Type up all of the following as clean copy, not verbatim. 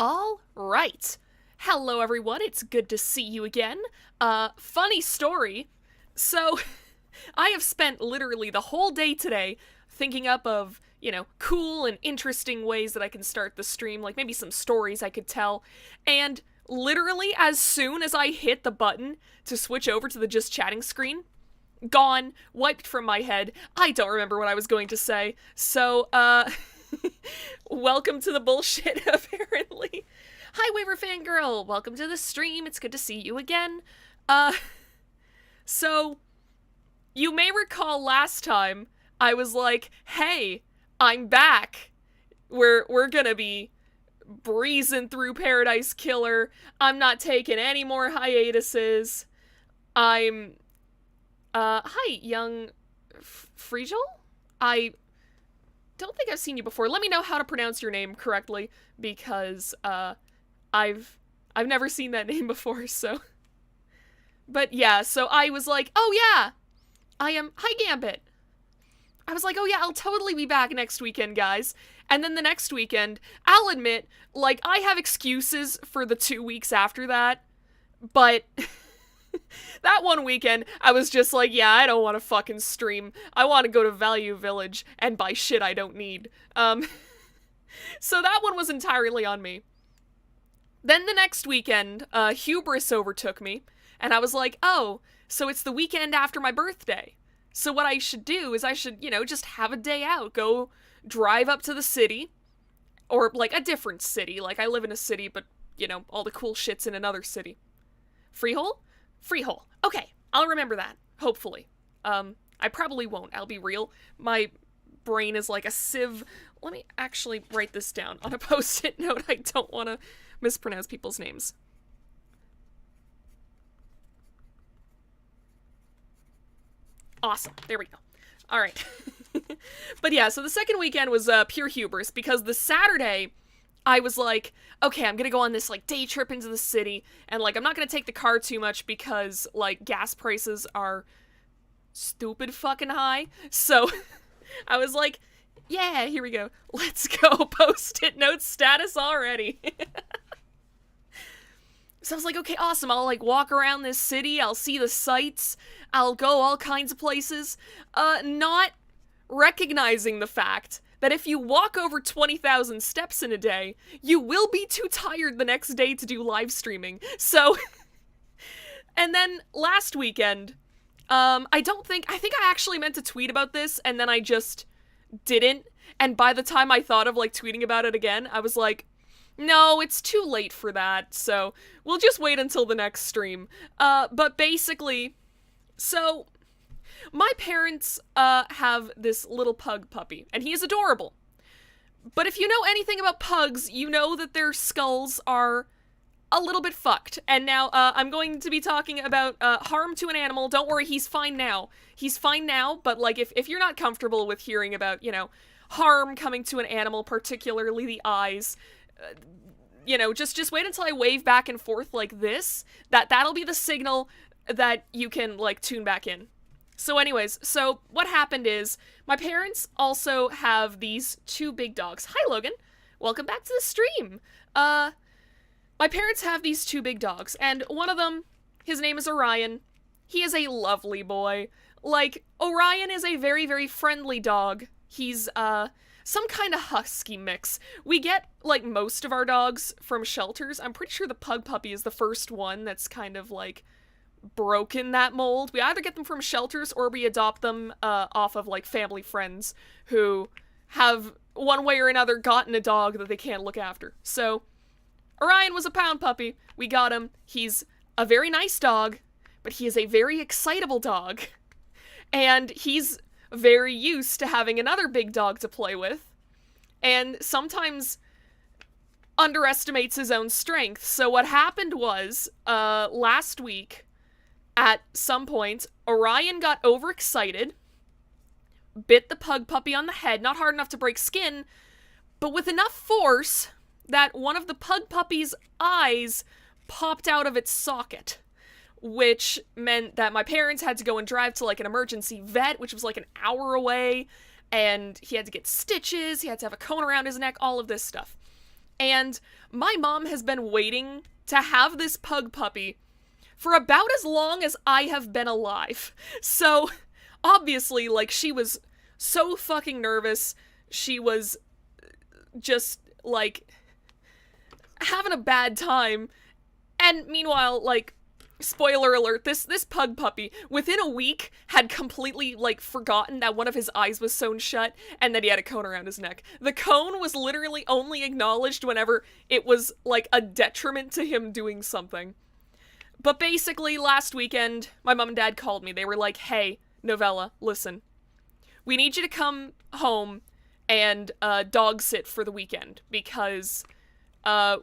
All right. Hello, everyone. It's good to see you again. Funny story. So, I have spent literally the whole day today thinking up of, cool and interesting ways that I can start the stream, like maybe some stories I could tell. And literally, as soon as I hit the button to switch over to the just chatting screen, gone, wiped from my head. I don't remember what I was going to say. So, welcome to the bullshit, apparently. Hi, Waver Fangirl! Welcome to the stream. It's good to see you again. Uh, so, you may recall last time I was like, hey, I'm back. We're gonna be breezing through Paradise Killer. I'm not taking any more hiatuses. I'm, hi, young Friegel? I don't think I've seen you before. Let me know how to pronounce your name correctly, because, I've never seen that name before, so. But yeah, so I was like, oh yeah, hi Gambit. I was like, oh yeah, I'll totally be back next weekend, guys. And then the next weekend, I'll admit, like, I have excuses for the 2 weeks after that, but that one weekend, I was just like, yeah, I don't want to fucking stream. I want to go to Value Village and buy shit I don't need. So that one was entirely on me. Then the next weekend, hubris overtook me, and I was like, oh, so it's the weekend after my birthday. So what I should do is I should, just have a day out, go drive up to the city, or, like, a different city. Like, I live in a city, but, all the cool shit's in another city. Freehole? Freehole. Okay, I'll remember that, hopefully. I probably won't, I'll be real. My brain is like a sieve. Let me actually write this down on a post-it note. I don't want to mispronounce people's names. Awesome. There we go. All right. But yeah, so the second weekend was pure hubris, because the Saturday I was like, okay, I'm gonna go on this, like, day trip into the city, and, like, I'm not gonna take the car too much because, like, gas prices are stupid fucking high. So I was like, yeah, here we go. Let's go. Post-it note status already. So I was like, okay, awesome. I'll, like, walk around this city. I'll see the sights. I'll go all kinds of places. Not recognizing the fact that if you walk over 20,000 steps in a day, you will be too tired the next day to do live streaming. So, and then last weekend, I think I actually meant to tweet about this, and then I just didn't. And by the time I thought of, like, tweeting about it again, I was like, no, it's too late for that, so we'll just wait until the next stream. But basically, so my parents have this little pug puppy, and he is adorable. But if you know anything about pugs, you know that their skulls are a little bit fucked. And now I'm going to be talking about harm to an animal. Don't worry, he's fine now. He's fine now, but, like, if you're not comfortable with hearing about, harm coming to an animal, particularly the eyes, just wait until I wave back and forth like this. That'll be the signal that you can, like, tune back in. So anyways, so what happened is, my parents also have these two big dogs. Hi, Logan. Welcome back to the stream. My parents have these two big dogs, and one of them, his name is Orion. He is a lovely boy. Like, Orion is a very, very friendly dog. He's, some kind of husky mix. We get, like, most of our dogs from shelters. I'm pretty sure the pug puppy is the first one that's kind of, like, broken that mold. We either get them from shelters or we adopt them off of, like, family friends who have, one way or another, gotten a dog that they can't look after. So, Orion was a pound puppy. We got him. He's a very nice dog, but he is a very excitable dog. And he's very used to having another big dog to play with, and sometimes underestimates his own strength. So what happened was, last week, at some point, Orion got overexcited, bit the pug puppy on the head, not hard enough to break skin, but with enough force that one of the pug puppy's eyes popped out of its socket. Which meant that my parents had to go and drive to, like, an emergency vet, which was, like, an hour away, and he had to get stitches, he had to have a cone around his neck, all of this stuff. And my mom has been waiting to have this pug puppy for about as long as I have been alive. So, obviously, like, she was so fucking nervous. She was just, like, having a bad time. And meanwhile, like, spoiler alert, this pug puppy, within a week, had completely, like, forgotten that one of his eyes was sewn shut, and that he had a cone around his neck. The cone was literally only acknowledged whenever it was, like, a detriment to him doing something. But basically, last weekend, my mom and dad called me. They were like, hey, Novella, listen. We need you to come home and dog sit for the weekend, because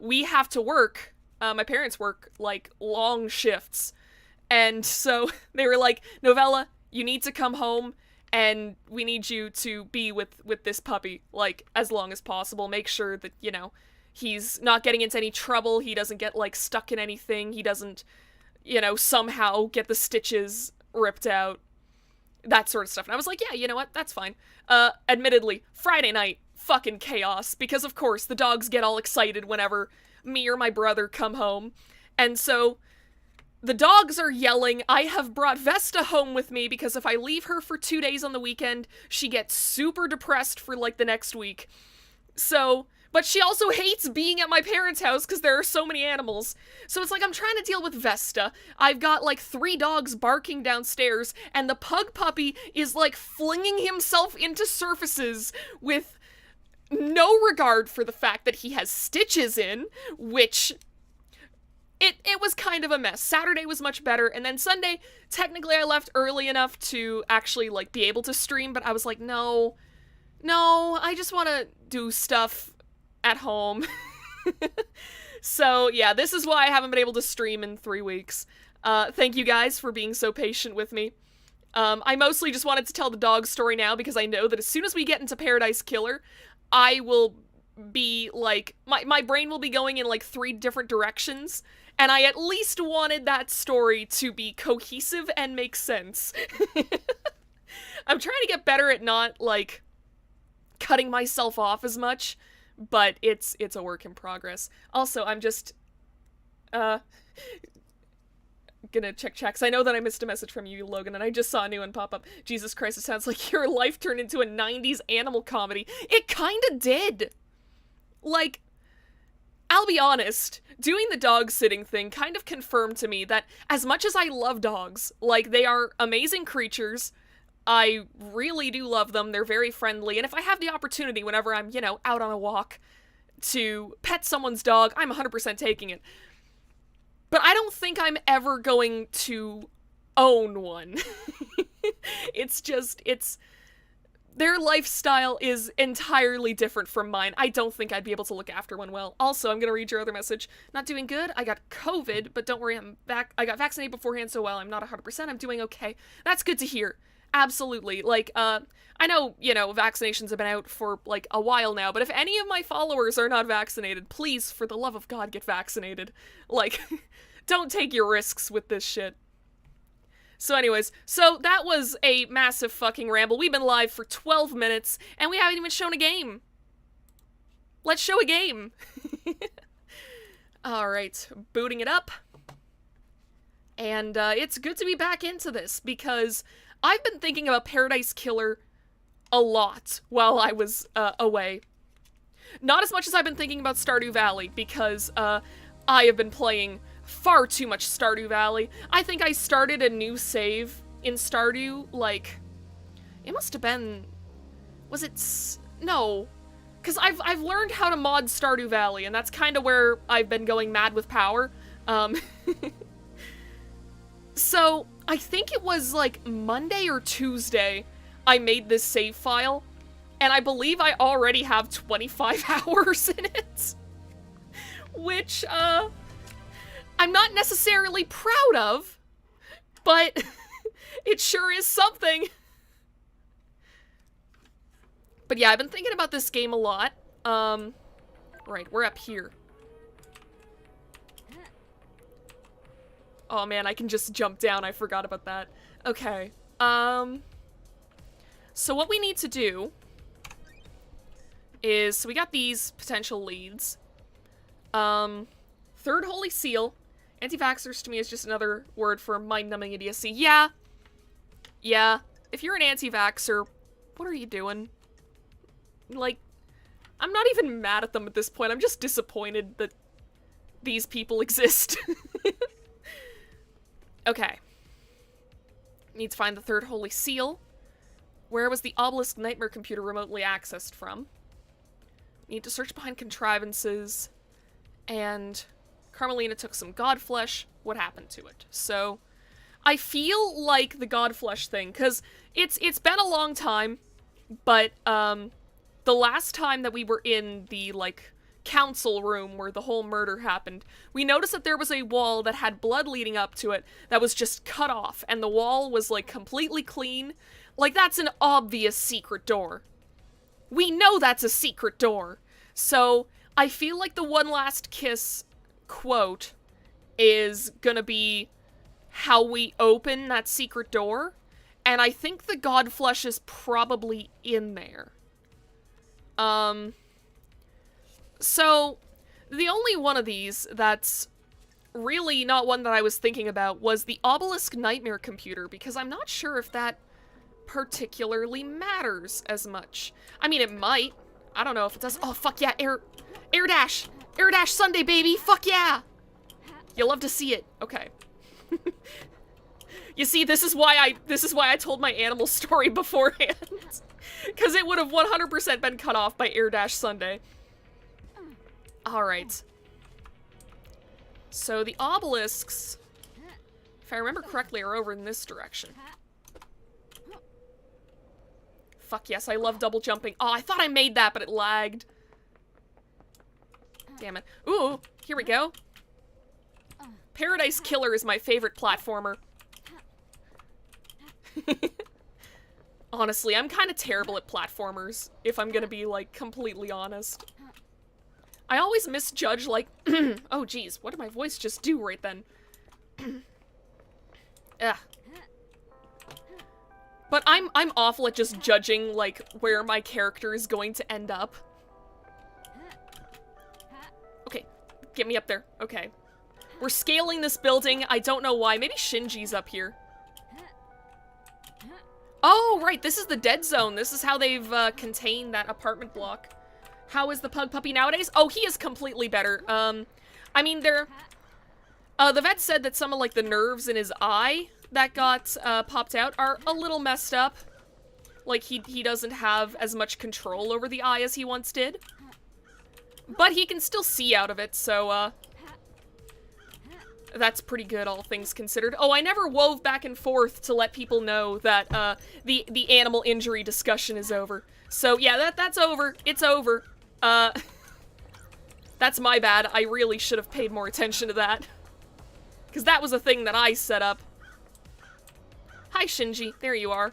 we have to work. My parents work, like, long shifts. And so they were like, Novella, you need to come home, and we need you to be with this puppy, like, as long as possible. Make sure that, you know, he's not getting into any trouble. He doesn't get, like, stuck in anything. He doesn't, you know, somehow get the stitches ripped out. That sort of stuff. And I was like, yeah, you know what? That's fine. Admittedly, Friday night, fucking chaos. Because, of course, the dogs get all excited whenever me or my brother come home. And so the dogs are yelling. I have brought Vesta home with me because if I leave her for 2 days on the weekend, she gets super depressed for, like, the next week. So, but she also hates being at my parents' house because there are so many animals. So it's like I'm trying to deal with Vesta. I've got, like, 3 dogs barking downstairs, and the pug puppy is, like, flinging himself into surfaces with no regard for the fact that he has stitches in, which it was kind of a mess. Saturday was much better, and then Sunday, technically I left early enough to actually, like, be able to stream, but I was like, no, I just want to do stuff at home. So, yeah, this is why I haven't been able to stream in 3 weeks. Thank you guys for being so patient with me. I mostly just wanted to tell the dog story now because I know that as soon as we get into Paradise Killer, I will be, like, my brain will be going in, like, 3 different directions, and I at least wanted that story to be cohesive and make sense. I'm trying to get better at not, like, cutting myself off as much, but it's a work in progress. Also, I'm just, gonna check checks. I know that I missed a message from you, Logan, and I just saw a new one pop up. Jesus Christ, it sounds like your life turned into a 90s animal comedy. It kinda did. Like, I'll be honest, doing the dog sitting thing kind of confirmed to me that as much as I love dogs, like, they are amazing creatures, I really do love them, they're very friendly, and if I have the opportunity whenever I'm, you know, out on a walk to pet someone's dog, I'm 100% taking it. But I don't think I'm ever going to own one. Their lifestyle is entirely different from mine. I don't think I'd be able to look after one well. Also, I'm gonna read your other message. Not doing good. I got COVID, but don't worry, I'm back. I got vaccinated beforehand, so while I'm not 100%, I'm doing okay. That's good to hear. Absolutely. Like, I know, you know, vaccinations have been out for, like, a while now, but if any of my followers are not vaccinated, please, for the love of God, get vaccinated. Like, don't take your risks with this shit. So anyways, so that was a massive fucking ramble. We've been live for 12 minutes, and we haven't even shown a game. Let's show a game. Alright, booting it up. And it's good to be back into this, because I've been thinking about Paradise Killer a lot while I was away. Not as much as I've been thinking about Stardew Valley, because I have been playing far too much Stardew Valley. I think I started a new save in Stardew, like, it must have been, was it, no, because I've learned how to mod Stardew Valley, and that's kind of where I've been going mad with power. So, I think it was, like, Monday or Tuesday I made this save file, and I believe I already have 25 hours in it. Which, I'm not necessarily proud of, but it sure is something. But yeah, I've been thinking about this game a lot. Right, we're up here. Oh man, I can just jump down. I forgot about that. Okay. So what we need to do is, so we got these potential leads. Third Holy Seal. Anti-vaxxers to me is just another word for mind-numbing idiocy. Yeah. Yeah. If you're an anti-vaxxer, what are you doing? Like, I'm not even mad at them at this point. I'm just disappointed that these people exist. Okay. Need to find the Third Holy Seal. Where was the Obelisk Nightmare computer remotely accessed from? Need to search behind contrivances. And Carmelina took some Godflesh. What happened to it? So, I feel like the Godflesh thing, because it's been a long time, but, the last time that we were in the, like, council room where the whole murder happened, we noticed that there was a wall that had blood leading up to it that was just cut off, and the wall was, like, completely clean. Like, that's an obvious secret door. We know that's a secret door. So, I feel like the one last kiss quote is gonna be how we open that secret door, and I think the Godflesh is probably in there. So, the only one of these that's really not one that I was thinking about was the Obelisk Nightmare computer, because I'm not sure if that particularly matters as much. I mean, it might. I don't know if it does. Oh, fuck yeah, Air Dash! Air Dash Sunday, baby! Fuck yeah! You'll love to see it. Okay. You see, this is why I told my animal story beforehand. Because it would have 100% been cut off by Air Dash Sunday. Alright. So the obelisks, if I remember correctly, are over in this direction. Fuck yes, I love double jumping. Oh, I thought I made that, but it lagged. Damn it. Ooh, here we go. Paradise Killer is my favorite platformer. Honestly, I'm kind of terrible at platformers, if I'm gonna be, like, completely honest. I always misjudge, like, oh geez, what did my voice just do right then? Ugh. But I'm awful at just judging, like, where my character is going to end up. Okay, get me up there. Okay. We're scaling this building. I don't know why. Maybe Shinji's up here. Oh, right, this is the dead zone. This is how they've contained that apartment block. How is the pug puppy nowadays? Oh, he is completely better. I mean, the vet said that some of, like, the nerves in his eye that got popped out are a little messed up. Like, he doesn't have as much control over the eye as he once did. But he can still see out of it, so, that's pretty good, all things considered. Oh, I never wove back and forth to let people know that, the animal injury discussion is over. So, yeah, that's over. It's over. That's my bad. I really should have paid more attention to that. Because that was a thing that I set up. Hi, Shinji. There you are.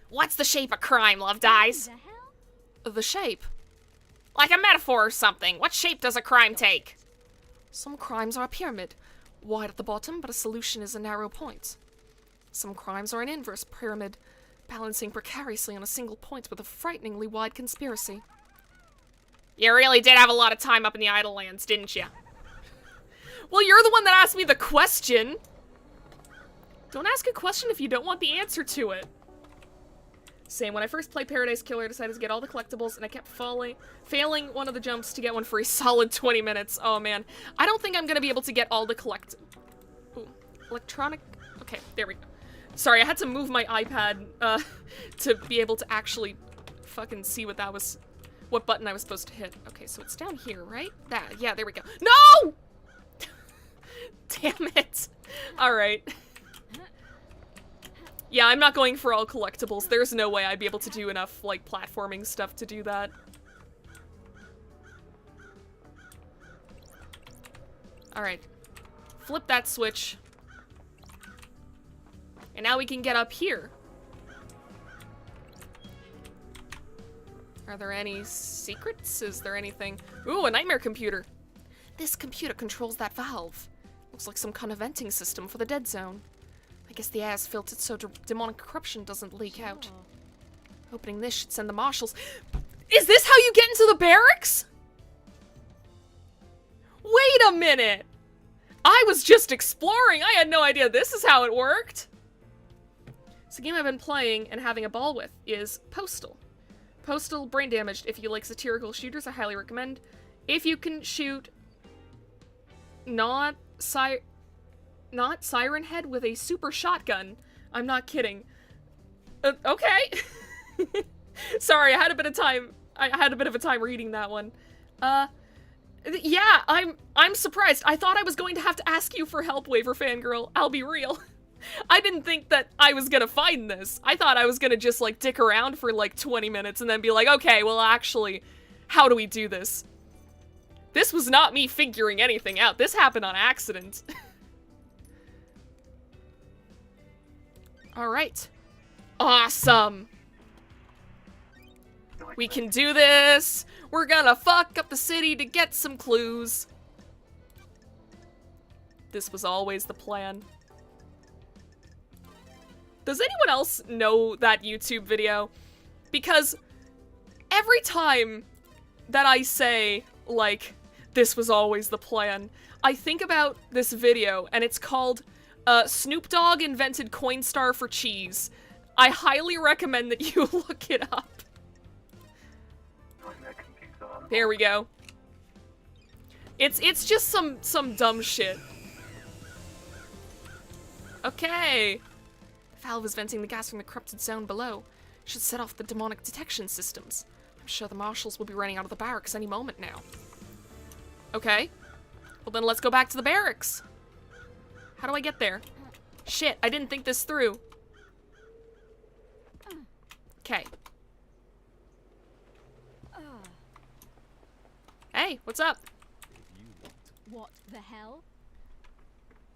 What's the shape of crime, Love Dies? The shape? Like a metaphor or something. What shape does a crime take? Some crimes are a pyramid, wide at the bottom, but a solution is a narrow point. Some crimes are an inverse pyramid, balancing precariously on a single point with a frighteningly wide conspiracy. You really did have a lot of time up in the Idle Lands, didn't you? Well, you're the one that asked me the question. Don't ask a question if you don't want the answer to it. Same, when I first played Paradise Killer, I decided to get all the collectibles, and I kept failing one of the jumps to get one for a solid 20 minutes. Oh, man. I don't think I'm gonna be able to get all the electronic... Okay, there we go. Sorry, I had to move my iPad, to be able to actually fucking see what that was... What button I was supposed to hit. Okay, so it's down here, right? Yeah, there we go. No! Damn it. Alright. Yeah, I'm not going for all collectibles. There's no way I'd be able to do enough, like, platforming stuff to do that. Alright. Flip that switch. And now we can get up here. Are there any secrets? Is there anything? Ooh, a nightmare computer. This computer controls that valve. Looks like some kind of venting system for the dead zone. I guess the air is filtered so demonic corruption doesn't leak out. Opening this should send the marshals. Is this how you get into the barracks? a minute! I was just exploring! I had no idea this is how it worked! So the game I've been playing and having a ball with is Postal. Postal, brain damaged. If you like satirical shooters, I highly recommend. If you can shoot not Siren Head with a super shotgun, I'm not kidding. Okay. Sorry, I had a bit of time. I had a bit of a time reading that one. Yeah, I'm surprised. I thought I was going to have to ask you for help, Waiver Fangirl. I'll be real. I didn't think that I was gonna find this. I thought I was gonna just, like, dick around for, like, 20 minutes and then be like, okay, well, actually, how do we do this? This was not me figuring anything out. This happened on accident. Alright. Awesome! We can do this! We're gonna fuck up the city to get some clues. This was always the plan. Does anyone else know that YouTube video? Because every time that I say, like, this was always the plan, I think about this video, and it's called Snoop Dogg Invented Coinstar for Cheese. I highly recommend that you look it up. There we go. It's just some dumb shit. Okay. Valve is venting the gas from the corrupted zone below. Should set off the demonic detection systems. I'm sure the marshals will be running out of the barracks any moment now. Okay. Well then let's go back to the barracks. How do I get there? Shit, I didn't think this through. Okay. Hey, what's up? What the hell?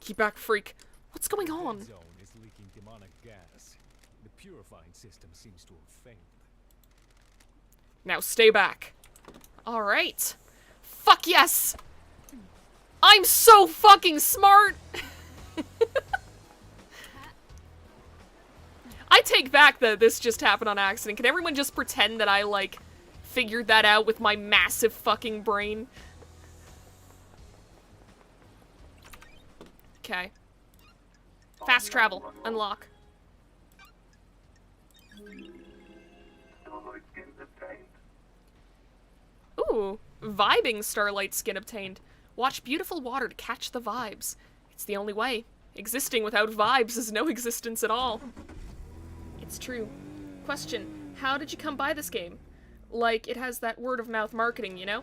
Keep back, freak. What's going on? The zone is leaking demonic gas. The purifying system seems to have failed. Now stay back. Alright. Fuck yes! I'm so fucking smart! I take back that this just happened on accident. Can everyone just pretend that I, like, figured that out with my massive fucking brain? Okay. Fast travel. Unlock. Ooh. Vibing Starlight skin obtained. Watch beautiful water to catch the vibes. It's the only way. Existing without vibes is no existence at all. It's true. Question. How did you come by this game? Like, it has that word-of-mouth marketing, you know?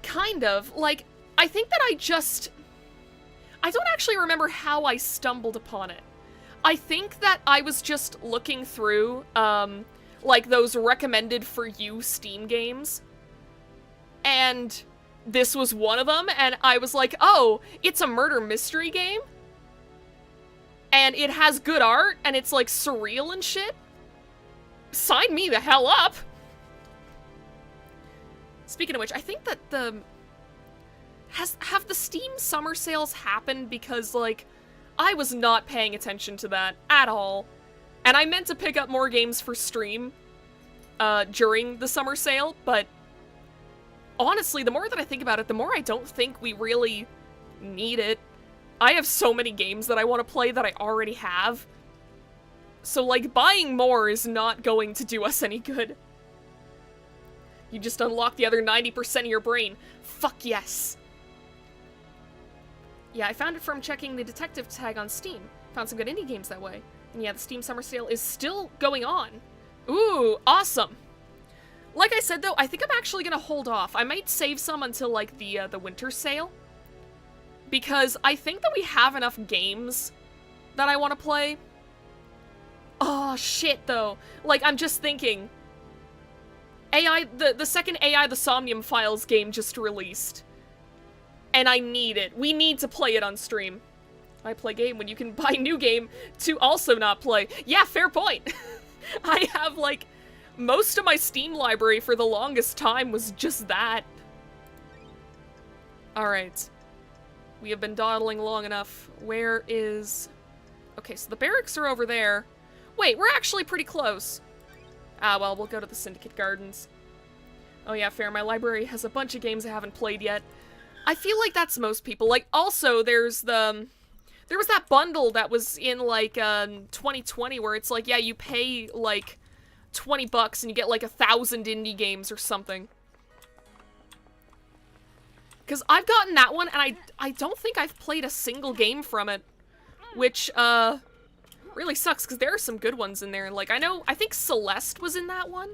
Kind of. Like, I think that I don't actually remember how I stumbled upon it. I think that I was just looking through, like, those recommended for you Steam games. And this was one of them, and I was like, oh, it's a murder mystery game? And it has good art, and it's, like, surreal and shit? Sign me the hell up! Speaking of which, I think that have the Steam summer sales happened because, like, I was not paying attention to that at all. And I meant to pick up more games for stream during the summer sale, but honestly, the more that I think about it, the more I don't think we really need it. I have so many games that I want to play that I already have. So, like, buying more is not going to do us any good. You just unlock the other 90% of your brain. Fuck yes. Yeah, I found it from checking the detective tag on Steam. Found some good indie games that way. And yeah, the Steam summer sale is still going on. Ooh, awesome. Like I said, though, I think I'm actually gonna hold off. I might save some until, like, the winter sale. Because I think that we have enough games that I want to play. Oh, shit, though. Like, I'm just thinking. AI, the second AI the Somnium Files game just released. And I need it. We need to play it on stream. I play game when you can buy new game to also not play. Yeah, fair point. I have, like, most of my Steam library for the longest time was just that. Alright. We have been dawdling long enough. Where is... Okay, so the barracks are over there. Wait, we're actually pretty close. Ah, well, we'll go to the Syndicate Gardens. Oh yeah, fair. My library has a bunch of games I haven't played yet. I feel like that's most people. Like, also, there was that bundle that was in, like, 2020 where it's like, yeah, you pay, like, $20 and you get, like, 1,000 indie games or something. Because I've gotten that one, and I don't think I've played a single game from it. Which, really sucks, because there are some good ones in there. Like, I think Celeste was in that one.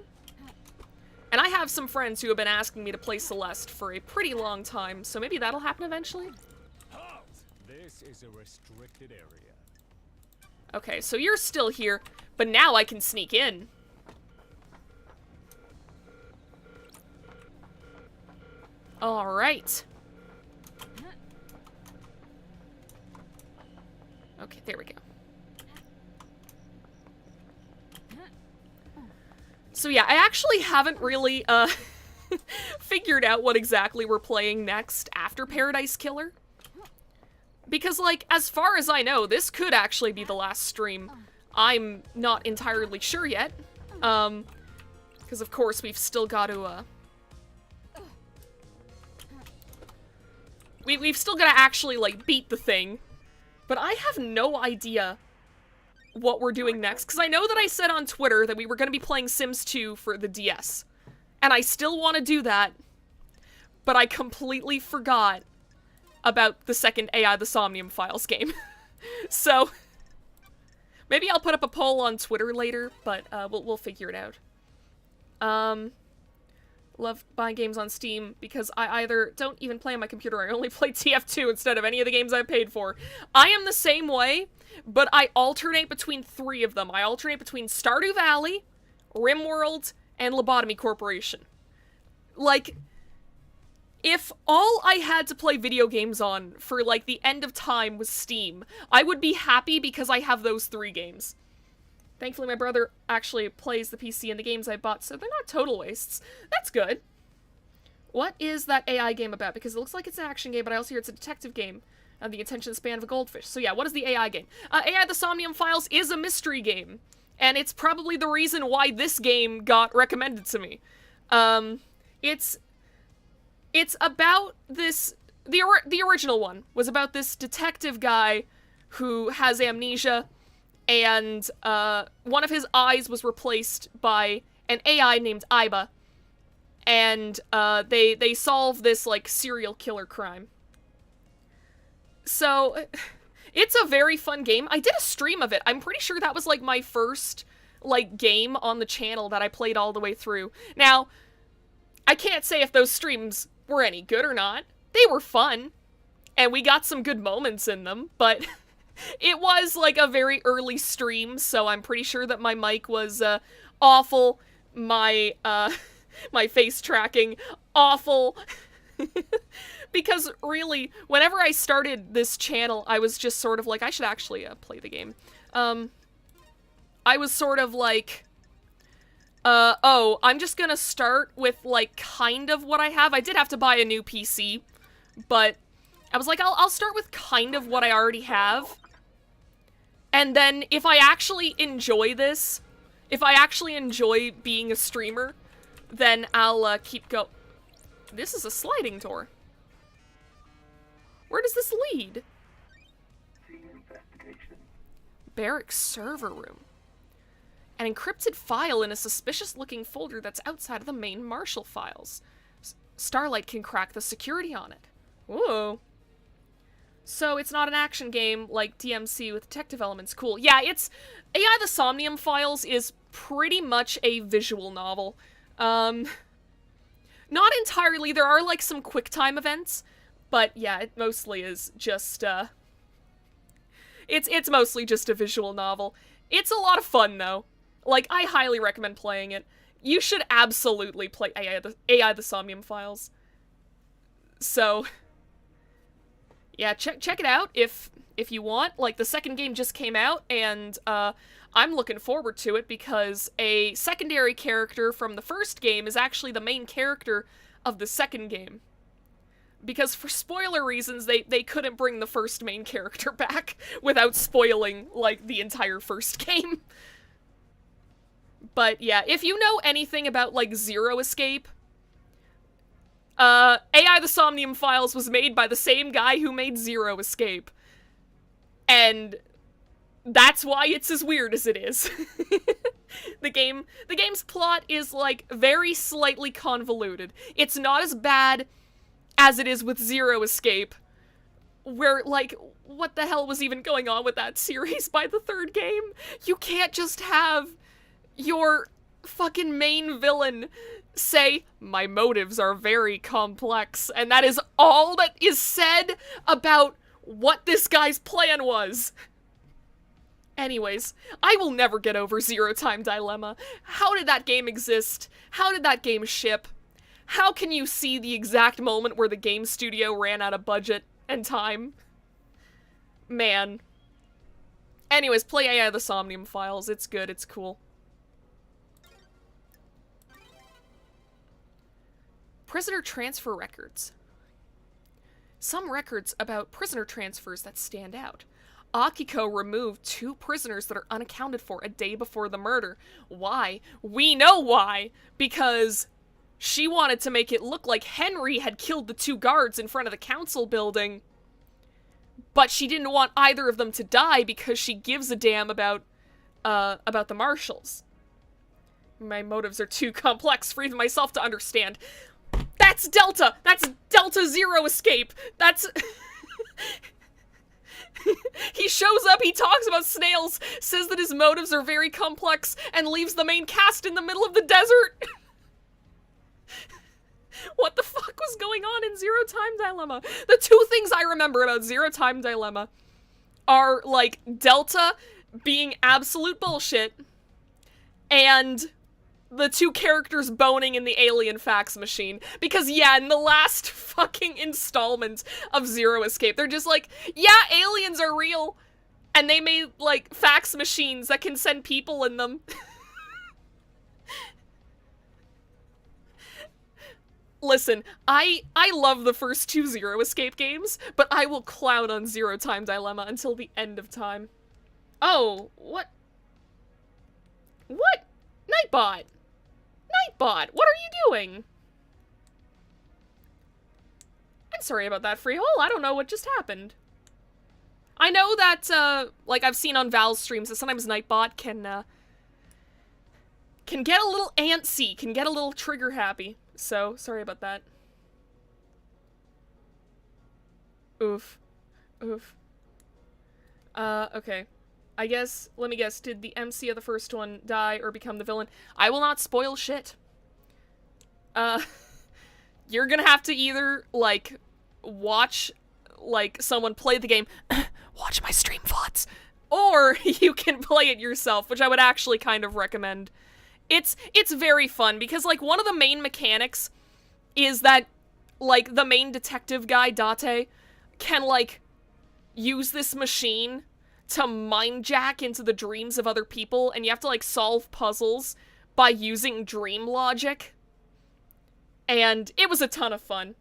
And I have some friends who have been asking me to play Celeste for a pretty long time, so maybe that'll happen eventually. Halt! This is a restricted area. Okay, so you're still here, but now I can sneak in. Alright. Okay, there we go. So yeah, I actually haven't really, figured out what exactly we're playing next after Paradise Killer. Because, like, as far as I know, this could actually be the last stream. I'm not entirely sure yet. Because of course we've still got to, We've still got to actually, like, beat the thing. But I have no idea what we're doing next. Because I know that I said on Twitter that we were going to be playing Sims 2 for the DS. And I still want to do that. But I completely forgot about the second AI the Somnium Files game. So, maybe I'll put up a poll on Twitter later, but we'll figure it out. Love buying games on Steam because I either don't even play on my computer, I only play TF2 instead of any of the games I've paid for. I am the same way, but I alternate between 3 of them. I alternate between Stardew Valley, RimWorld, and Lobotomy Corporation. Like, if all I had to play video games on for, like, the end of time was Steam, I would be happy because I have those 3 games. Thankfully, my brother actually plays the PC and the games I bought, so they're not total wastes. That's good. What is that AI game about? Because it looks like it's an action game, but I also hear it's a detective game. And the attention span of a goldfish. So yeah, what is the AI game? AI the Somnium Files is a mystery game. And it's probably the reason why this game got recommended to me. It's about this... The original one was about this detective guy who has amnesia, and one of his eyes was replaced by an AI named Iba, and they solve this, like, serial killer crime. So, it's a very fun game. I did a stream of it. I'm pretty sure that was, like, my first, like, game on the channel that I played all the way through. Now, I can't say if those streams were any good or not. They were fun, and we got some good moments in them, but... It was, like, a very early stream, so I'm pretty sure that my mic was, awful. My, my face tracking, awful. Because, really, whenever I started this channel, I was just sort of like, I should actually, play the game. I was sort of like, oh, I'm just gonna start with, like, kind of what I have. I did have to buy a new PC, but I was like, I'll start with kind of what I already have. And then, if I actually enjoy this, if I actually enjoy being a streamer, then I'll, keep go- This is a sliding door. Where does this lead? Barracks server room. An encrypted file in a suspicious-looking folder that's outside of the main Marshall files. Starlight can crack the security on it. Whoa. So it's not an action game like DMC with detective elements. Cool. Yeah, it's... AI the Somnium Files is pretty much a visual novel. Not entirely. There are, like, some QuickTime events. But, yeah, it mostly is just, It's mostly just a visual novel. It's a lot of fun, though. Like, I highly recommend playing it. You should absolutely play AI the Somnium Files. So... Yeah, check it out if you want. Like, the second game just came out, and I'm looking forward to it because a secondary character from the first game is actually the main character of the second game. Because for spoiler reasons, they couldn't bring the first main character back without spoiling, like, the entire first game. But yeah, if you know anything about, like, Zero Escape, AI the Somnium Files was made by the same guy who made Zero Escape. And that's why it's as weird as it is. The game's plot is, like, very slightly convoluted. It's not as bad as it is with Zero Escape, where, like, what the hell was even going on with that series by the third game? You can't just have your fucking main villain say, my motives are very complex, and that is all that is said about what this guy's plan was. Anyways, I will never get over Zero Time Dilemma. How did that game exist? How did that game ship? How can you see the exact moment where the game studio ran out of budget and time? Man. Anyways, play AI the Somnium Files. It's good, it's cool. Prisoner transfer records. Some records about prisoner transfers that stand out. Akiko removed 2 prisoners that are unaccounted for a day before the murder. Why? We know why! Because she wanted to make it look like Henry had killed the 2 guards in front of the council building. But she didn't want either of them to die because she gives a damn about the marshals. My motives are too complex for even myself to understand. That's Delta! That's Delta Zero Escape! That's... He shows up, he talks about snails, says that his motives are very complex, and leaves the main cast in the middle of the desert! What the fuck was going on in Zero Time Dilemma? The 2 things I remember about Zero Time Dilemma are, like, Delta being absolute bullshit, and the 2 characters boning in the alien fax machine. Because, yeah, in the last fucking installment of Zero Escape, they're just like, yeah, aliens are real, and they made, like, fax machines that can send people in them. Listen, I love the first 2 Zero Escape games, but I will clown on Zero Time Dilemma until the end of time. Oh, what? What? Nightbot! Nightbot, what are you doing? I'm sorry about that, Freehole. I don't know what just happened. I know that, like I've seen on Val's streams, that sometimes Nightbot can get a little antsy, can get a little trigger happy. So, sorry about that. Oof. Oof. Okay. I guess, let me guess, did the MC of the first one die or become the villain? I will not spoil shit. You're gonna have to either, like, watch, like, someone play the game, watch my stream VODs, or you can play it yourself, which I would actually kind of recommend. It's very fun, because, like, one of the main mechanics is that, like, the main detective guy, Date, can, like, use this machine to mind jack into the dreams of other people, and you have to, like, solve puzzles by using dream logic. And it was a ton of fun.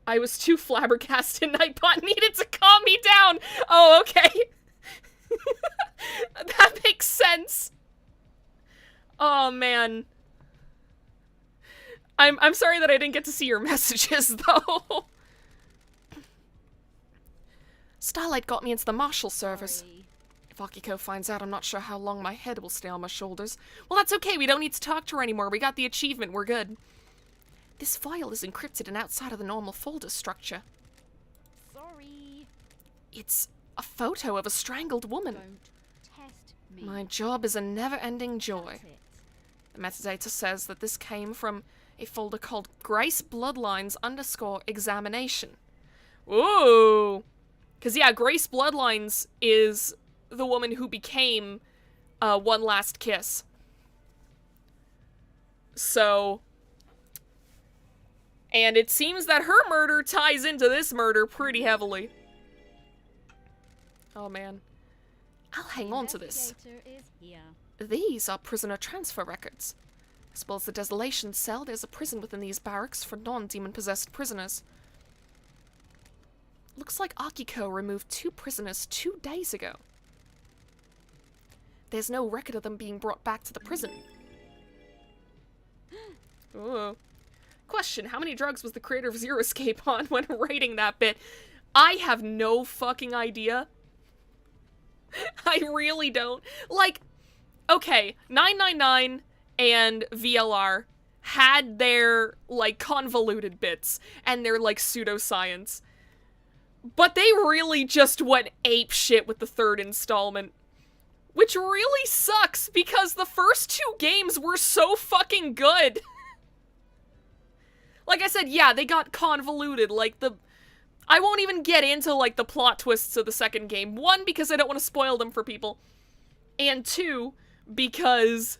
I was too flabbergasted. Nightbot needed to calm me down. Oh, okay. That makes sense. Oh, man. I'm sorry that I didn't get to see your messages, though. Starlight got me into the Marshal service. Sorry. If Akiko finds out, I'm not sure how long my head will stay on my shoulders. Well, that's okay. We don't need to talk to her anymore. We got the achievement. We're good. This file is encrypted and outside of the normal folder structure. Sorry. It's a photo of a strangled woman. Don't test me. My job is a never-ending joy. That's it. The metadata says that this came from a folder called Grace Bloodlines _examination. Ooh! Because, yeah, Grace Bloodlines is the woman who became One Last Kiss. So... And it seems that her murder ties into this murder pretty heavily. Oh, man. I'll hang on to this. Investigator is here. These are prisoner transfer records. As well as the desolation cell, there's a prison within these barracks for non-demon-possessed prisoners. Looks like Akiko removed 2 prisoners 2 days ago. There's no record of them being brought back to the prison. Ooh. Question, how many drugs was the creator of Zero Escape on when writing that bit? I have no fucking idea. I really don't. Like, okay, 999 and VLR had their, like, convoluted bits and their, like, pseudoscience. But they really just went apeshit with the third installment. Which really sucks, because the first two games were so fucking good. Like I said, yeah, they got convoluted, like I won't even get into, like, the plot twists of the second game. One, because I don't want to spoil them for people. And two, because...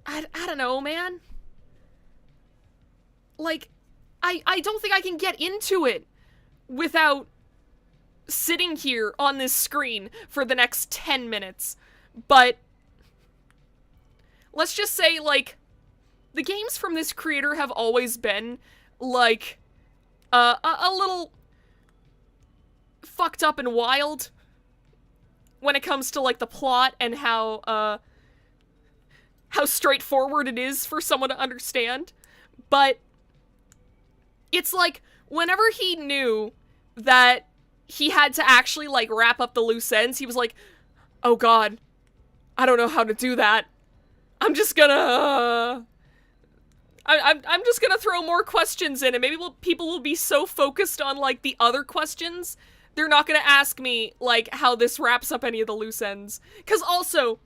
I don't know, man. Like, I don't think I can get into it without sitting here on this screen for the next 10 minutes. But... let's just say, like... the games from this creator have always been, like... a little fucked up and wild when it comes to, like, the plot and how straightforward it is for someone to understand. But it's like, whenever he knew that he had to actually, like, wrap up the loose ends, he was like, oh god, I don't know how to do that. I'm just gonna... I'm just gonna throw more questions in, and maybe people will be so focused on, like, the other questions, they're not gonna ask me, like, how this wraps up any of the loose ends. Because also,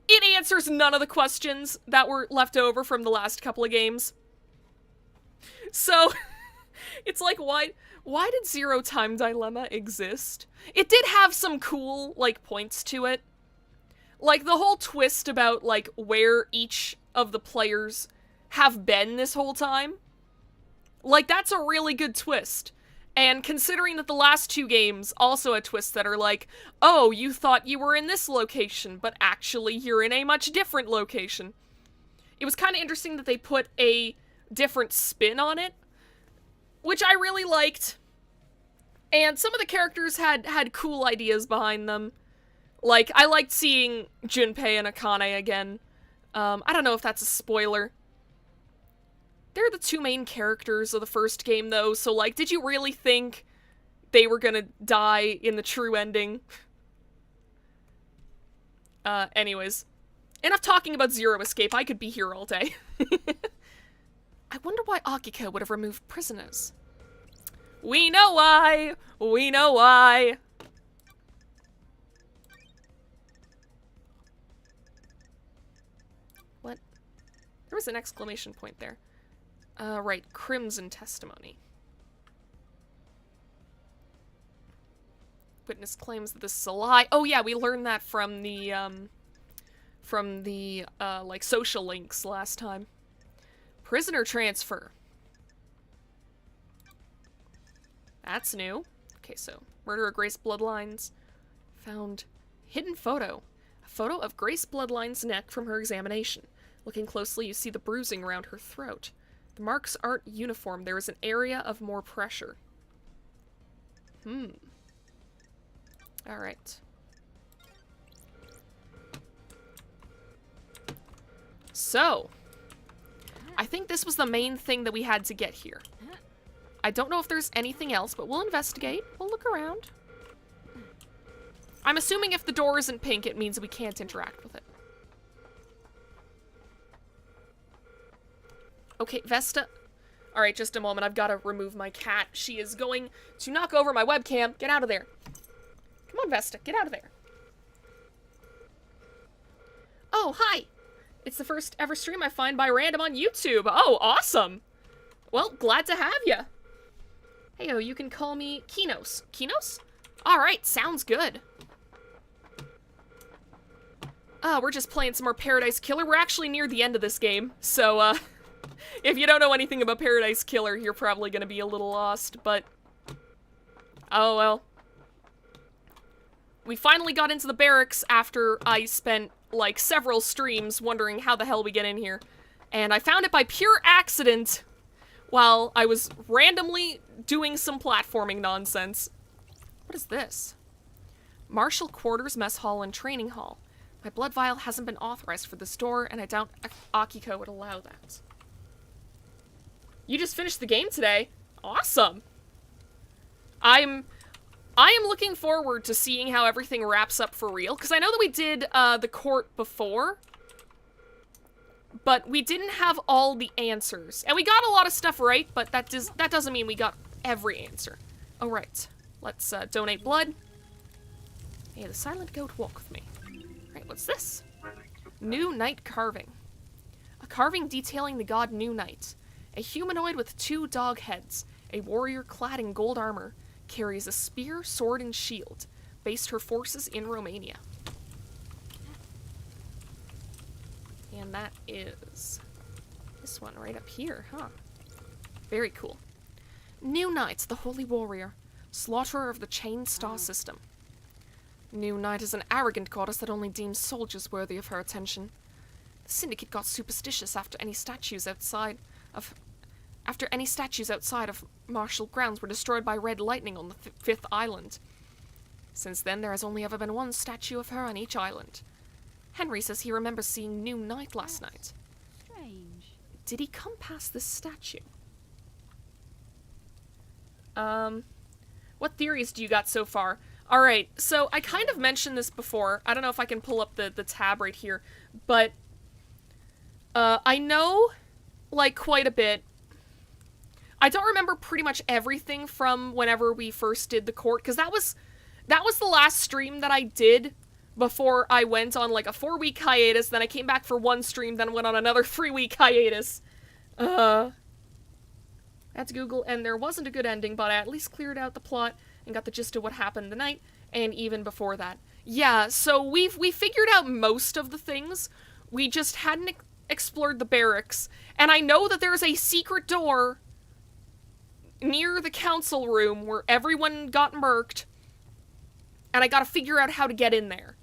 it answers none of the questions that were left over from the last couple of games. So, it's like, why did Zero Time Dilemma exist? It did have some cool, like, points to it. Like, the whole twist about, like, where each of the players have been this whole time. Like, that's a really good twist. And considering that the last two games also had twists that are like, oh, you thought you were in this location, but actually you're in a much different location. It was kind of interesting that they put a different spin on it, which I really liked. And some of the characters had cool ideas behind them. Like, I liked seeing Junpei and Akane again. I don't know if that's a spoiler. They're the two main characters of the first game, though, so, like, did you really think they were gonna die in the true ending? Anyways. Enough talking about Zero Escape, I could be here all day. I wonder why Akiko would have removed prisoners. We know why! We know why! What? There was an exclamation point there. Right, Crimson Testimony. Witness claims that this is a lie. Oh yeah, we learned that from the, like, social links last time. Prisoner transfer. That's new. Okay, so, murder of Grace Bloodline's found hidden photo. A photo of Grace Bloodline's neck from her examination. Looking closely, you see the bruising around her throat. The marks aren't uniform. There is an area of more pressure. Alright. So, I think this was the main thing that we had to get here. I don't know if there's anything else, but we'll investigate. We'll look around. I'm assuming if the door isn't pink, it means we can't interact with it. Okay, Vesta. Alright, just a moment. I've got to remove my cat. She is going to knock over my webcam. Get out of there. Come on, Vesta. Get out of there. Oh, hi. It's the first ever stream I find by random on YouTube. Oh, awesome. Well, glad to have you. Heyo, you can call me Kinos. Kinos? Alright, sounds good. We're just playing some more Paradise Killer. We're actually near the end of this game, so, if you don't know anything about Paradise Killer, you're probably gonna be a little lost, but... oh well. We finally got into the barracks after I spent, like, several streams wondering how the hell we get in here. And I found it by pure accident while I was randomly doing some platforming nonsense. What is this? Marshal Quarters, Mess Hall, and Training Hall. My blood vial hasn't been authorized for this door, and I doubt Akiko would allow that. You just finished the game today. Awesome. I am looking forward to seeing how everything wraps up for real, because I know that we did the court before, but we didn't have all the answers. And we got a lot of stuff right, but that doesn't mean we got every answer. Oh, right. Let's donate blood. Hey, the silent goat, walk with me. Right, what's this? New Knight carving. A carving detailing the god New Knight. A humanoid with 2 dog heads, a warrior clad in gold armor, carries a spear, sword, and shield. Based her forces in Romania. And that is this one right up here, huh? Very cool. New Knight, the holy warrior, slaughterer of the chain star system. New Knight is an arrogant goddess that only deems soldiers worthy of her attention. The Syndicate got superstitious after any statues outside of martial grounds were destroyed by red lightning on the 5th island. Since then, there has only ever been 1 statue of her on each island. Henry says he remembers seeing New Knight last night. Strange. Did he come past this statue? What theories do you got so far? Alright, so I kind of mentioned this before. I don't know if I can pull up the tab right here, but I know, like, quite a bit. I don't remember pretty much everything from whenever we first did the court, because that was the last stream that I did before I went on, like, a 4-week hiatus, then I came back for 1 stream, then went on another 3-week hiatus. I had to Google, and there wasn't a good ending, but I at least cleared out the plot and got the gist of what happened the night, and even before that. Yeah, so we figured out most of the things. We just hadn't explored the barracks, and I know that there's a secret door near the council room where everyone got murked, and I gotta figure out how to get in there.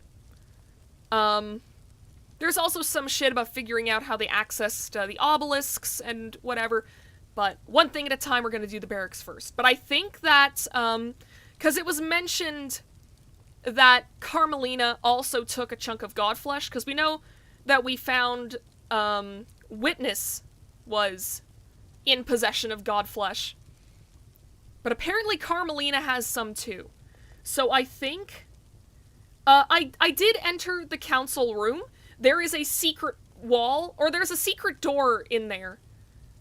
There's also some shit about figuring out how they accessed the obelisks and whatever, but one thing at a time, we're gonna do the barracks first. But I think that, because it was mentioned that Carmelina also took a chunk of Godflesh, because we know that we found, Witness was in possession of Godflesh. But apparently Carmelina has some too. So I think, I did enter the council room. There is a secret wall, or there's a secret door in there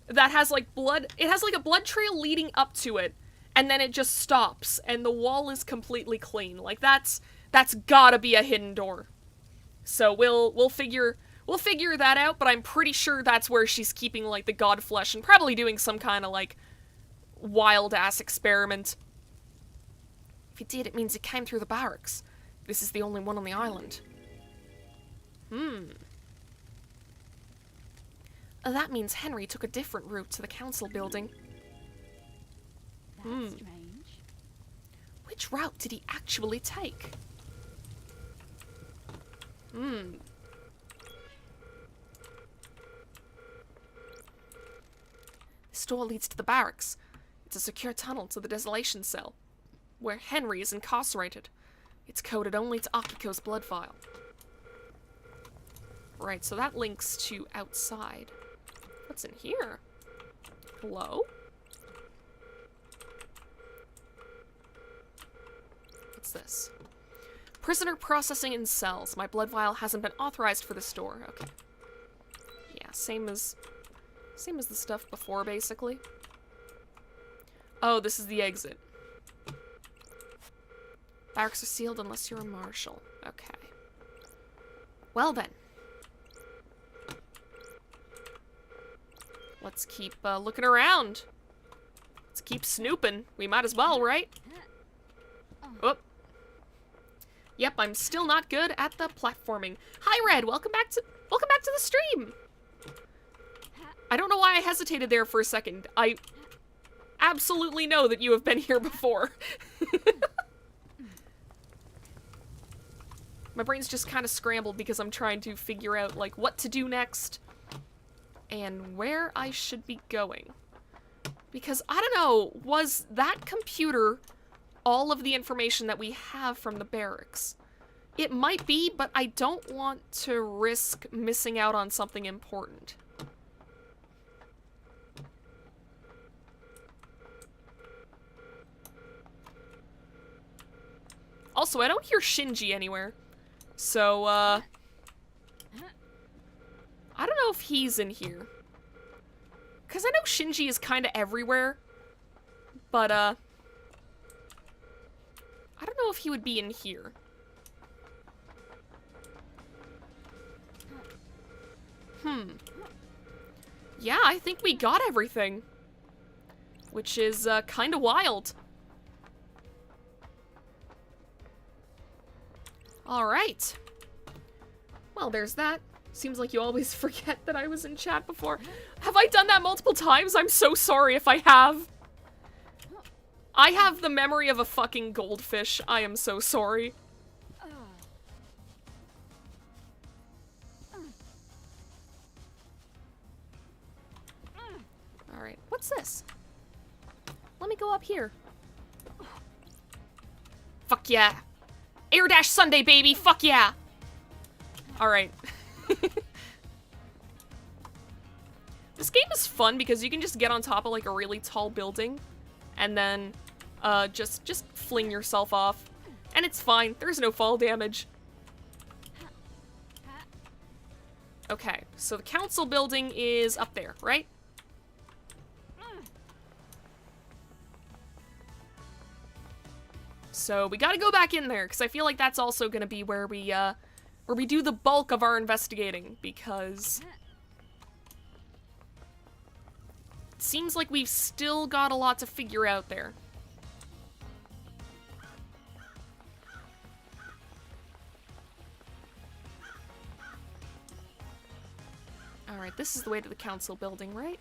that has, like, blood. It has, like, a blood trail leading up to it, and then it just stops, and the wall is completely clean. Like, that's gotta be a hidden door. So we'll figure that out, but I'm pretty sure that's where she's keeping, like, the Godflesh, and probably doing some kind of, like, wild-ass experiment. If it did, it means it came through the barracks. This is the only one on the island. That means Henry took a different route to the council building. That's strange. Which route did he actually take? This door leads to the barracks. It's a secure tunnel to the desolation cell, where Henry is incarcerated. It's coded only to Akiko's blood vial. Right, so that links to outside. What's in here? Hello? What's this? Prisoner processing in cells. My blood vial hasn't been authorized for this door. Okay. Yeah, same as the stuff before, basically. Oh, this is the exit. Barracks are sealed unless you're a marshal. Okay. Well then. Let's keep looking around. Let's keep snooping. We might as well, right? Oh. Yep, I'm still not good at the platforming. Hi, Red. Welcome back to the stream. I don't know why I hesitated there for a second. I absolutely know that you have been here before. My brain's just kind of scrambled because I'm trying to figure out, like, what to do next and where I should be going. Because, I don't know, was that computer all of the information that we have from the barracks? It might be, but I don't want to risk missing out on something important. Also, I don't hear Shinji anywhere. So, I don't know if he's in here. Because I know Shinji is kind of everywhere. But, I don't know if he would be in here. Yeah, I think we got everything. Which is, kind of wild. Alright. Well, there's that. Seems like you always forget that I was in chat before. Have I done that multiple times? I'm so sorry if I have. I have the memory of a fucking goldfish. I am so sorry. Alright, what's this? Let me go up here. Fuck yeah. Air Dash Sunday, baby! Fuck yeah! Alright. This game is fun because you can just get on top of like a really tall building and then just fling yourself off. And it's fine. There's no fall damage. Okay, so the council building is up there, right? So we gotta go back in there, because I feel like that's also gonna be where we do the bulk of our investigating, because it seems like we've still got a lot to figure out there. Alright, this is the way to the council building, right?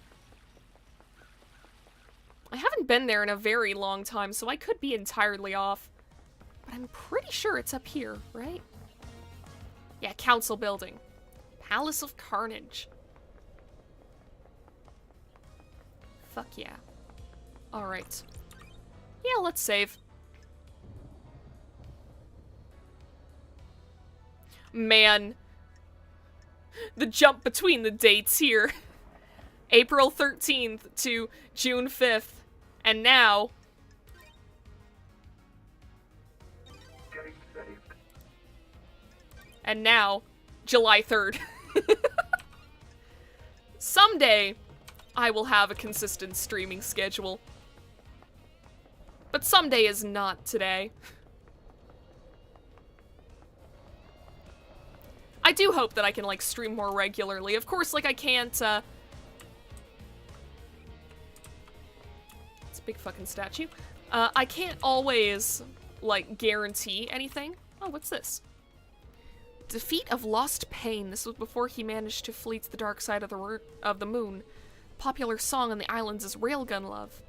I haven't been there in a very long time, so I could be entirely off. But I'm pretty sure it's up here, right? Yeah, council building. Palace of Carnage. Fuck yeah. Alright. Yeah, let's save. Man. The jump between the dates here. April 13th to June 5th. And now... And now, July 3rd. Someday, I will have a consistent streaming schedule. But someday is not today. I do hope that I can, like, stream more regularly. Of course, like, I can't, It's a big fucking statue. I can't always, like, guarantee anything. Oh, what's this? Defeat of Lost Pain. This was before he managed to flee to the dark side of the moon. Popular song on the islands is Railgun Love.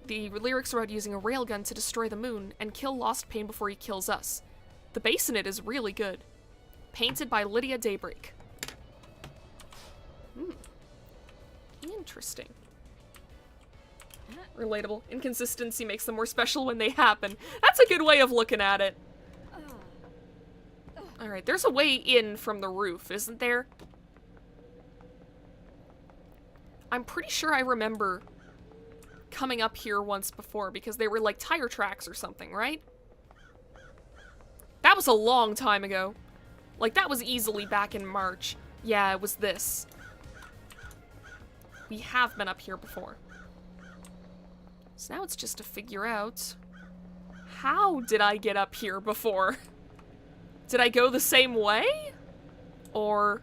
The lyrics are about using a railgun to destroy the moon and kill Lost Pain before he kills us. The bass in it is really good. Painted by Lydia Daybreak. Interesting. Relatable. Inconsistency makes them more special when they happen. That's a good way of looking at it. Alright, there's a way in from the roof, isn't there? I'm pretty sure I remember coming up here once before because they were like tire tracks or something, right? That was a long time ago. Like, that was easily back in March. Yeah, it was this. We have been up here before. So now it's just to figure out... How did I get up here before? Did I go the same way? Or...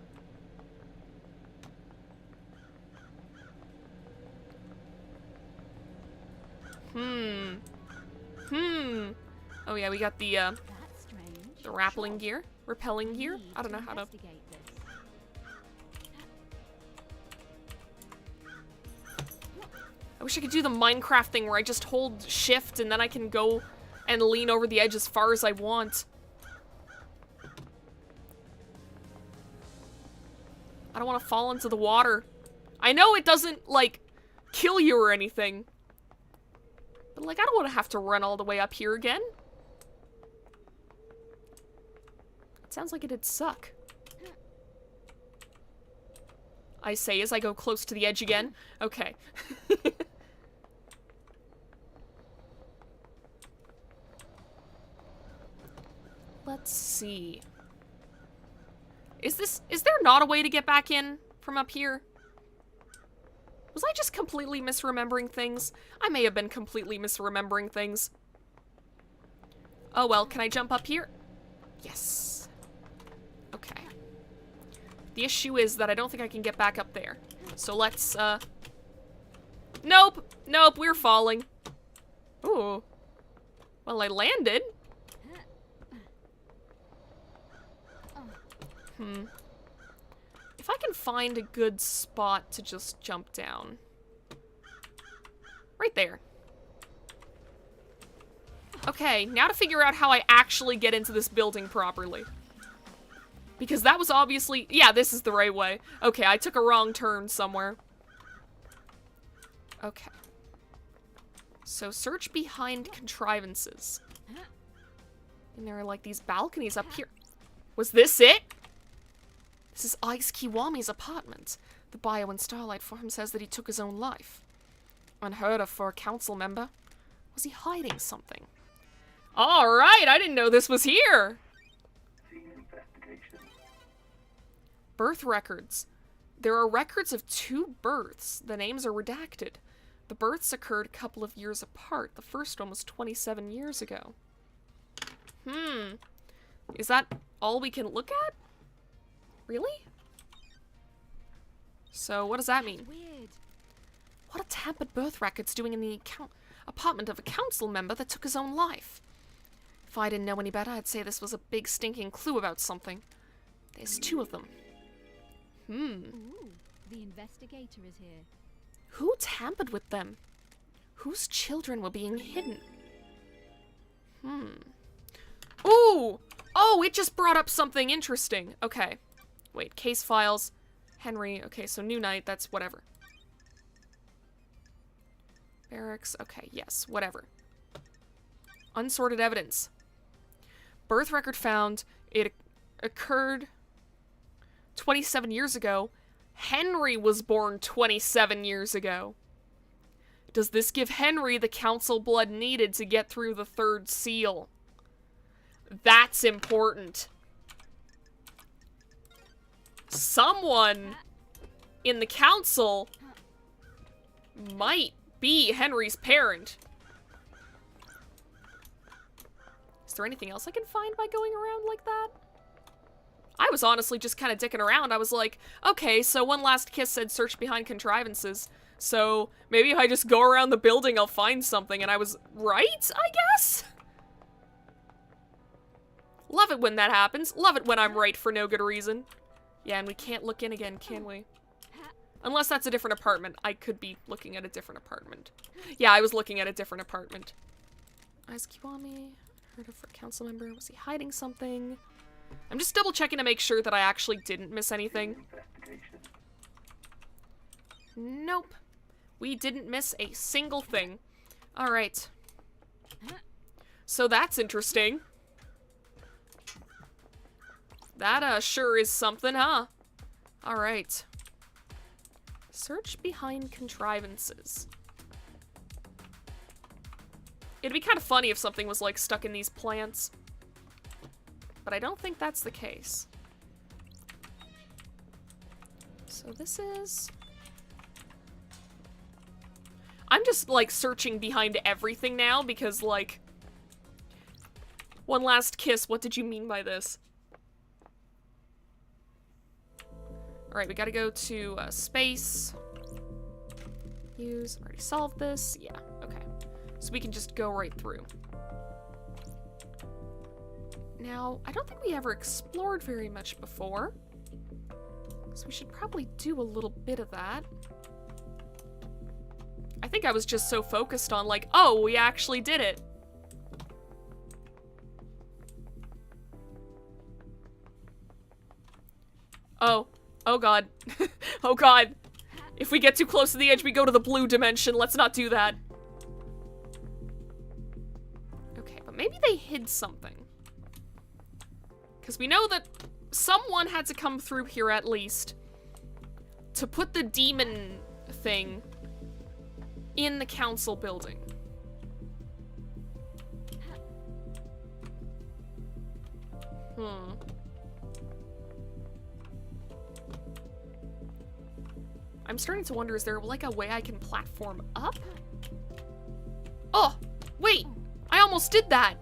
Oh yeah, we got the rappelling gear. Repelling gear? I don't know how to... I wish I could do the Minecraft thing where I just hold shift and then I can go and lean over the edge as far as I want. I don't want to fall into the water. I know it doesn't, like, kill you or anything. But, like, I don't want to have to run all the way up here again. It sounds like it'd suck. I say as I go close to the edge again. Okay. Let's see. Is there not a way to get back in from up here? Was I just completely misremembering things? I may have been completely misremembering things. Oh well, can I jump up here? Yes. Okay. The issue is that I don't think I can get back up there. So let's, Nope! Nope, we're falling. Ooh. Well, I landed. If I can find a good spot to just jump down. Right there. Okay, now to figure out how I actually get into this building properly. Because that was obviously... Yeah, this is the right way. Okay, I took a wrong turn somewhere. Okay. So search behind contrivances. And there are like these balconies up here. Was this it? This is Ice Kiwami's apartment. The bio in Starlight Farm says that he took his own life. Unheard of for a council member. Was he hiding something? Alright, I didn't know this was here! Birth records. There are records of 2 births. The names are redacted. The births occurred a couple of years apart. The first one was 27 years ago. Is that all we can look at? Really? So, what does that mean? Weird. What are tampered birth records doing in the apartment of a council member that took his own life? If I didn't know any better, I'd say this was a big stinking clue about something. There's 2 of them. Ooh, the investigator is here. Who tampered with them? Whose children were being hidden? Ooh! Oh, it just brought up something interesting. Okay. Wait, case files. Henry. Okay, so new night. That's whatever. Barracks. Okay, yes, whatever. Unsorted evidence. Birth record found. It occurred 27 years ago. Henry was born 27 years ago. Does this give Henry the council blood needed to get through the 3rd seal? That's important. Someone in the council might be Henry's parent. Is there anything else I can find by going around like that? I was honestly just kind of dicking around. I was like, okay, so One Last Kiss said search behind contrivances. So maybe if I just go around the building, I'll find something. And I was right, I guess? Love it when that happens. Love it when I'm right for no good reason. Yeah, and we can't look in again, can we? Unless that's a different apartment. I could be looking at a different apartment. Yeah, I was looking at a different apartment. Ice Kiwami. Heard of for a council member. Was he hiding something? I'm just double checking to make sure that I actually didn't miss anything. Nope. We didn't miss a single thing. Alright. So that's interesting. That, sure is something, huh? Alright. Search behind contrivances. It'd be kind of funny if something was, like, stuck in these plants. But I don't think that's the case. So this is... I'm just, like, searching behind everything now because, like... One Last Kiss, what did you mean by this? Alright, we gotta go to space. Use, already solved this. Yeah, okay. So we can just go right through. Now, I don't think we ever explored very much before. So we should probably do a little bit of that. I think I was just so focused on like, oh, we actually did it. Oh. Oh god. Oh god. If we get too close to the edge, we go to the blue dimension. Let's not do that. Okay, but maybe they hid something. Because we know that someone had to come through here at least to put the demon thing in the council building. I'm starting to wonder, is there like a way I can platform up? Oh, wait, I almost did that.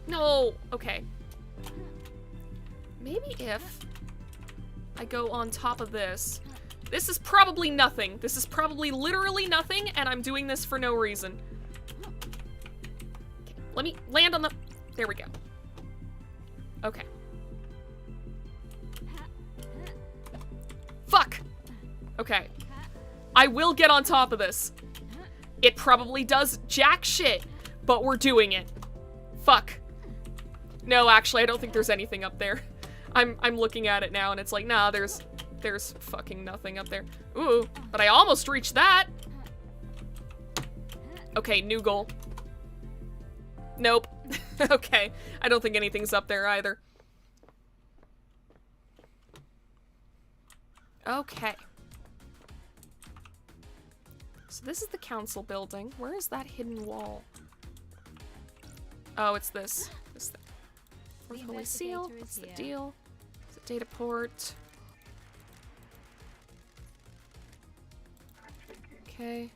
No, okay. Maybe if I go on top of this. This is probably nothing. This is probably literally nothing, and I'm doing this for no reason. Okay, let me land on the... There we go. Okay. Fuck! Okay. I will get on top of this. It probably does jack shit, but we're doing it. Fuck. No, actually, I don't think there's anything up there. I'm looking at it now, and it's like, nah, there's fucking nothing up there. Ooh, but I almost reached that. Okay, new goal. Nope. Okay, I don't think anything's up there either. Okay. So this is the council building. Where is that hidden wall? Oh, it's this. This thing. Fourth Holy Seal. What's the deal? It's a data port. Okay.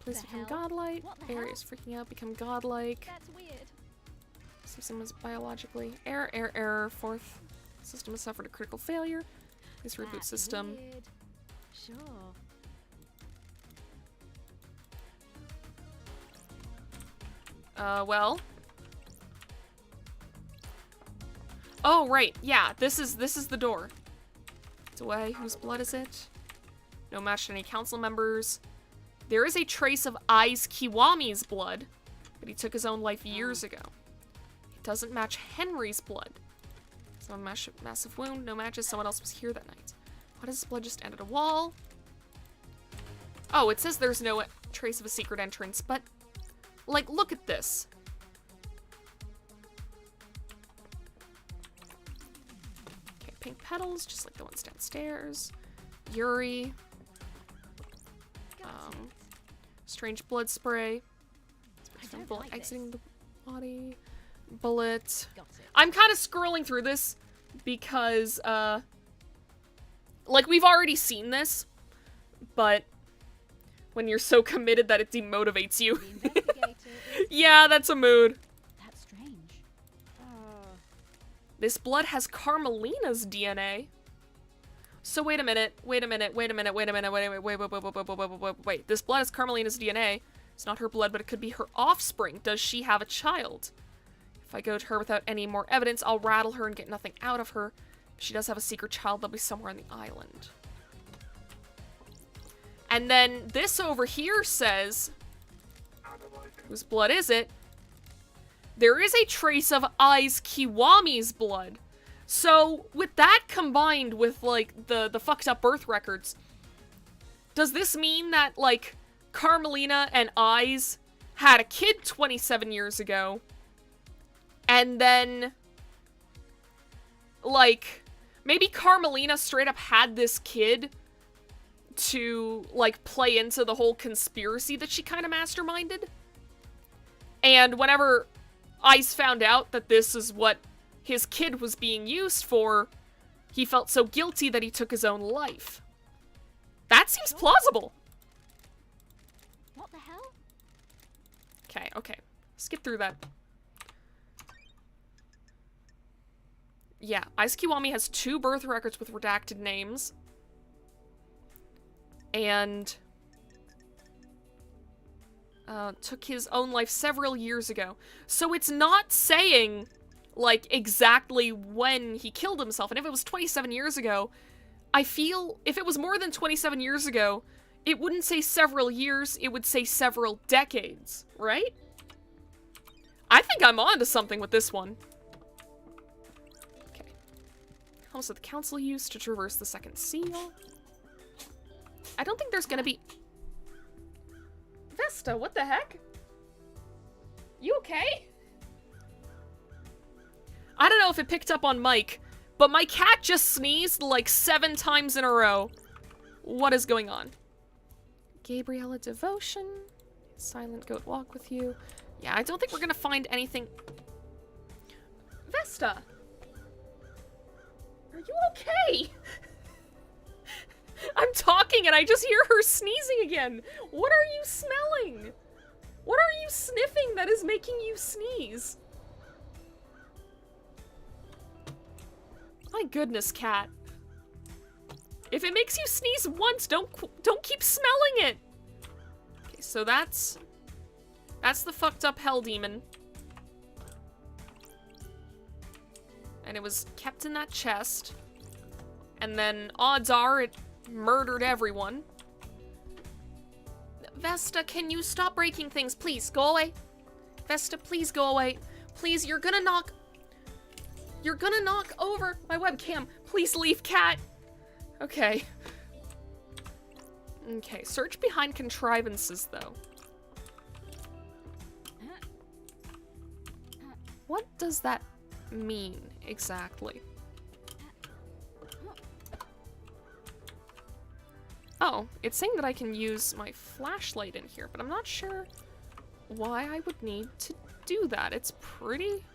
Please become godlike. Areas freaking out, become godlike. That's weird. System is biologically error. Fourth system has suffered a critical failure. Please reboot system. Weird. Sure. Well. Oh, right. Yeah, this is the door. It's away. Whose blood is it? No match to any council members. There is a trace of Ai's Kiwami's blood, but he took his own life years ago. It doesn't match Henry's blood. Some massive wound, no matches. Someone else was here that night. Why does his blood just end at a wall? Oh, it says there's no trace of a secret entrance, but, like, look at this. Okay, pink petals, just like the ones downstairs. Yuri. Strange blood spray. Bullet exiting the body. Bullet. I'm kind of scrolling through this because, like, we've already seen this, but when you're so committed that it demotivates you. Yeah, that's a mood. That's strange. This blood has Carmelina's DNA. So wait a minute. Wait. This blood is Carmelina's DNA. It's not her blood, but it could be her offspring. Does she have a child? If I go to her without any more evidence, I'll rattle her and get nothing out of her. If she does have a secret child, they'll be somewhere on the island. And then this over here says, whose blood is it? There is a trace of Ai's Kiwami's blood. So, with that combined with, like, the fucked up birth records, does this mean that, like, Carmelina and Ai's had a kid 27 years ago, and then, like, maybe Carmelina straight up had this kid to, like, play into the whole conspiracy that she kind of masterminded? And whenever Ai's found out that this is what his kid was being used for, he felt so guilty that he took his own life. That seems plausible. What the hell? Okay. Skip through that. Yeah, Ai's Kiwami has 2 birth records with redacted names. And took his own life several years ago. So it's not saying, like, exactly when he killed himself. And if it was 27 years ago, I feel if it was more than 27 years ago, it wouldn't say several years, it would say several decades, right? I think I'm on to something with this one. Okay. Helms that the council used to traverse the second seal. I don't think there's gonna be... Vesta, what the heck? You okay? I don't know if it picked up on mic, but my cat just sneezed like 7 times in a row. What is going on? Gabriella Devotion. Silent goat walk with you. Yeah, I don't think we're gonna find anything. Vesta! Are you okay? I'm talking and I just hear her sneezing again. What are you smelling? What are you sniffing that is making you sneeze? My goodness, cat. If it makes you sneeze once, don't keep smelling it. Okay, so that's the fucked up hell demon. And it was kept in that chest. And then odds are it murdered everyone. Vesta, can you stop breaking things? Please, go away. Vesta, please go away. Please, you're gonna knock over my webcam. Please leave, cat. Okay. Okay, search behind contrivances, though. What does that mean, exactly? Oh, it's saying that I can use my flashlight in here, but I'm not sure why I would need to do that. It's pretty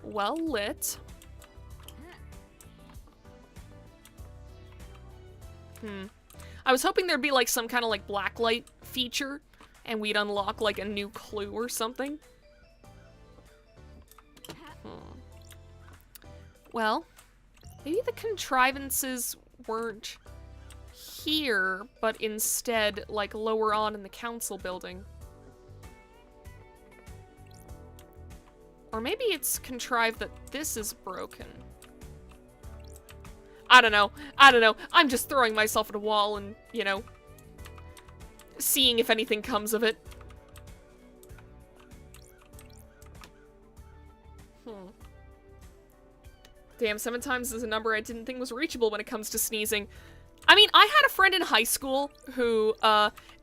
well lit. I was hoping there'd be like some kind of like blacklight feature and we'd unlock like a new clue or something. Well, maybe the contrivances weren't here, but instead like lower on in the council building. Or maybe it's contrived that this is broken. I don't know. I'm just throwing myself at a wall and, you know, seeing if anything comes of it. Damn, 7 times is a number I didn't think was reachable when it comes to sneezing. I mean, I had a friend in high school who,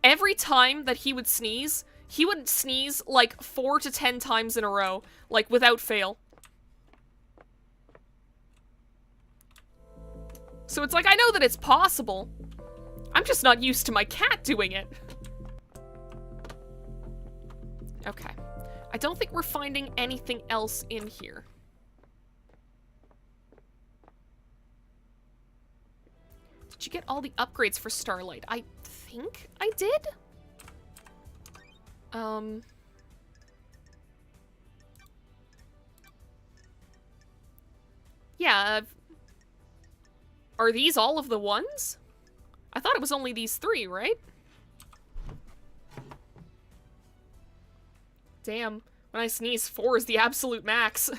every time that he would sneeze like 4 to 10 times in a row, like without fail. So it's like, I know that it's possible. I'm just not used to my cat doing it. Okay. I don't think we're finding anything else in here. Did you get all the upgrades for Starlight? I think I did? Yeah, are these all of the ones? I thought it was only these 3, right? Damn, when I sneeze, 4 is the absolute max.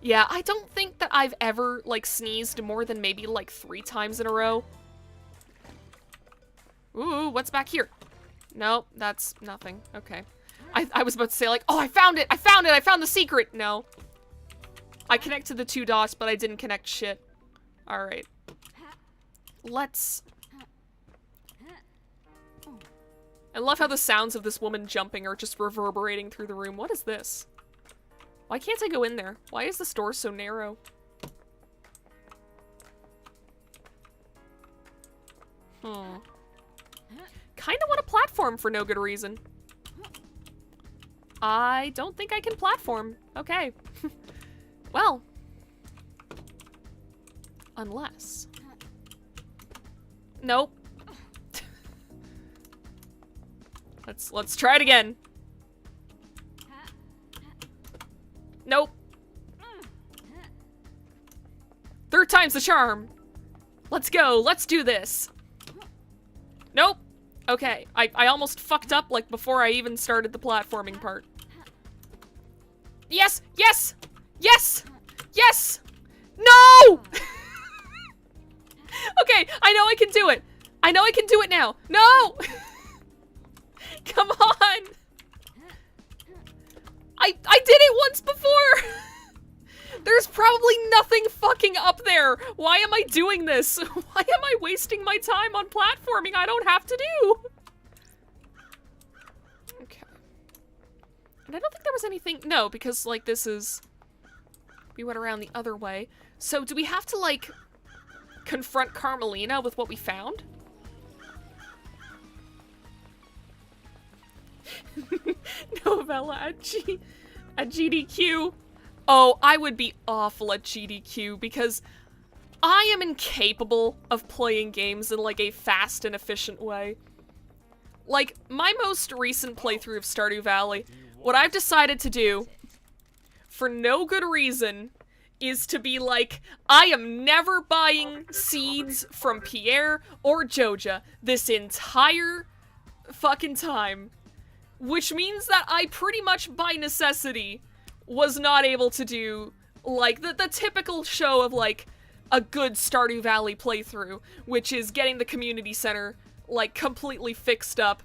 Yeah, I don't think that I've ever, like, sneezed more than maybe, like, 3 times in a row. Ooh, what's back here? Nope, that's nothing. Okay. I was about to say, like, oh, I found it! I found the secret! No. I connected the 2 dots, but I didn't connect shit. Alright. Let's... I love how the sounds of this woman jumping are just reverberating through the room. What is this? Why can't I go in there? Why is this door so narrow? Kinda want a platform for no good reason. I don't think I can platform. Okay. Well. Unless. Nope. Let's try it again. Nope. 3rd time's the charm. Let's go. Let's do this. Nope. Okay. I almost fucked up like before I even started the platforming part. Yes! Yes! Yes! Yes! No! Okay, I know I can do it. I know I can do it now. No! Come on! I did it once before! There's probably nothing fucking up there! Why am I doing this? Why am I wasting my time on platforming I don't have to do? Okay. And I don't think there was anything... No, because, like, this is... We went around the other way. So, do we have to, like, confront Carmelina with what we found? Novella at GDQ. Oh, I would be awful at GDQ because I am incapable of playing games in like a fast and efficient way. Like, my most recent playthrough of Stardew Valley, what I've decided to do, for no good reason, is to be like, I am never buying seeds from Pierre or Joja this entire fucking time. Which means that I pretty much by necessity was not able to do, like, the typical show of, like, a good Stardew Valley playthrough, which is getting the community center, like, completely fixed up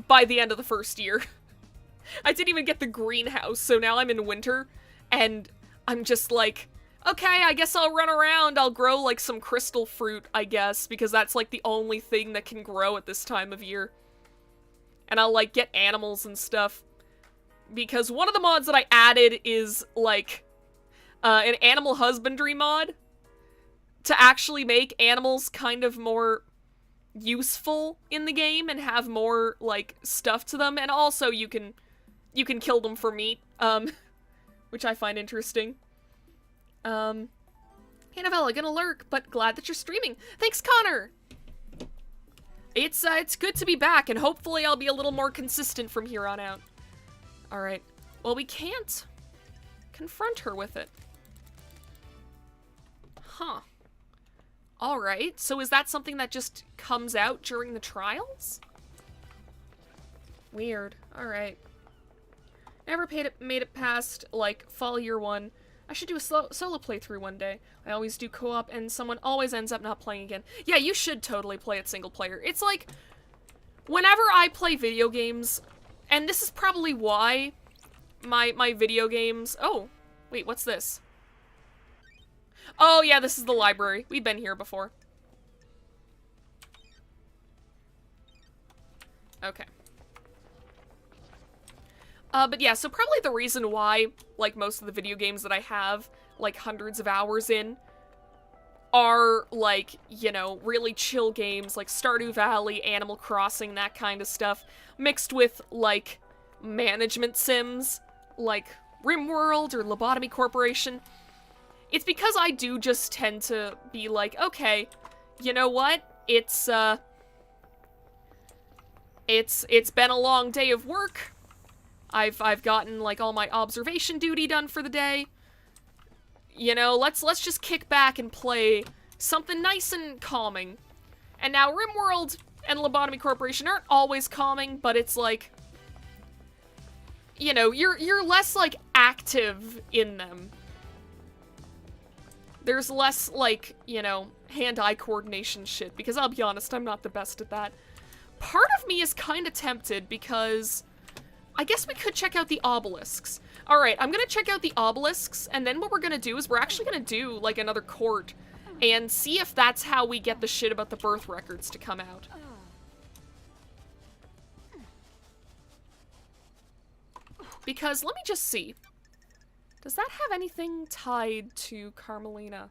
by the end of the first year. I didn't even get the greenhouse, so now I'm in winter, and I'm just like, okay, I guess I'll run around, I'll grow, like, some crystal fruit, I guess, because that's, like, the only thing that can grow at this time of year. And I'll, like, get animals and stuff. Because one of the mods that I added is, like, an animal husbandry mod to actually make animals kind of more useful in the game and have more, like, stuff to them. And also you can kill them for meat, which I find interesting. Hey Novella, gonna lurk, but glad that you're streaming. Thanks, Connor! It's good to be back, and hopefully I'll be a little more consistent from here on out. Alright. Well, we can't confront her with it. Huh. Alright, so is that something that just comes out during the trials? Weird. Alright. Never made it past, like, fall year 1. I should do a solo playthrough one day. I always do co-op and someone always ends up not playing again. Yeah, you should totally play it single player. It's like, whenever I play video games, and this is probably why my video games... Oh, wait, what's this? Oh yeah, this is the library. We've been here before. Okay. But yeah, so probably the reason why, like, most of the video games that I have, like, hundreds of hours in, are, like, you know, really chill games, like Stardew Valley, Animal Crossing, that kind of stuff, mixed with, like, management sims, like RimWorld or Lobotomy Corporation. It's because I do just tend to be like, okay, you know what? It's been a long day of work. I've gotten, like, all my observation duty done for the day. You know, let's just kick back and play something nice and calming. And now RimWorld and Lobotomy Corporation aren't always calming, but it's like, you know, you're less, like, active in them. There's less, like, you know, hand-eye coordination shit, because I'll be honest, I'm not the best at that. Part of me is kind of tempted because I guess we could check out the obelisks. Alright, I'm gonna check out the obelisks, and then what we're gonna do is we're actually gonna do, like, another court, and see if that's how we get the shit about the birth records to come out. Because, let me just see. Does that have anything tied to Carmelina?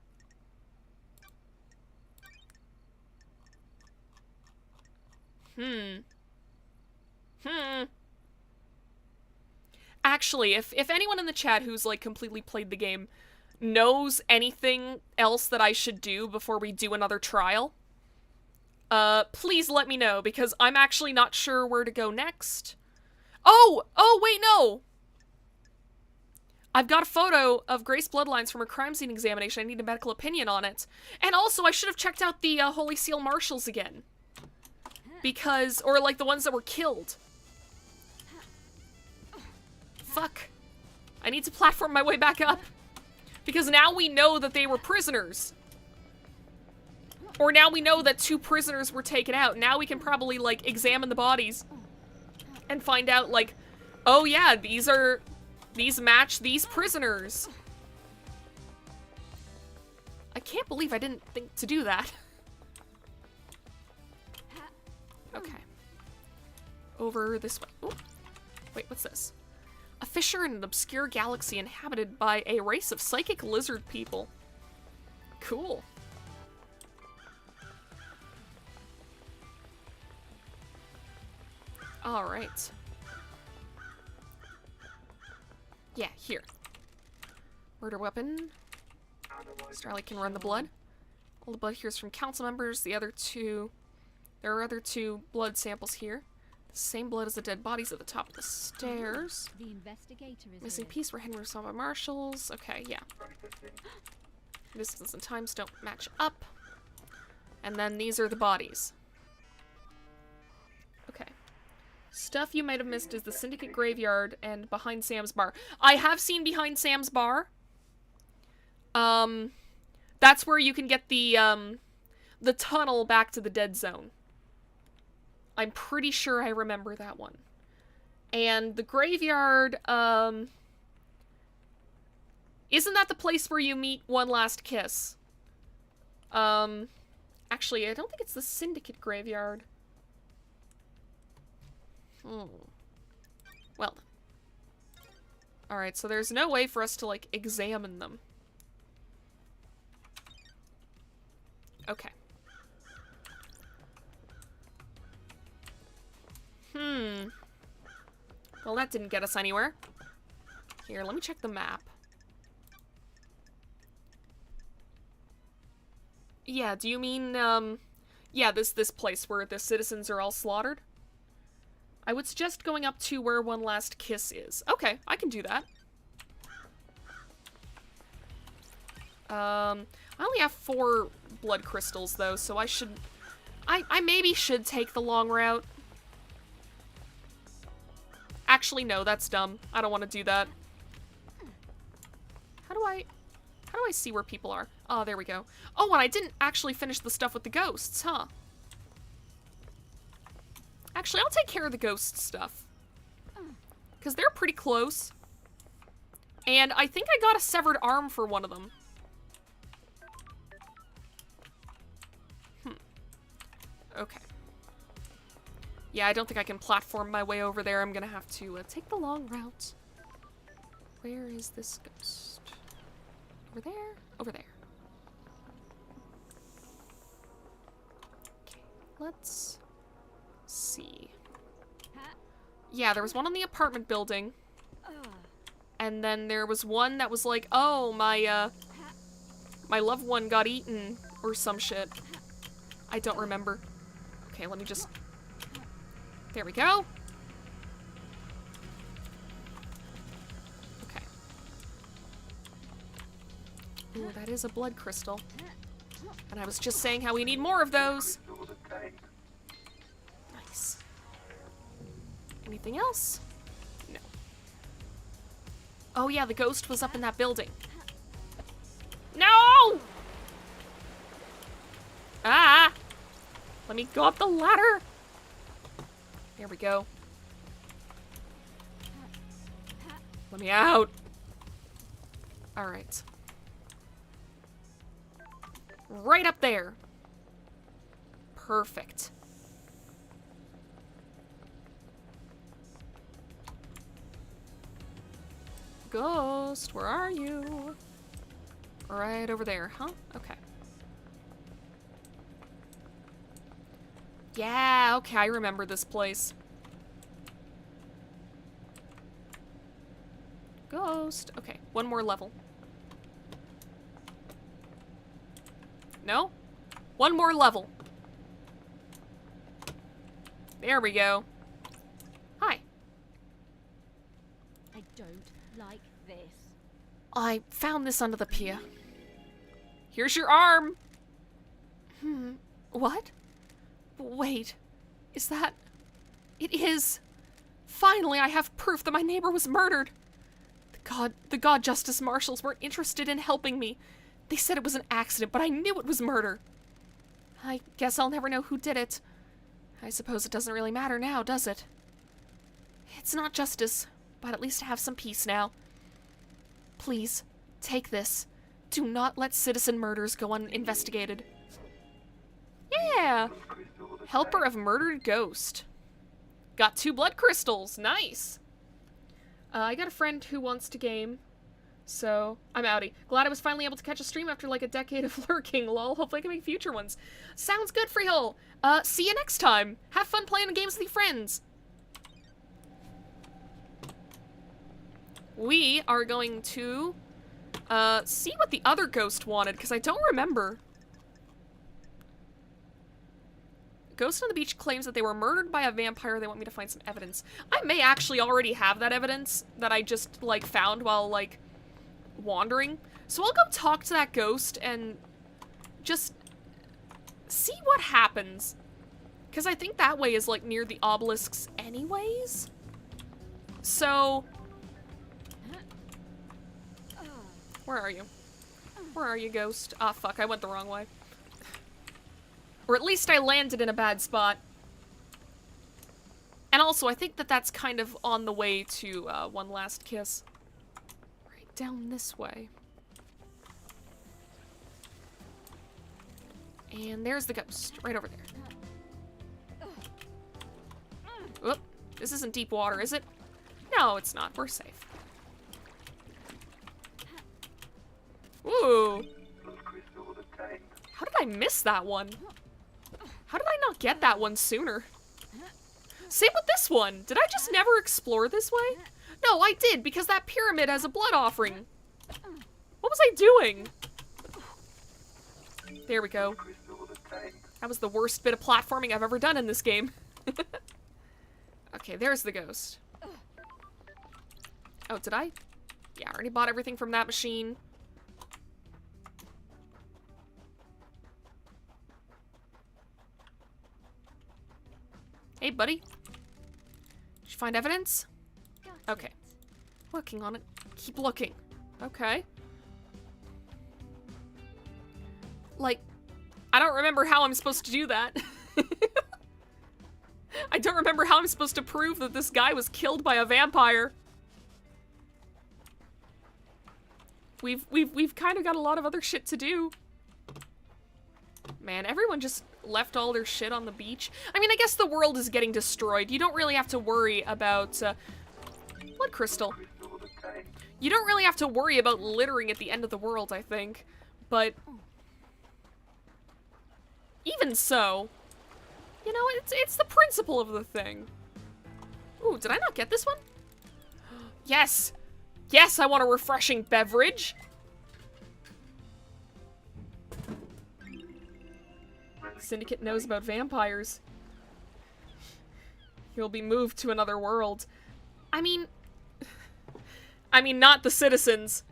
Actually, if anyone in the chat who's, like, completely played the game knows anything else that I should do before we do another trial, please let me know, because I'm actually not sure where to go next. Oh, wait, no! I've got a photo of Grace Bloodlines from her crime scene examination. I need a medical opinion on it. And also, I should have checked out the Holy Seal Marshals again. Because, or, like, the ones that were killed. Fuck. I need to platform my way back up. Because now we know that they were prisoners. Or now we know that 2 prisoners were taken out. Now we can probably, like, examine the bodies. And find out, like, oh yeah, these match these prisoners. I can't believe I didn't think to do that. Okay. Over this way. Ooh. Wait, what's this? A fissure in an obscure galaxy inhabited by a race of psychic lizard people. Cool. Alright. Yeah, here. Murder weapon. Starlight can run the blood. All the blood here is from council members. The other two... There are other 2 blood samples here. The same blood as the dead bodies at the top of the stairs. The investigator is Missing here. piece were hidden saw by marshals. Okay, yeah. Distance and times don't match up. And then these are the bodies. Okay. Stuff you might have missed is the Syndicate Graveyard and Behind Sam's Bar. I have seen Behind Sam's Bar. That's where you can get the tunnel back to the dead zone. I'm pretty sure I remember that one. And the graveyard, isn't that the place where you meet One Last Kiss? Actually, I don't think it's the Syndicate Graveyard. Well. Alright, so there's no way for us to, like, examine them. Okay. Well, that didn't get us anywhere. Here, let me check the map. Yeah, do you mean, yeah, this place where the citizens are all slaughtered? I would suggest going up to where One Last Kiss is. Okay, I can do that. I only have 4 blood crystals, though, so I should... I maybe should take the long route. Actually, no, that's dumb. I don't want to do that. How do I see where people are? Oh, there we go. Oh, and I didn't actually finish the stuff with the ghosts, huh? Actually, I'll take care of the ghost stuff. Because they're pretty close. And I think I got a severed arm for one of them. Okay. Yeah, I don't think I can platform my way over there. I'm gonna have to take the long route. Where is this ghost? Over there? Over there. Okay, let's see. Yeah, there was one on the apartment building. And then there was one that was like, oh, my loved one got eaten or some shit. I don't remember. Okay, let me just... There we go. Okay. Ooh, that is a blood crystal. And I was just saying how we need more of those. Nice. Anything else? No. Oh yeah, the ghost was up in that building. No! Ah! Let me go up the ladder. There we go. Let me out. All right. Right up there. Perfect. Ghost, where are you? Right over there, huh? Okay. Yeah, okay, I remember this place. Ghost. Okay, one more level. No? One more level. There we go. Hi. I don't like this. I found this under the pier. Here's your arm. What? Wait, is that... It is. Finally, I have proof that my neighbor was murdered. The God Justice Marshals weren't interested in helping me. They said it was an accident, but I knew it was murder. I guess I'll never know who did it. I suppose it doesn't really matter now, does it? It's not justice, but at least I have some peace now. Please, take this. Do not let citizen murders go uninvestigated. Yeah! Helper of murdered ghost. Got 2 blood crystals. Nice! I got a friend who wants to game, so I'm outie. Glad I was finally able to catch a stream after like a decade of lurking, lol. Hopefully I can make future ones. Sounds good, Freehill! See you next time! Have fun playing games with your friends! we are going to see what the other ghost wanted, because I don't remember. Ghost on the beach claims that they were murdered by a vampire. They want me to find some evidence. I may actually already have that evidence that I just, like, found while, like, wandering. So I'll go talk to that ghost and just see what happens. Because I think that way is, like, near the obelisks anyways. So... where are you? Where are you, ghost? Ah, fuck, I went the wrong way. Or at least I landed in a bad spot. And also, I think that that's kind of on the way to One Last Kiss. Right down this way. And there's the ghost, right over there. Whoop. This isn't deep water, is it? No, it's not. We're safe. Ooh. How did I miss that one? How did I not get that one sooner? Same with this one. Did I just never explore this way? No, I did, because that pyramid has a blood offering. What was I doing? There we go. That was the worst bit of platforming I've ever done in this game. Okay, there's the ghost. Oh, did I? Yeah, I already bought everything from that machine. Hey, buddy. Did you find evidence? Okay. Working on it. Keep looking. Okay. Like, I don't remember how I'm supposed to do that. I don't remember how I'm supposed to prove that this guy was killed by a vampire. We've kind of got a lot of other shit to do. Man, everyone just left all their shit on the beach. I mean, I guess the world is getting destroyed. You don't really have to worry about, blood crystal. You don't really have to worry about littering at the end of the world, I think. But... even so, you know, it's the principle of the thing. Ooh, did I not get this one? Yes! Yes, I want a refreshing beverage! Syndicate knows about vampires. You'll be moved to another world. I mean, not the citizens.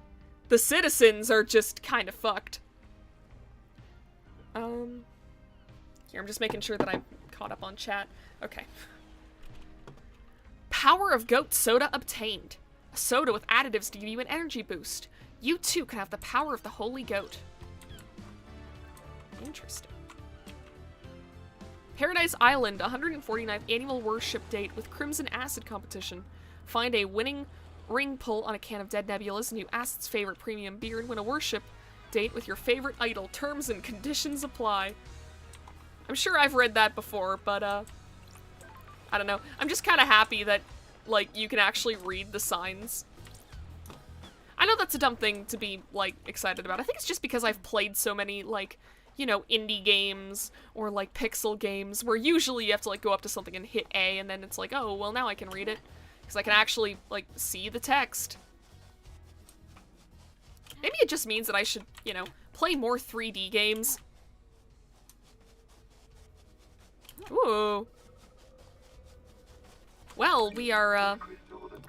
The citizens are just kind of fucked. Here, I'm just making sure that I'm caught up on chat. Okay. Power of goat soda obtained. A soda with additives to give you an energy boost. You too can have the power of the holy goat. Interesting. Paradise Island, 149th annual worship date with Crimson Acid competition. Find a winning ring pull on a can of Dead Nebulas and you Acid's favorite premium beer and win a worship date with your favorite idol. Terms and conditions apply. I'm sure I've read that before, but, I don't know. I'm just kind of happy that, like, you can actually read the signs. I know that's a dumb thing to be, like, excited about. I think it's just because I've played so many, like, you know, indie games or, like, pixel games where usually you have to, like, go up to something and hit A and then it's like, oh, well, now I can read it. Because I can actually, like, see the text. Maybe it just means that I should, you know, play more 3D games. Ooh. Well, we are,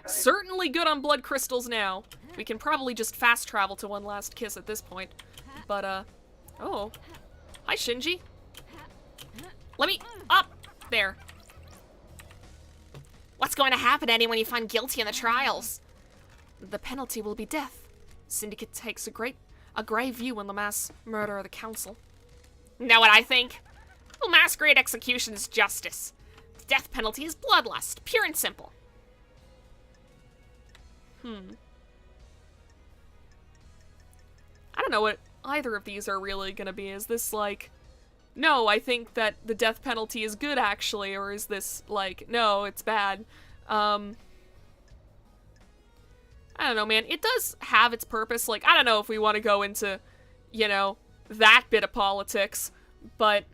certainly good on blood crystals now. We can probably just fast travel to One Last Kiss at this point. But, oh. Hi, Shinji. Let me... up! There. What's going to happen to anyone you find guilty in the trials? The penalty will be death. Syndicate takes a grave view on the mass murder of the council. Know what I think? Well, masquerade execution is justice. The death penalty is bloodlust, pure and simple. I don't know what either of these are really gonna be. Is this like, no, I think that the death penalty is good actually, or is this like, no, it's bad? I don't know, man. It does have its purpose. Like, I don't know if we want to go into, you know, that bit of politics, but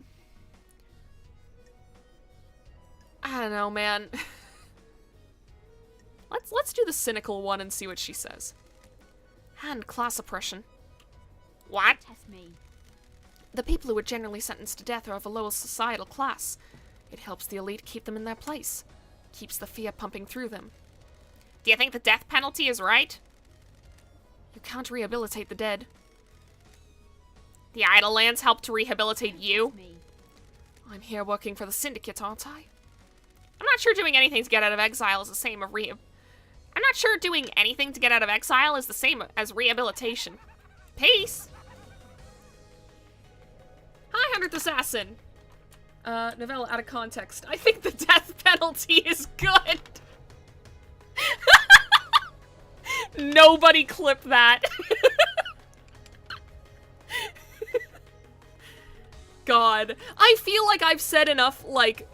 I don't know, man. Let's do the cynical one and see what she says. And class oppression. What? Test me. The people who are generally sentenced to death are of a lower societal class. It helps the elite keep them in their place. Keeps the fear pumping through them. Do you think the death penalty is right? You can't rehabilitate the dead. The Idle Lands help to rehabilitate you? Me. I'm here working for the Syndicate, aren't I? I'm not sure doing anything to get out of exile is the same as I'm not sure doing anything to get out of exile is the same as rehabilitation. Peace! Hi, 100th Assassin! Novella out of context. I think the death penalty is good! Nobody clip that. God. I feel like I've said enough, like,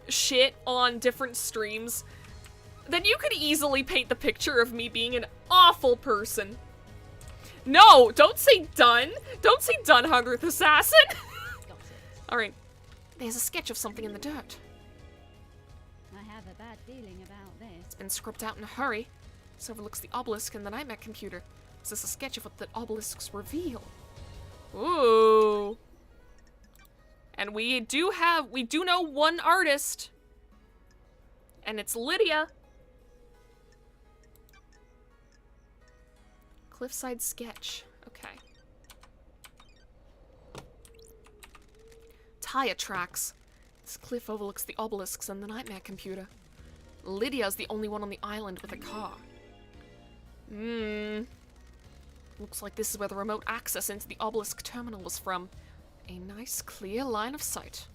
shit on different streams that you could easily paint the picture of me being an awful person. No! Don't say done! Don't say done, 100th Assassin! Got it. Alright. There's a sketch of something in the dirt. I have a bad feeling about this. It's been scrubbed out in a hurry. This overlooks the obelisk and the nightmare computer. Is this a sketch of what the obelisks reveal? Ooh. And we do know one artist. And it's Lydia. Cliffside sketch. Okay. Tire tracks. This cliff overlooks the obelisks and the nightmare computer. Lydia's the only one on the island with a car. Looks like this is where the remote access into the obelisk terminal was from. A nice, clear line of sight.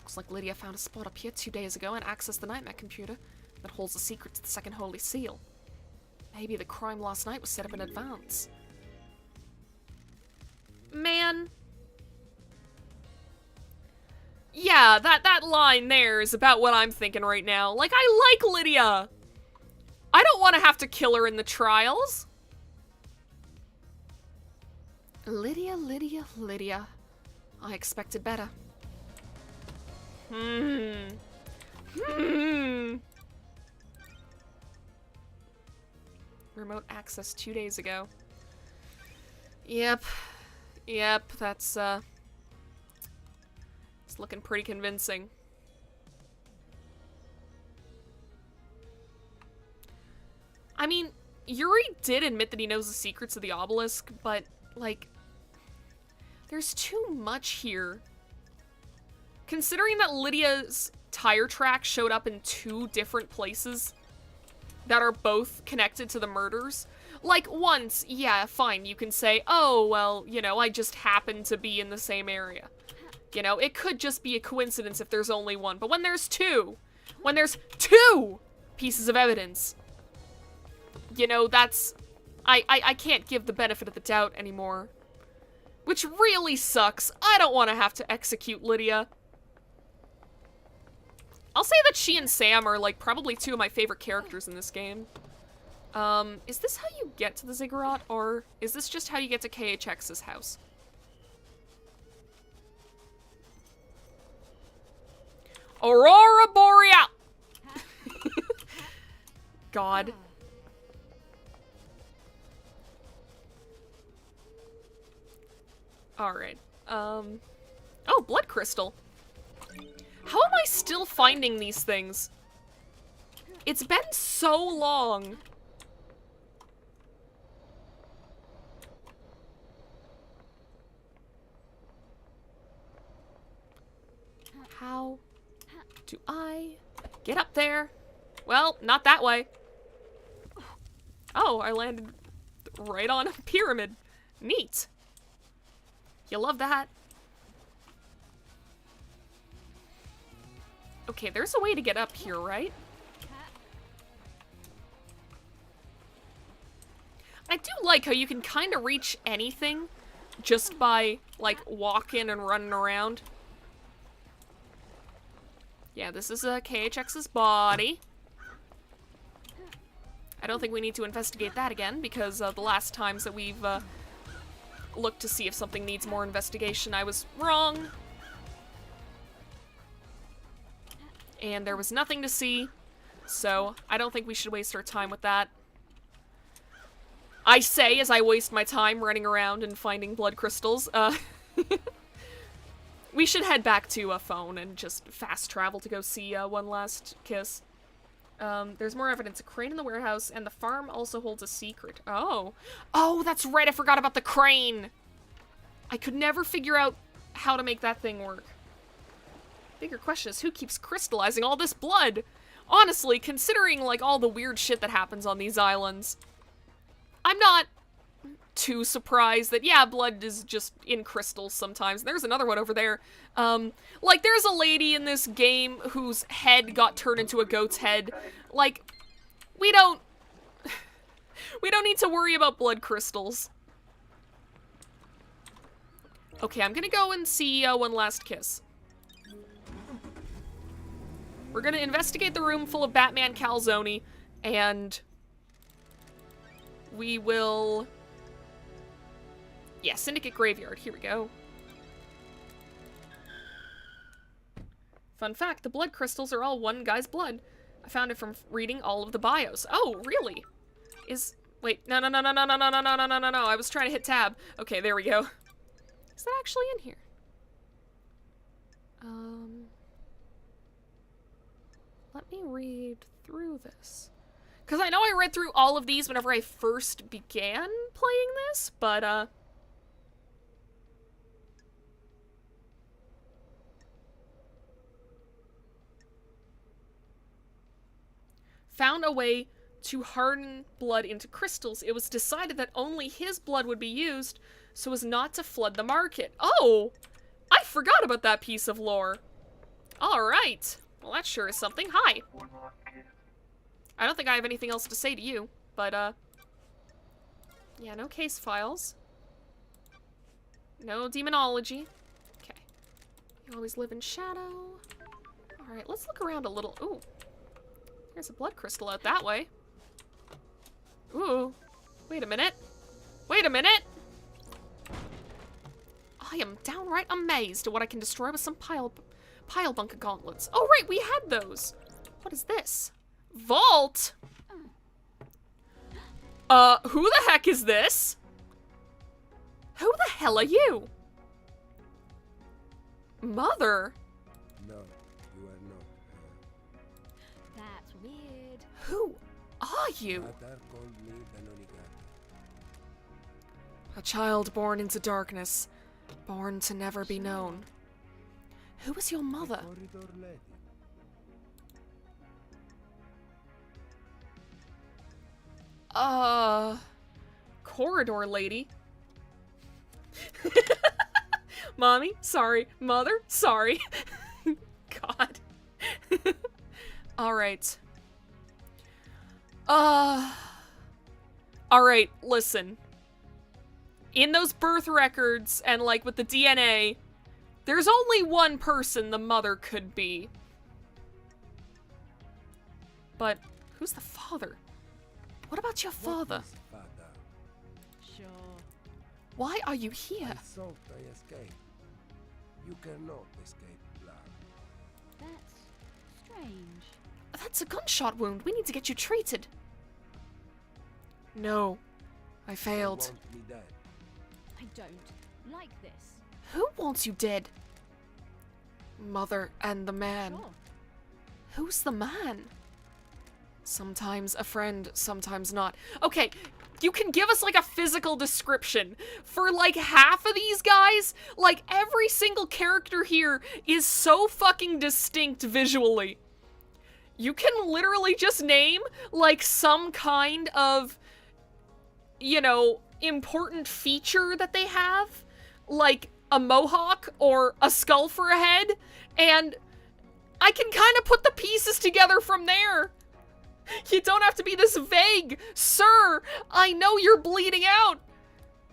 Looks like Lydia found a spot up here 2 days ago and accessed the nightmare computer that holds the secret to the second holy seal. Maybe the crime last night was set up in advance. Man. Yeah, that line there is about what I'm thinking right now. Like, I like Lydia. I don't want to have to kill her in the trials. Lydia, Lydia, Lydia. I expected better. Remote access 2 days ago. Yep. Yep, that's, it's looking pretty convincing. I mean, Yuri did admit that he knows the secrets of the obelisk, but, like, there's too much here. Considering that Lydia's tire track showed up in 2 different places that are both connected to the murders. Like, once, yeah, fine, you can say, oh, well, you know, I just happened to be in the same area. You know, it could just be a coincidence if there's only one. But when there's 2 pieces of evidence, you know, that's... I can't give the benefit of the doubt anymore. Which really sucks. I don't want to have to execute Lydia. I'll say that she and Sam are, like, probably 2 of my favorite characters in this game. Is this how you get to the ziggurat, or is this just how you get to KHX's house? Aurora Boreal! God. Alright. Oh, blood crystal. How am I still finding these things? It's been so long. How do I get up there? Well, not that way. Oh, I landed right on a pyramid. Neat. You love that. Okay, there's a way to get up here, right? I do like how you can kind of reach anything just by, like, walking and running around. Yeah, this is KHX's body. I don't think we need to investigate that again, because the last times that we've looked to see if something needs more investigation, I was wrong. And there was nothing to see, So, I don't think we should waste our time with that. I say as I waste my time running around and finding blood crystals. We should head back to a phone and just fast travel to go see one last kiss. There's more evidence. A crane in the warehouse, and the farm also holds a secret. Oh. Oh, that's right, I forgot about the crane! I could never figure out how to make that thing work. Bigger question is, who keeps crystallizing all this blood? Honestly, considering, like, all the weird shit that happens on these islands, I'm not too surprised that, yeah, blood is just in crystals sometimes. There's another one over there. Like, there's a lady in this game whose head got turned into a goat's head. Like, we don't need to worry about blood crystals. Okay, I'm gonna go and see One Last Kiss. We're gonna investigate the room full of Batman calzone, and we will... Yeah, Syndicate Graveyard. Here we go. Fun fact, the blood crystals are all one guy's blood. I found it from reading all of the bios. Oh, really? Wait, no. I was trying to hit tab. Okay, there we go. Is that actually in here? Let me read through this. Because I know I read through all of these whenever I first began playing this, but, found a way to harden blood into crystals. It was decided that only his blood would be used so as not to flood the market. Oh! I forgot about that piece of lore. Alright. Well, that sure is something. Hi. I don't think I have anything else to say to you, but, yeah, no case files. No demonology. Okay. You always live in shadow. Alright, let's look around a little. Ooh. There's a blood crystal out that way. Ooh. Wait a minute. Wait a minute! I am downright amazed at what I can destroy with some pile bunker gauntlets. Oh, right, we had those. What is this? Vault? Who the heck is this? Who the hell are you? Mother? No, you are not. That's weird. Who are you? Mother called me Danonigat. A child born into darkness, born to never be known. Who is your mother? Corridor lady. Corridor lady? Mommy, sorry. Mother, sorry. God. Alright. Alright, listen. In those birth records, and like with the DNA, there's only one person the mother could be. But who's the father? What about your father? What is father? Sure. Why are you here? I thought I escaped. You cannot escape blood. That's strange. That's a gunshot wound. We need to get you treated. No. I You failed. want me dead. I don't like this. Who wants you dead? Mother and the man. Sure. Who's the man? Sometimes a friend, sometimes not. Okay, you can give us like a physical description. For like half of these guys, like every single character here is so fucking distinct visually. You can literally just name like some kind of, you know, important feature that they have, like a mohawk or a skull for a head, and I can kind of put the pieces together from there. You don't have to be this vague, sir. I know you're bleeding out,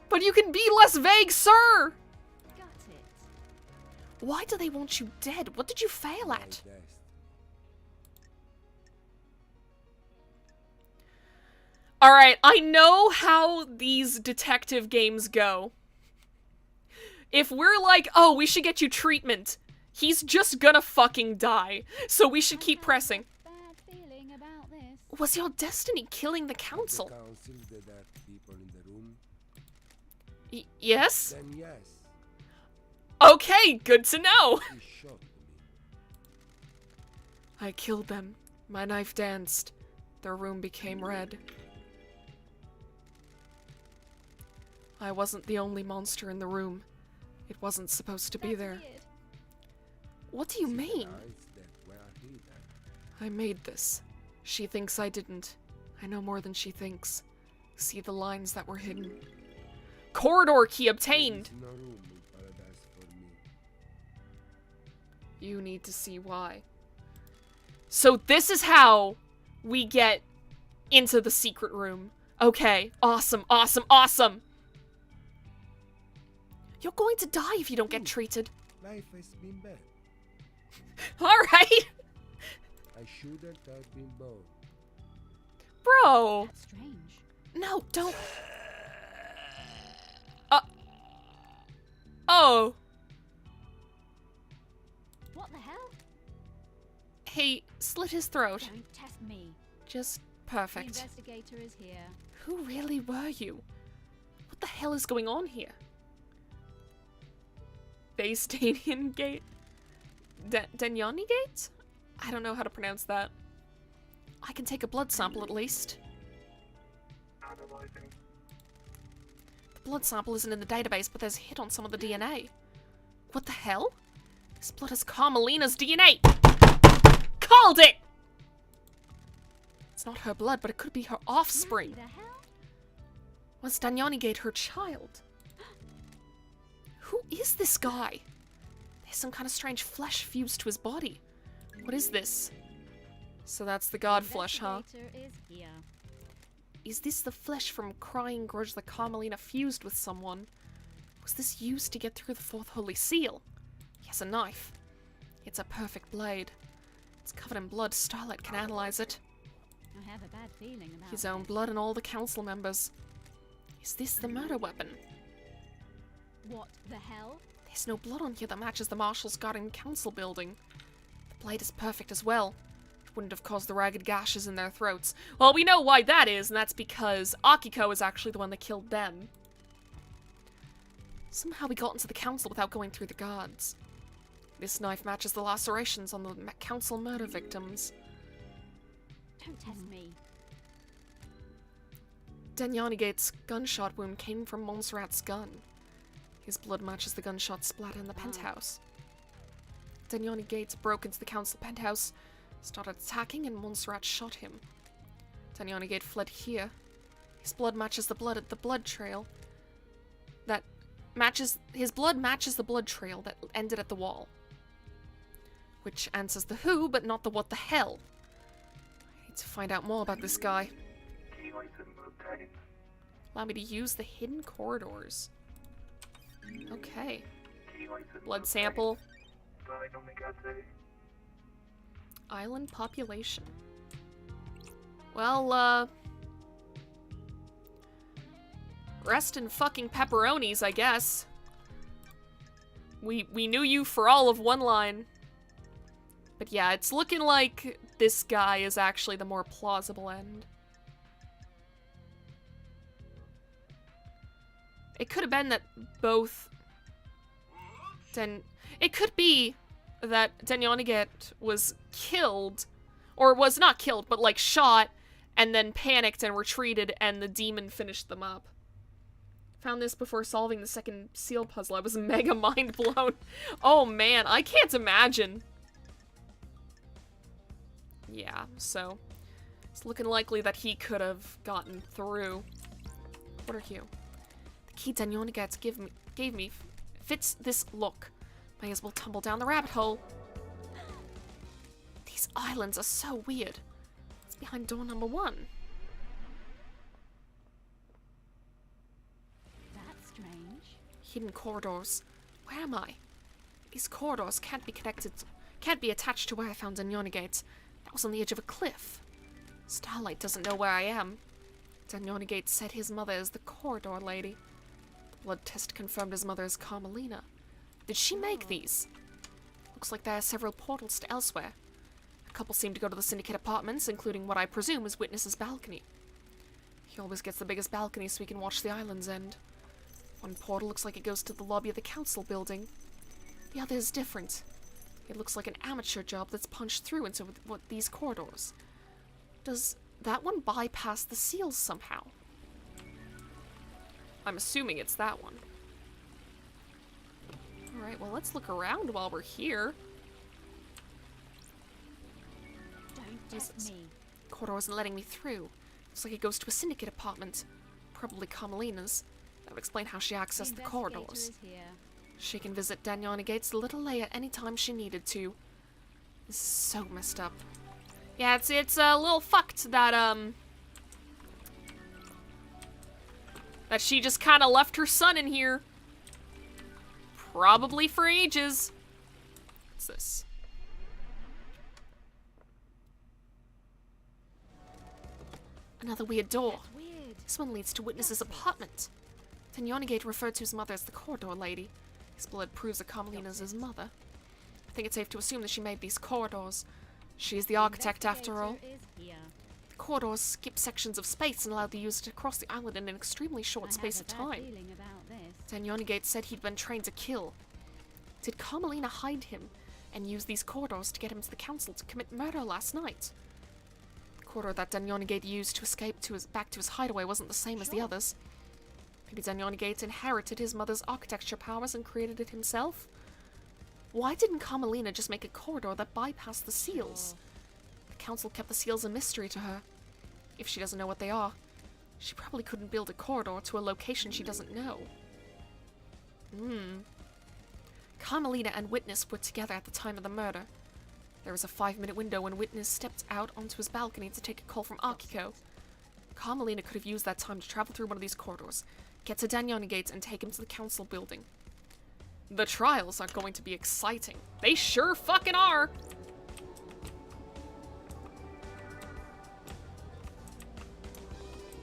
but you can be less vague, sir. Got it. Why do they want you dead? What did you fail at? My best. Alright, I know how these detective games go. If we're like, oh, we should get you treatment, he's just gonna fucking die. So we should keep pressing. Bad feeling about Was your destiny killing the council? The council that are people in the room? Yes? Then yes, Okay, good to know. he shot me. I killed them. My knife danced. Their room became red. I wasn't the only monster in the room. It wasn't supposed to be That's there. weird. What do you mean? Eyes that were hidden. I made this. She thinks I didn't. I know more than she thinks. See the lines that were hidden. Corridor key obtained! There is no room in paradise for me. You need to see why. So this is how we get into the secret room. Okay, awesome, awesome, awesome! You're going to die if you don't get treated. Life has been bad. Alright! I shouldn't have been born. Bro! That's strange. No, don't. Oh. What the hell? Hey, slit his throat. Don't test me. Just The perfect. investigator is here. Who really were you? What the hell is going on here? Bastanian Gate? Denyani Gate? I don't know how to pronounce that. I can take a blood sample at least. The blood sample isn't in the database, but there's a hit on some of the DNA. What the hell? This blood is Carmelina's DNA! Called it! It's not her blood, but it could be her offspring. The hell? Was Danyani Gate her child? Who is this guy? There's some kind of strange flesh fused to his body. What is this? So that's the god flesh, huh? Investigator is here. Is this the flesh from Crying Grudge that Carmelina fused with someone? Was this used to get through the fourth holy seal? He has a knife. It's a perfect blade. It's covered in blood. Starlight can analyze it. I have a bad feeling about His own this. blood and all the council members. Is this the murder weapon? What the hell? There's no blood on here that matches the Marshal's guarding council building. The blade is perfect as well. It wouldn't have caused the ragged gashes in their throats. Well, we know why that is, and that's because Akiko is actually the one that killed them. Somehow we got into the council without going through the guards. This knife matches the lacerations on the council murder victims. Don't test me. Denyani Gate's gunshot wound came from Montserrat's gun. His blood matches the gunshot splatter in the penthouse. Denyani Gates broke into the council penthouse, started attacking, and Montserrat shot him. Denyani Gate fled here. His blood matches the blood at the blood trail. His blood matches the blood trail that ended at the wall. Which answers the who, but not the what the hell. I need to find out more about this guy. Allow me to use the hidden corridors. Okay. Blood sample. Island population. Well, rest in fucking pepperonis, I guess. We knew you for all of one line. But yeah, it's looking like this guy is actually the more plausible end. It could have been that both it could be that Denyaniget was killed, or was not killed, but like shot, and then panicked and retreated, and the demon finished them up. Found this before solving the second seal puzzle. I was mega mind blown. Oh man, I can't imagine. Yeah, so it's looking likely that he could have gotten through. What are you? The key Denyaniget gave me fits this look. May as well tumble down the rabbit hole. These islands are so weird. What's behind door number 1? That's strange. Hidden corridors. Where am I? These corridors can't be attached to where I found Denyaniget. That was on the edge of a cliff. Starlight doesn't know where I am. Denyaniget said his mother is the corridor lady. The blood test confirmed his mother is Carmelina. Did she make these? Looks like there are several portals to elsewhere. A couple seem to go to the Syndicate apartments, including what I presume is Witness's balcony. He always gets the biggest balcony so he can watch the island's end. One portal looks like it goes to the lobby of the council building. The other is different. It looks like an amateur job that's punched through into these corridors. Does that one bypass the seals somehow? I'm assuming it's that one. Alright, well, let's look around while we're here. Don't Jesus. test me. Corridor isn't letting me through. Looks like it goes to a Syndicate apartment. Probably Carmelina's. That would explain how she accessed the corridors. Is here. She can visit Danyana Gates Little Leia anytime she needed to. This is so messed up. Yeah, it's a little fucked that, that she just kind of left her son in here. Probably for ages. What's this? Another weird door. That's weird. This one leads to Witness's apartment. Danyana Gate referred to his mother as the corridor lady. His blood proves that Carmelina's his mother. I think it's safe to assume that she made these corridors. She's the architect after all. Investigator is here. The corridors skip sections of space and allowed the user to cross the island in an extremely short space of I have a bad time. feeling about this. Danyana Gate said he'd been trained to kill. Did Carmelina hide him and use these corridors to get him to the council to commit murder last night? The corridor that Danyana Gate used to escape back to his hideaway wasn't the same as the others. Maybe Danyana Gate inherited his mother's architecture powers and created it himself? Why didn't Carmelina just make a corridor that bypassed the seals? The council kept the seals a mystery to her. If she doesn't know what they are, she probably couldn't build a corridor to a location she doesn't know. Carmelina and Witness were together at the time of the murder. There was a 5-minute window when Witness stepped out onto his balcony to take a call from Akiko. Carmelina could have used that time to travel through one of these corridors, get to Danyana Gate, and take him to the council building. The trials are going to be exciting. They sure fucking are!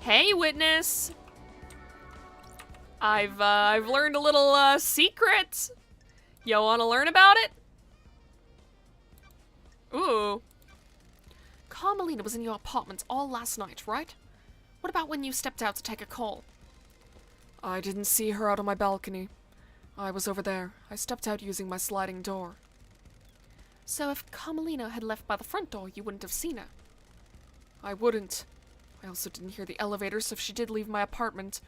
Hey, Witness! I've learned a little, secret. You wanna learn about it? Ooh. Carmelina was in your apartment all last night, right? What about when you stepped out to take a call? I didn't see her out on my balcony. I was over there. I stepped out using my sliding door. So if Carmelina had left by the front door, you wouldn't have seen her? I wouldn't. I also didn't hear the elevator, so if she did leave my apartment,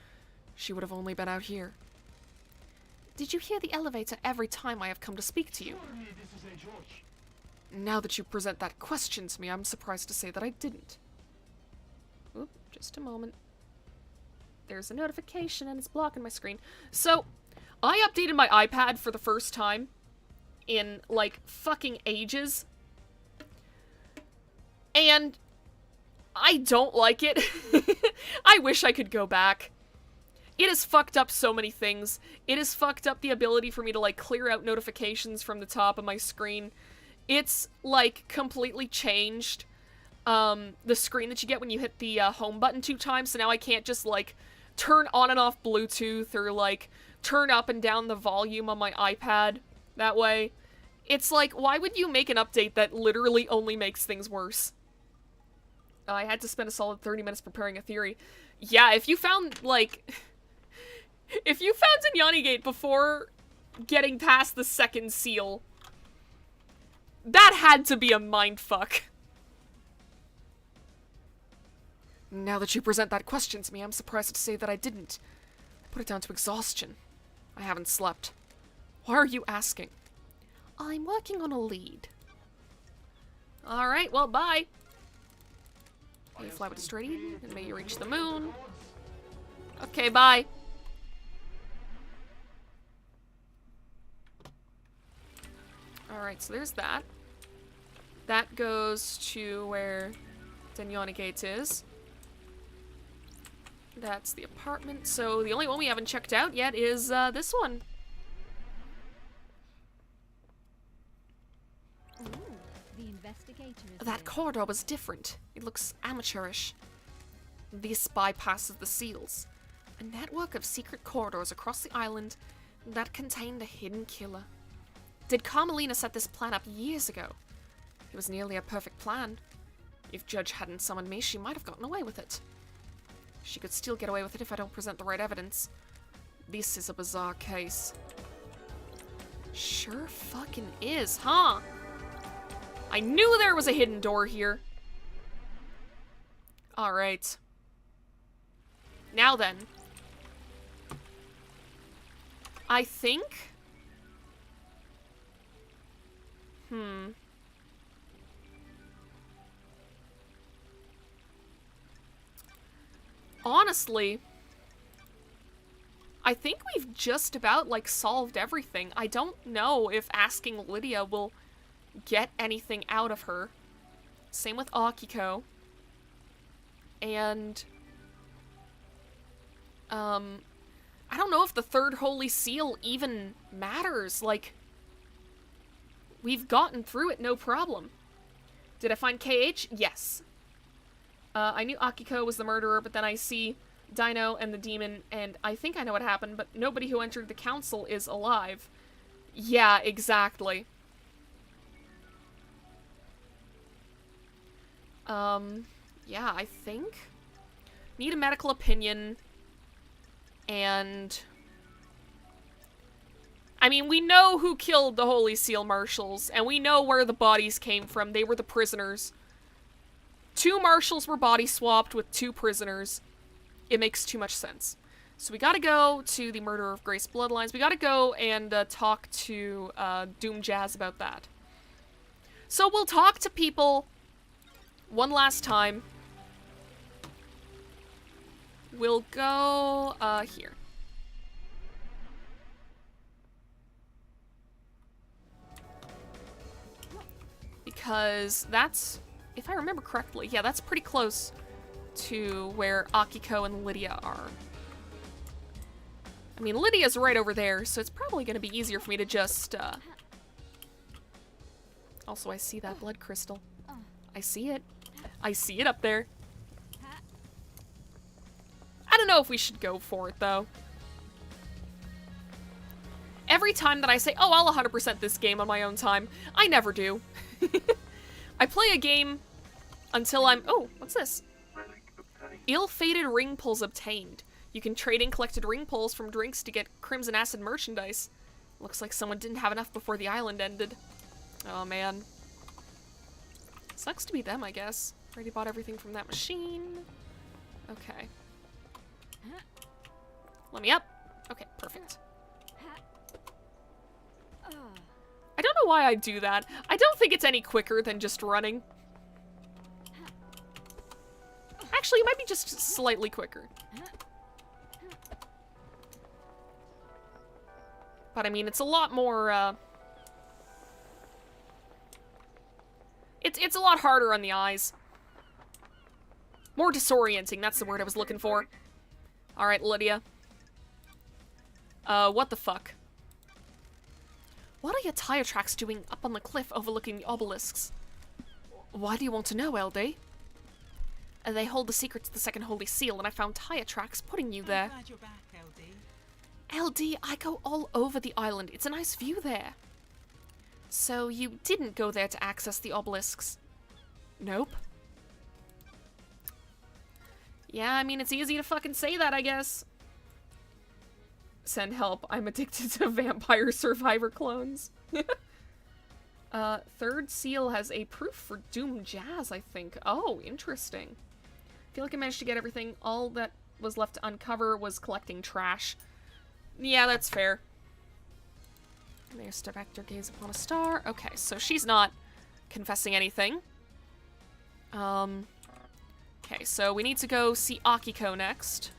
she would have only been out here. Did you hear the elevator every time I have come to speak to you? Now that you present that question to me, I'm surprised to say that I didn't. Oop, just a moment. There's a notification and it's blocking my screen. So, I updated my iPad for the first time in, like, fucking ages. And I don't like it. I wish I could go back. It has fucked up so many things. It has fucked up the ability for me to, like, clear out notifications from the top of my screen. It's, like, completely changed the screen that you get when you hit the home button 2 times, so now I can't just, like, turn on and off Bluetooth or, like, turn up and down the volume on my iPad that way. It's like, why would you make an update that literally only makes things worse? I had to spend a solid 30 minutes preparing a theory. Yeah, if you found, like... if you found Danyana Gate before getting past the second seal, that had to be a mindfuck. Now that you present that question to me, I'm surprised to say that I didn't. I put it down to exhaustion. I haven't slept. Why are you asking? I'm working on a lead. Alright, well, bye. May you fly with a straight Eden, and may you reach the moon. Okay, bye. Alright, so there's that. That goes to where Danyana Gate is. That's the apartment. So the only one we haven't checked out yet is this one. Ooh, the investigator is That here. corridor was different. It looks amateurish. This bypasses the seals. A network of secret corridors across the island that contained a hidden killer. Did Carmelina set this plan up years ago? It was nearly a perfect plan. If Judge hadn't summoned me, she might have gotten away with it. She could still get away with it if I don't present the right evidence. This is a bizarre case. Sure fucking is, huh? I knew there was a hidden door here. Alright. Now then. I think... Honestly, I think we've just about, like, solved everything. I don't know if asking Lydia will get anything out of her. Same with Akiko. And, I don't know if the third Holy Seal even matters. Like, we've gotten through it no problem. Did I find KH? Yes. I knew Akiko was the murderer, but then I see Dino and the demon, and I think I know what happened, but nobody who entered the council is alive. Yeah, exactly. Yeah, I think. Need a medical opinion, and... I mean, we know who killed the Holy Seal Marshals, and we know where the bodies came from. They were the prisoners. 2 marshals were body swapped with 2 prisoners. It makes too much sense. So we gotta go to the murder of Grace Bloodlines. We gotta go and talk to Doom Jazz about that. So we'll talk to people one last time. We'll go here. Because that's... If I remember correctly, yeah, that's pretty close to where Akiko and Lydia are. I mean, Lydia's right over there, so it's probably going to be easier for me to just, Also, I see that blood crystal. I see it. I see it up there. I don't know if we should go for it, though. Every time that I say, oh, I'll 100% this game on my own time, I never do. I play a game until I'm... Oh, what's this? Ill-fated ring pulls obtained. You can trade in collected ring pulls from drinks to get Crimson Acid merchandise. Looks like someone didn't have enough before the island ended. Oh, man. Sucks to be them, I guess. Already bought everything from that machine. Okay. Let me up. Okay, perfect. I don't know why I do that. I don't think it's any quicker than just running. Actually, it might be just slightly quicker. But I mean, it's a lot more, It's a lot harder on the eyes. More disorienting, that's the word I was looking for. Alright, Lydia. What the fuck? What are your tire tracks doing up on the cliff overlooking the obelisks? Why do you want to know, LD? They hold the secret to the second Holy Seal, and I found tire tracks putting you there. I'm glad you're back, LD. LD, I go all over the island. It's a nice view there. So you didn't go there to access the obelisks? Nope. Yeah, I mean, it's easy to fucking say that, I guess. Send help. I'm addicted to Vampire Survivor clones. Third seal has a proof for Doom Jazz, I think. Oh, interesting. Feel like I managed to get everything. All that was left to uncover was collecting trash. Yeah, that's fair. There's Director Gaze Upon a Star. Okay, so she's not confessing anything. Okay, so we need to go see Akiko next.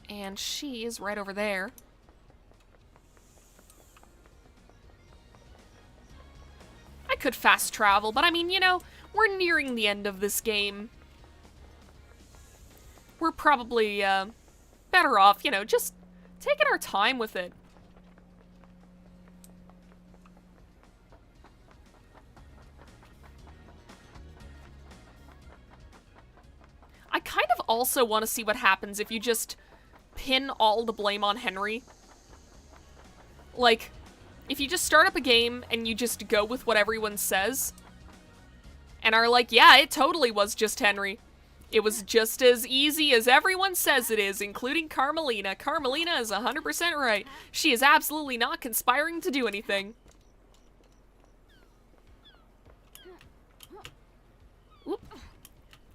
And she is right over there. I could fast travel, but I mean, you know, we're nearing the end of this game. We're probably, better off, you know, just taking our time with it. I kind of also want to see what happens if you just pin all the blame on Henry. Like, if you just start up a game and you just go with what everyone says, and are like, yeah, it totally was just Henry. It was just as easy as everyone says it is, including Carmelina. Carmelina is 100% right. She is absolutely not conspiring to do anything. Oop.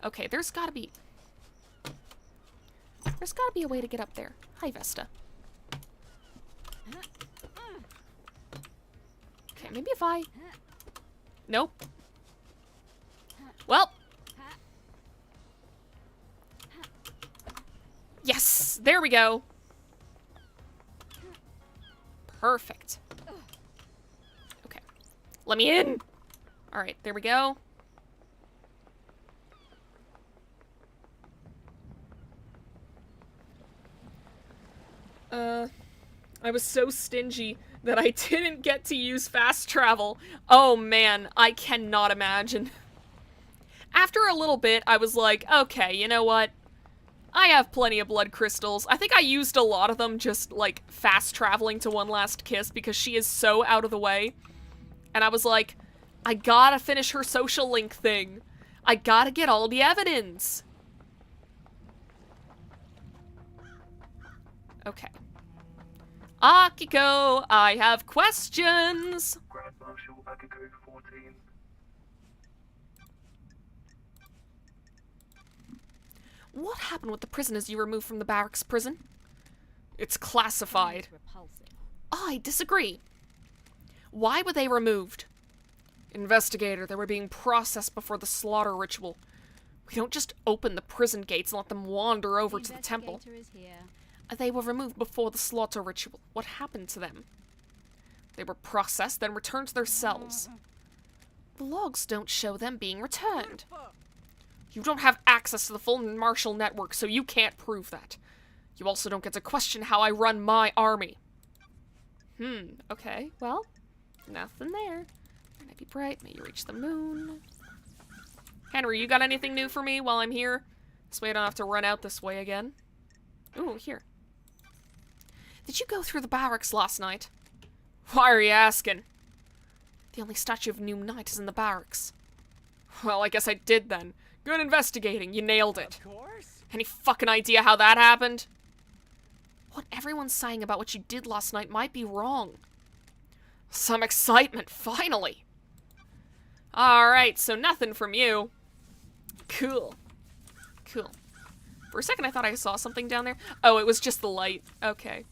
Okay, there's gotta be a way to get up there. Hi, Vesta. Okay, maybe if I... Nope. Well. Yes! There we go. Perfect. Okay. Let me in! Alright, there we go. I was so stingy that I didn't get to use fast travel. Oh man, I cannot imagine. After a little bit, I was like, okay, you know what? I have plenty of blood crystals. I think I used a lot of them just, like, fast traveling to One Last Kiss because she is so out of the way. And I was like, I gotta finish her social link thing. I gotta get all the evidence. Okay. Akiko, I have questions. Grand Marshal Akiko 14. What happened with the prisoners you removed from the barracks prison? It's classified. Repulsive. I disagree. Why were they removed? Investigator, they were being processed before the slaughter ritual. We don't just open the prison gates and let them wander over to the temple. Investigator is here. They were removed before the slaughter ritual. What happened to them? They were processed, then returned to their cells. The logs don't show them being returned. You don't have access to the full Marshal network, so you can't prove that. You also don't get to question how I run my army. Okay, well, nothing there. Might be bright, may you reach the moon. Henry, you got anything new for me while I'm here? This way I don't have to run out this way again. Ooh, here. Did you go through the barracks last night? Why are you asking? The only statue of New Knight is in the barracks. Well, I guess I did then. Good investigating, you nailed it. Of course. Any fucking idea how that happened? What everyone's saying about what you did last night might be wrong. Some excitement, finally. Alright, so nothing from you. Cool. Cool. For a second I thought I saw something down there. Oh, it was just the light. Okay.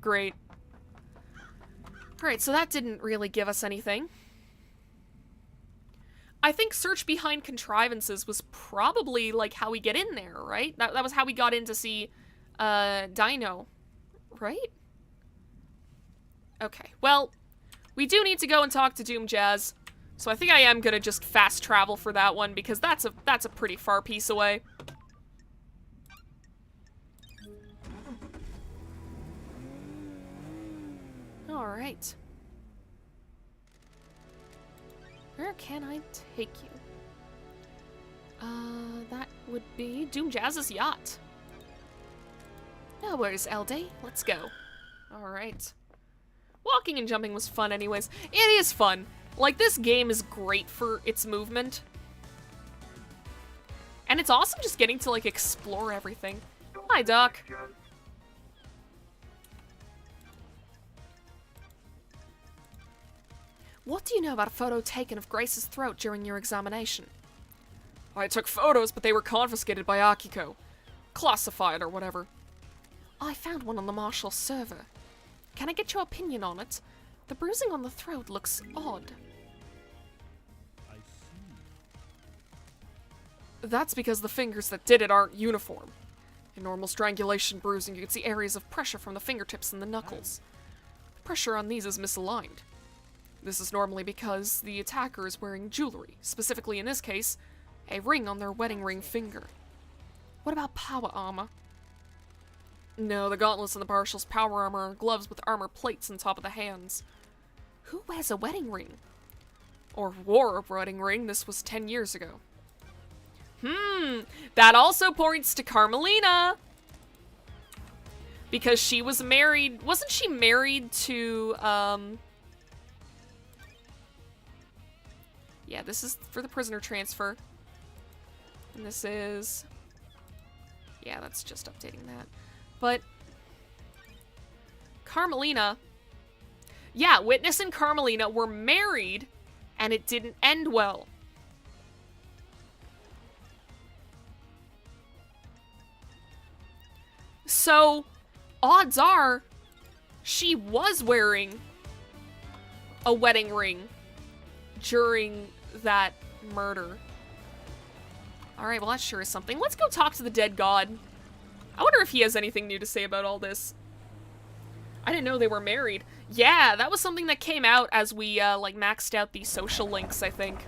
Great. Alright, so that didn't really give us anything. I think search behind contrivances was probably, like, how we get in there, right? That was how we got in to see, Dino. Right? Okay, well, we do need to go and talk to Doom Jazz. So I think I am gonna just fast travel for that one, because that's a pretty far piece away. Alright. Where can I take you? That would be Doom Jazz's yacht. No worries, LD. Let's go. Alright. Walking and jumping was fun anyways. It is fun. Like, this game is great for its movement. And it's awesome just getting to, like, explore everything. Hi, Doc. What do you know about a photo taken of Grace's throat during your examination? I took photos, but they were confiscated by Akiko. Classified or whatever. I found one on the Marshal's server. Can I get your opinion on it? The bruising on the throat looks odd. I see. That's because the fingers that did it aren't uniform. In normal strangulation bruising, you can see areas of pressure from the fingertips and the knuckles. The pressure on these is misaligned. This is normally because the attacker is wearing jewelry, specifically in this case, a ring on their wedding ring finger. What about power armor? No, the gauntlets and the Marshal's power armor are gloves with armor plates on top of the hands. Who wears a wedding ring? Or wore a wedding ring? This was 10 years ago. That also points to Carmelina! Because she was married... Wasn't she married to, Yeah, this is for the prisoner transfer. And this is... Yeah, that's just updating that. But... Carmelina... Yeah, Witness and Carmelina were married, and it didn't end well. So, odds are, she was wearing a wedding ring during that murder. Alright, well that sure is something. Let's go talk to the dead god. I wonder if he has anything new to say about all this. I didn't know they were married. Yeah, that was something that came out as we, like, maxed out the social links, I think.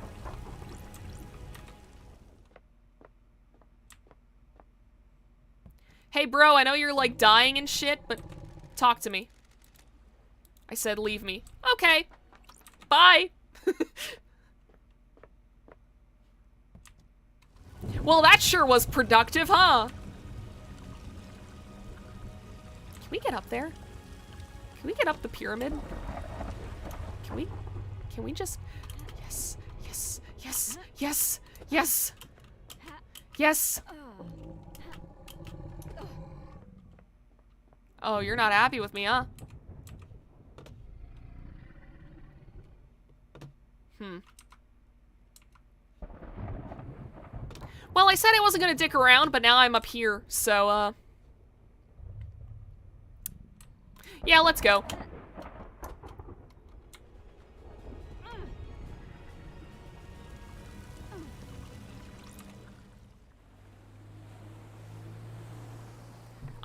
Hey, bro, I know you're, like, dying and shit, but talk to me. I said leave me. Okay. Bye. Well, that sure was productive, huh? Can we get up there? Can we get up the pyramid? Can we just... Yes, yes, yes, yes, yes, yes. Oh, you're not happy with me, huh? Well, I said I wasn't gonna dick around, but now I'm up here, so, yeah, let's go.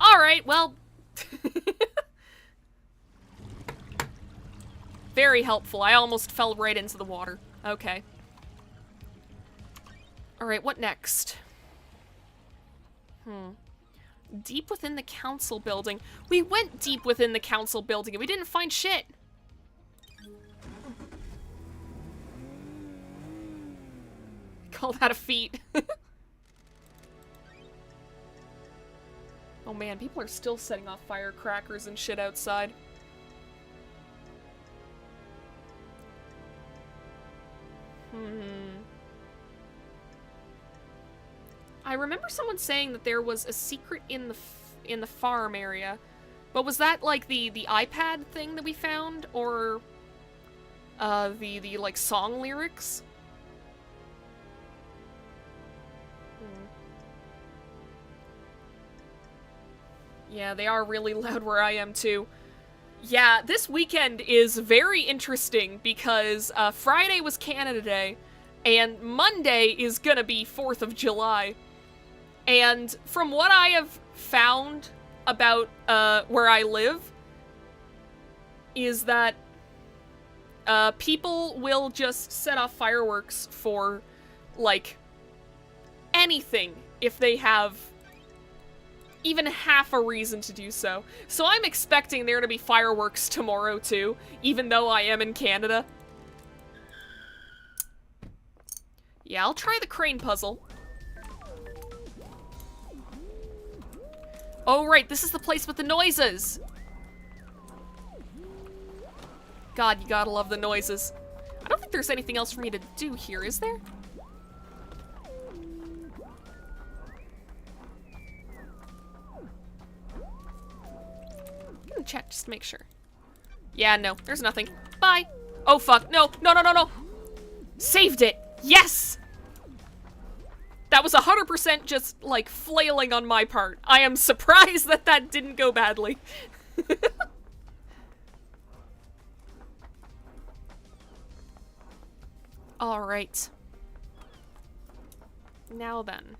Alright, well... Very helpful. I almost fell right into the water. Okay. Alright, what next? Deep within the council building. We went deep within the council building and we didn't find shit. Call that a feat. Oh man, people are still setting off firecrackers and shit outside. I remember someone saying that there was a secret in the farm area, but was that like the iPad thing that we found, or the like song lyrics? Yeah, they are really loud where I am too. Yeah, this weekend is very interesting because Friday was Canada Day, and Monday is gonna be 4th of July. And from what I have found about where I live, is that people will just set off fireworks for, like, anything if they have even half a reason to do so. So I'm expecting there to be fireworks tomorrow too, even though I am in Canada. Yeah, I'll try the crane puzzle. Oh right, this is the place with the noises! God, you gotta love the noises. I don't think there's anything else for me to do here, is there? I'm gonna check just to make sure. Yeah, no, there's nothing. Bye! Oh fuck, no, no, no, no, no! Saved it! Yes! That was 100% just, like, flailing on my part. I am surprised that that didn't go badly. Alright. Now then.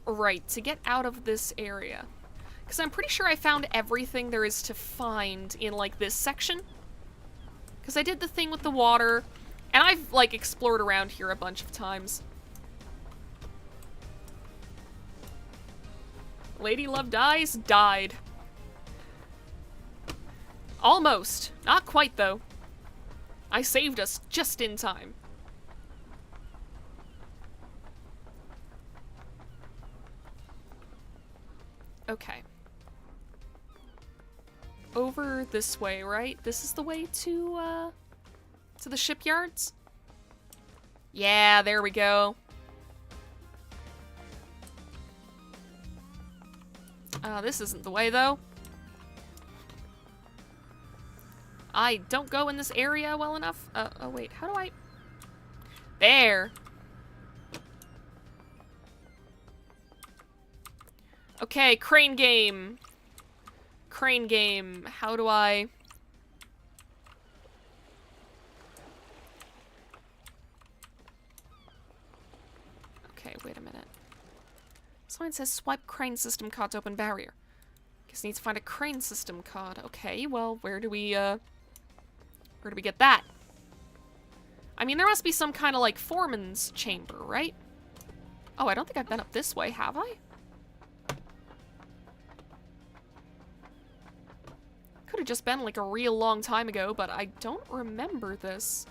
Right, to get out of this area. Because I'm pretty sure I found everything there is to find in, like, this section. Because I did the thing with the water, and I've, like, explored around here a bunch of times. Lady Love Dies died. Almost. Not quite, though. I saved us just in time. Okay. Over this way, right? This is the way to the shipyards? Yeah, there we go. This isn't the way, though. I don't go in this area well enough. Oh wait, how do I... There! Okay, crane game. Crane game. How do I... Okay, wait a minute. Sign says swipe crane system card to open barrier. Guess need to find a crane system card. Okay, well, where do we get that? I mean, there must be some kind of, like, foreman's chamber, right? Oh, I don't think I've been up this way, have I? Could have just been, like, a real long time ago, but I don't remember this.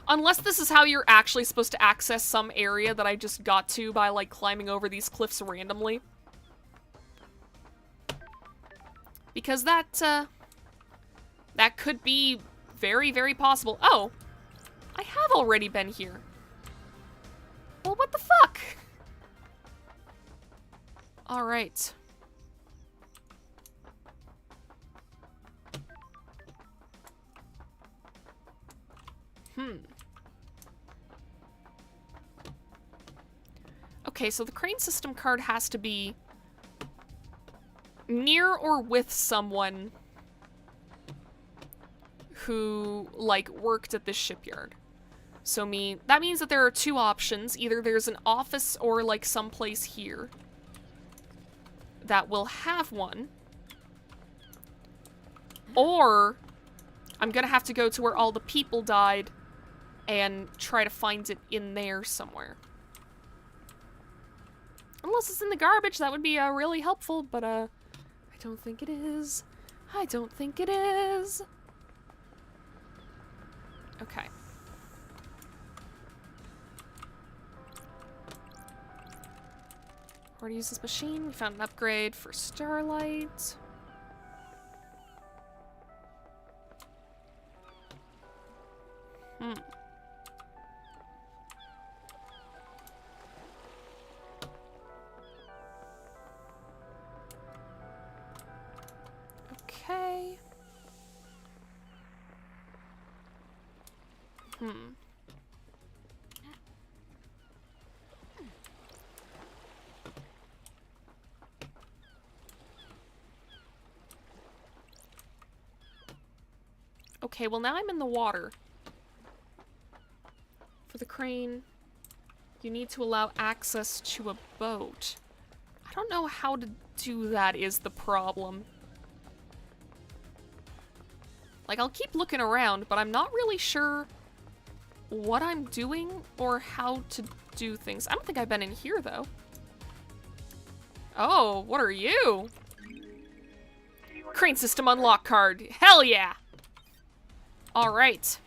Unless this is how you're actually supposed to access some area that I just got to by, like, climbing over these cliffs randomly. Because that could be very, very possible. Oh! I have already been here. Well, what the fuck? Alright. Okay, so the crane system card has to be near or with someone who, like, worked at this shipyard. So that means that there are two options. Either there's an office or, like, someplace here that will have one. Or I'm gonna have to go to where all the people died and try to find it in there somewhere. Unless it's in the garbage, that would be really helpful, but I don't think it is. I don't think it is. Okay. Where to use this machine? We found an upgrade for Starlight. Okay. Okay, well now I'm in the water. For the crane, you need to allow access to a boat. I don't know how to do that is the problem. Like, I'll keep looking around, but I'm not really sure what I'm doing or how to do things. I don't think I've been in here, though. Oh, what are you? Crane system unlock card. Hell yeah! Alright.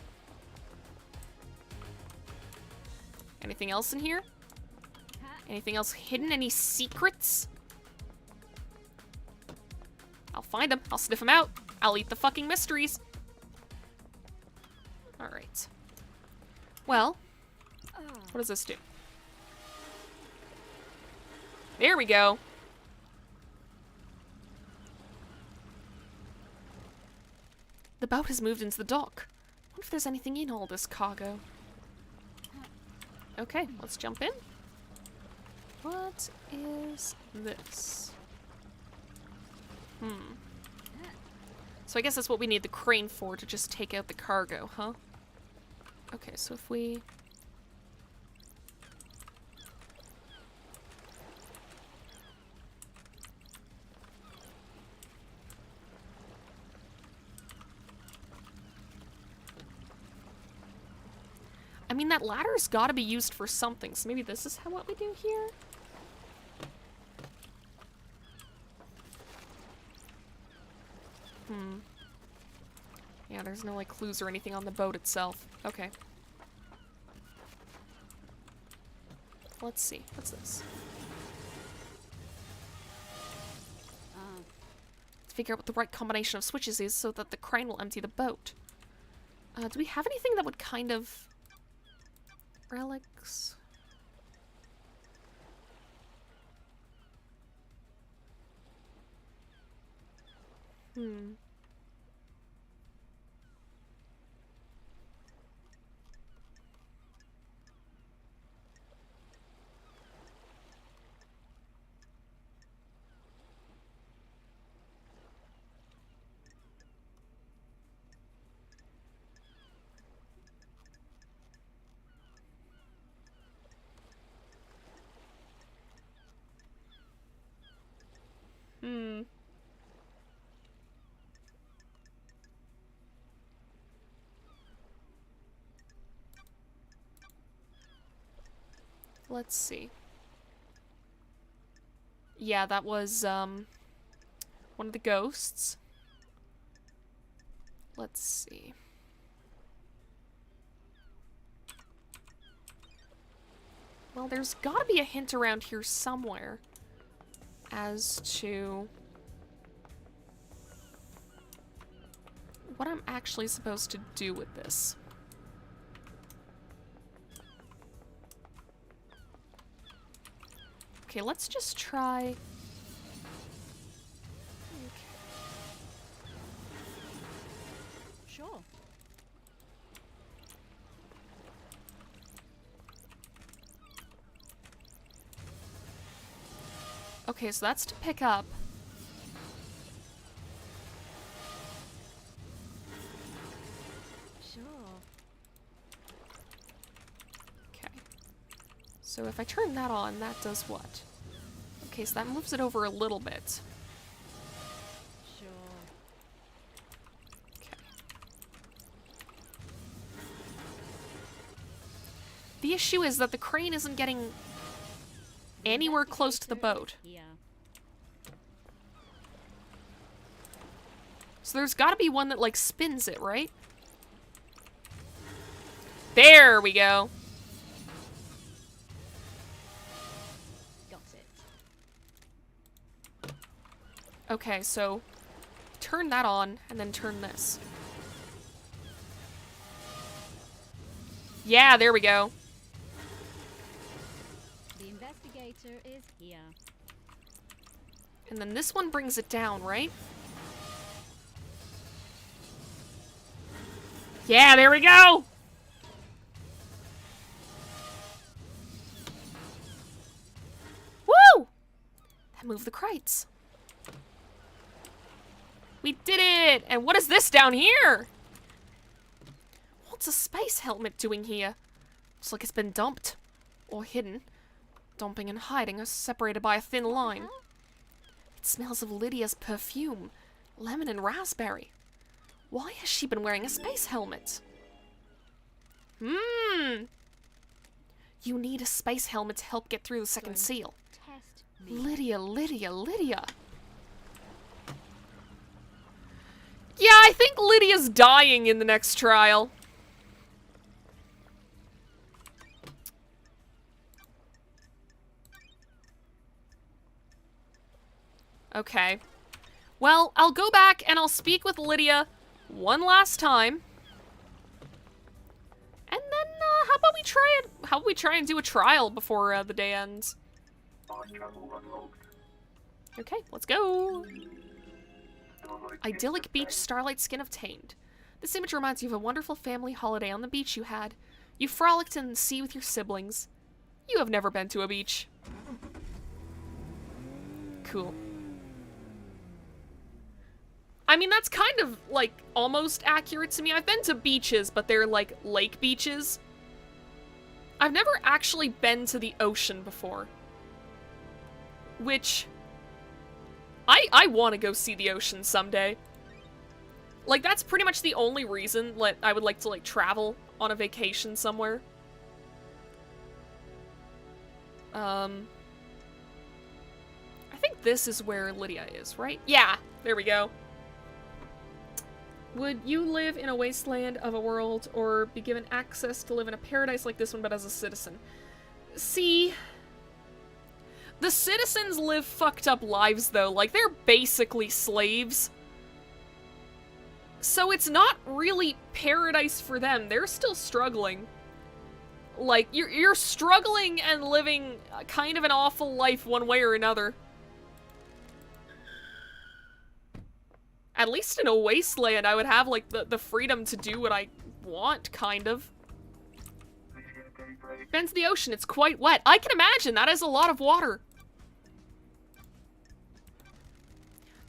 Anything else in here? Anything else hidden? Any secrets? I'll find them. I'll sniff them out. I'll eat the fucking mysteries. Alright. Well, what does this do? There we go. The boat has moved into the dock. I wonder if there's anything in all this cargo. Okay, let's jump in. What is this? So I guess that's what we need the crane for, to just take out the cargo, huh? Okay, so if we... I mean, that ladder's gotta be used for something, so maybe this is what we do here? Yeah, there's no, like, clues or anything on the boat itself. Okay. Let's see. What's this? figure out what the right combination of switches is so that the crane will empty the boat. Do we have anything that would kind of... Relics? Hmm. Hmm. Let's see. Yeah, that was, one of the ghosts. Let's see. Well, there's gotta be a hint around here somewhere as to what I'm actually supposed to do with this. Okay, let's just try... Sure. Okay, so that's to pick up. Sure. Okay. So if I turn that on, that does what? Okay, so that moves it over a little bit. Sure. Okay. The issue is that the crane isn't getting anywhere close to the boat. Yeah. So there's gotta be one that, like, spins it, right? There we go. Got it. Okay, so turn that on and then turn this. Yeah, there we go. The investigator is here. And then this one brings it down, right? Yeah, there we go! Woo! That moved the crates. We did it! And what is this down here? What's a space helmet doing here? Looks like it's been dumped. Or hidden. Dumping and hiding are separated by a thin line. hell? It smells of Lydia's perfume. Lemon and raspberry. Why has she been wearing a space helmet? You need a space helmet to help get through the second seal. Test me. Lydia, Lydia, Lydia. Yeah, I think Lydia's dying in the next trial. Okay. Well, I'll go back and I'll speak with Lydia one last time. And then, how about we try and do a trial before the day ends? Fast travel unlocked. Okay, let's go. Starlight Idyllic Beach beach, starlight skin obtained. This image reminds you of a wonderful family holiday on the beach you had. You frolicked in the sea with your siblings. You have never been to a beach. Cool. I mean, that's kind of, like, almost accurate to me. I've been to beaches, but they're, like, lake beaches. I've never actually been to the ocean before. Which... I want to go see the ocean someday. Like, that's pretty much the only reason I would like to, like, travel on a vacation somewhere. I think this is where Lydia is, right? Yeah, there we go. Would you live in a wasteland of a world or be given access to live in a paradise like this one but as a citizen? See, The citizens live fucked up lives, though. Like, they're basically slaves. So it's not really paradise for them. They're still struggling. Like, you're struggling and living kind of an awful life one way or another. At least in a wasteland, I would have, like, the freedom to do what I want, kind of. Bends the ocean, it's quite wet. I can imagine, that is a lot of water.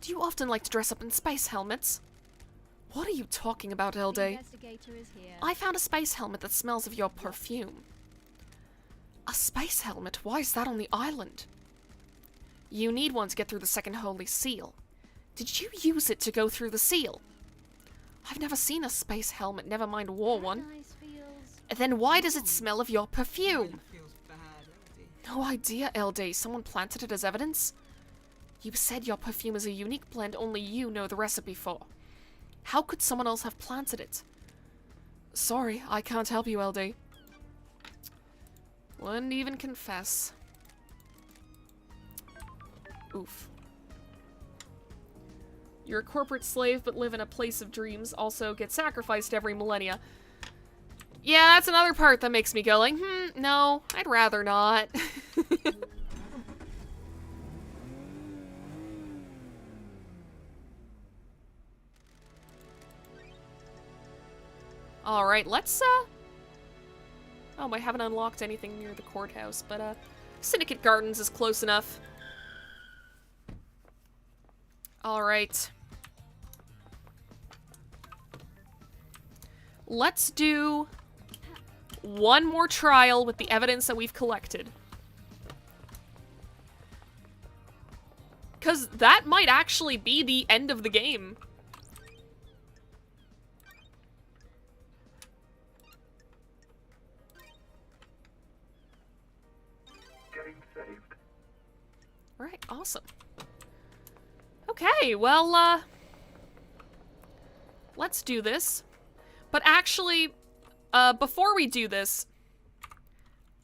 Do you often like to dress up in space helmets? What are you talking about, The Elde? investigator is here. I found a space helmet that smells of your perfume. A space helmet? Why is that on the island? You need one to get through the second holy seal. Did you use it to go through the seal? I've never seen a space helmet, never mind wore one. Paradise feels Then why does it smell of your perfume? Feels bad, LD. No idea, Elde. Someone planted it as evidence? You said your perfume is a unique blend only you know the recipe for. How could someone else have planted it? Sorry, I can't help you, Elde. Wouldn't even confess. Oof. You're a corporate slave, but live in a place of dreams. Also, get sacrificed every millennia. Yeah, that's another part that makes me go like, no, I'd rather not. Alright, let's, oh, I haven't unlocked anything near the courthouse, but, Syndicate Gardens is close enough. Alright. Let's do one more trial with the evidence that we've collected. Because that might actually be the end of the game. Getting saved. Right, awesome. Okay, well, let's do this. But actually, before we do this,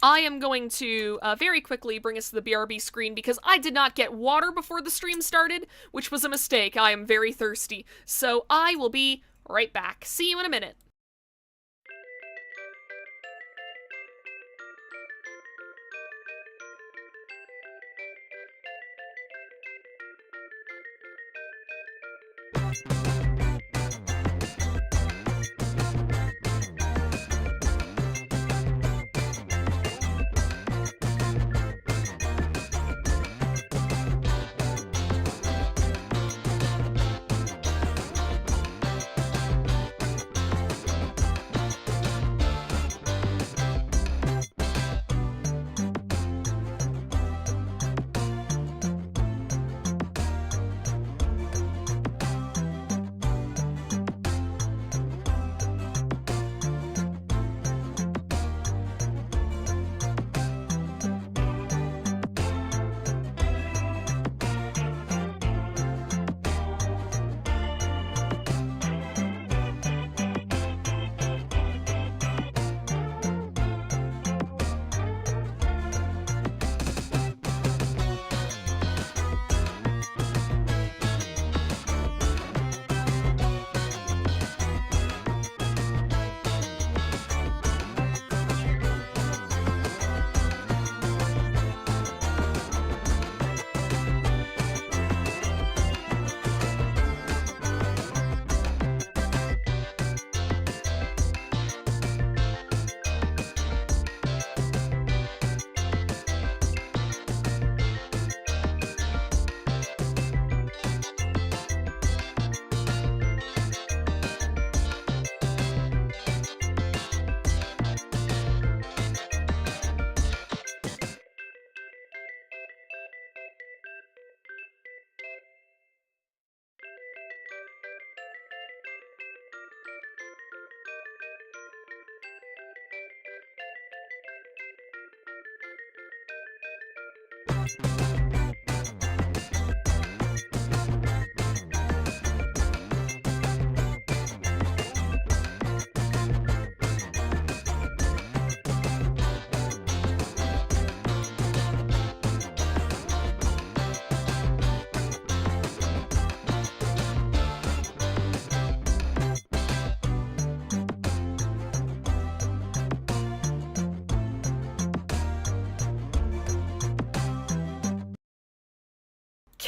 I am going to very quickly bring us to the BRB screen because I did not get water before the stream started, which was a mistake. I am very thirsty. So I will be right back. See you in a minute.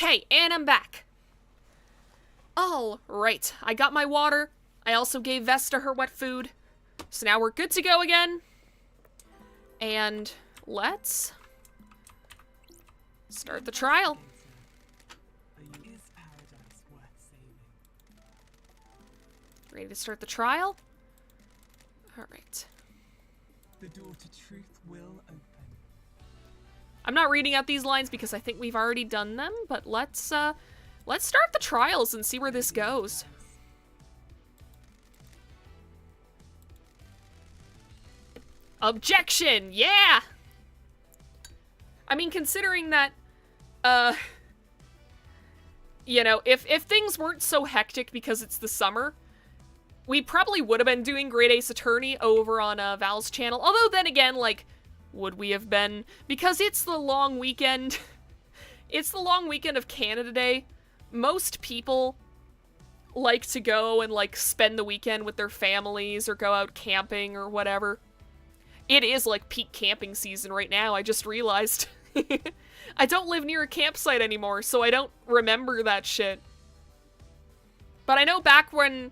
Okay, and I'm back. All right, I got my water. I also gave Vesta her wet food. So now we're good to go again. And let's start the trial. Is paradise worth saving? Ready to start the trial? All right. The door to truth will open. I'm not reading out these lines because I think we've already done them, but let's start the trials and see where this goes. Objection! Yeah! I mean, considering that, you know, if things weren't so hectic because it's the summer, we probably would have been doing Great Ace Attorney over on Val's channel. Although then again, like, would we have been? Because it's the long weekend. It's the long weekend of Canada Day. Most people like to go and, like, spend the weekend with their families or go out camping or whatever. It is, like, peak camping season right now, I just realized. I don't live near a campsite anymore, so I don't remember that shit. But I know back when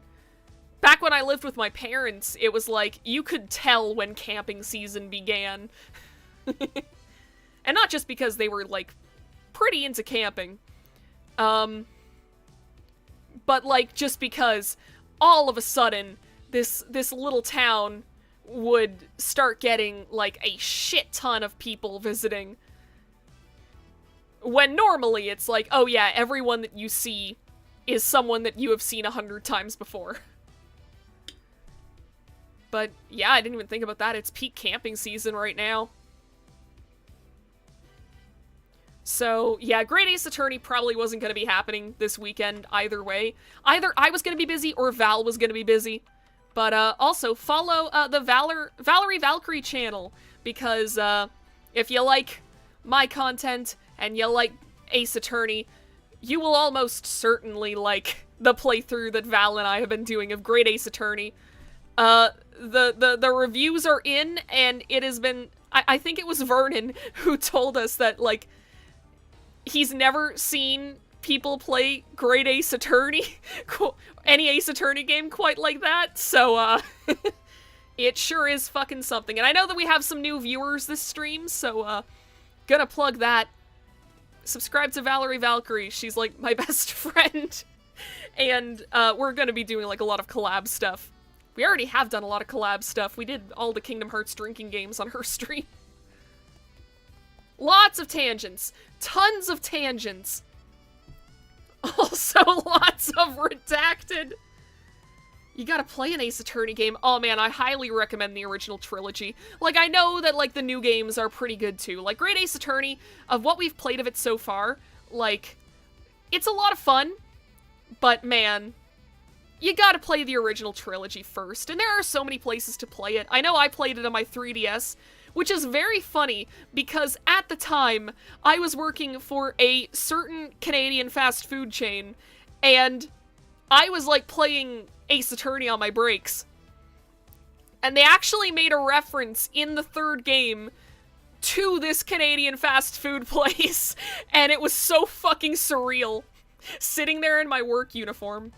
I lived with my parents, it was like, you could tell when camping season began. And not just because they were, like, pretty into camping. But, like, just because all of a sudden, this little town would start getting, like, a shit ton of people visiting. When normally it's like, oh yeah, everyone that you see is someone that you have seen 100 times before. But yeah, I didn't even think about that. It's peak camping season right now. So yeah, Great Ace Attorney probably wasn't going to be happening this weekend either way. Either I was going to be busy or Val was going to be busy. But also follow the Valerie Valkyrie channel, because if you like my content and you like Ace Attorney, you will almost certainly like the playthrough that Val and I have been doing of Great Ace Attorney. The reviews are in, and it has been, I think it was Vernon who told us that, like, he's never seen people play Great Ace Attorney, any Ace Attorney game quite like that, so, it sure is fucking something. And I know that we have some new viewers this stream, so, gonna plug that. Subscribe to Valerie Valkyrie, she's, like, my best friend. And, we're gonna be doing, like, a lot of collab stuff. We already have done a lot of collab stuff. We did all the Kingdom Hearts drinking games on her stream. Lots of tangents. Tons of tangents. Also, lots of redacted. You gotta play an Ace Attorney game. Oh man, I highly recommend the original trilogy. Like, I know that, like, the new games are pretty good too. Like, Great Ace Attorney, of what we've played of it so far, like, it's a lot of fun, but man, you gotta play the original trilogy first, and there are so many places to play it. I know I played it on my 3DS, which is very funny, because at the time, I was working for a certain Canadian fast food chain, and I was, like, playing Ace Attorney on my breaks. And they actually made a reference in the third game to this Canadian fast food place, and it was so fucking surreal, sitting there in my work uniform.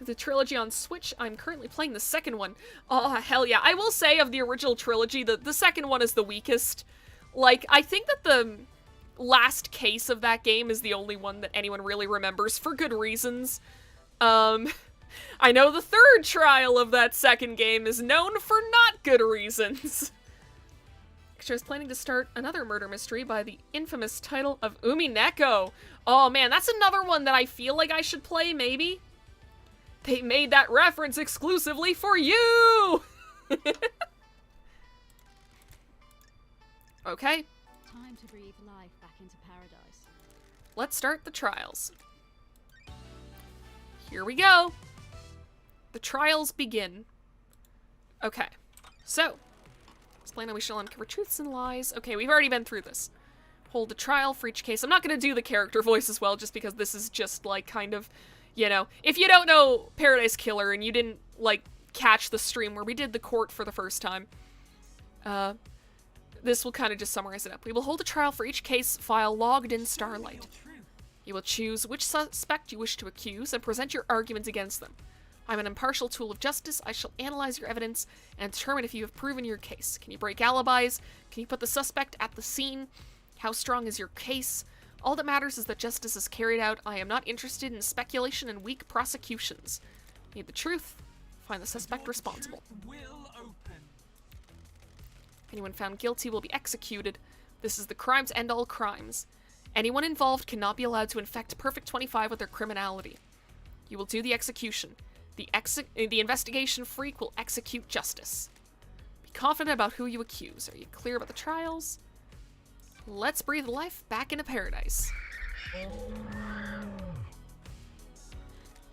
The trilogy on Switch, I'm currently playing the second one. Oh, hell yeah. I will say, of the original trilogy, the second one is the weakest. Like, I think that the last case of that game is the only one that anyone really remembers, for good reasons. I know the third trial of that second game is known for not good reasons. I was planning to start another murder mystery by the infamous title of Umineko. Oh man, that's another one that I feel like I should play, maybe? They made that reference exclusively for you! Okay. Time to breathe life back into paradise. Let's start the trials. Here we go. The trials begin. Okay. So, explain how we shall uncover truths and lies. Okay, we've already been through this. Hold a trial for each case. I'm not gonna do the character voice as well, just because this is just, like, kind of, you know, if you don't know Paradise Killer and you didn't, like, catch the stream where we did the court for the first time, this will kind of just summarize it up. We will hold a trial for each case file logged in Starlight. You will choose which suspect you wish to accuse and present your argument against them. I'm an impartial tool of justice. I shall analyze your evidence and determine if you have proven your case. Can you break alibis? Can you put the suspect at the scene? How strong is your case? All that matters is that justice is carried out. I am not interested in speculation and weak prosecutions. Need the truth. Find the suspect responsible. Will open. Anyone found guilty will be executed. This is the crimes end all crimes. Anyone involved cannot be allowed to infect Perfect 25 with their criminality. You will do the execution. The investigation freak will execute justice. Be confident about who you accuse. Are you clear about the trials? Let's breathe life back into paradise.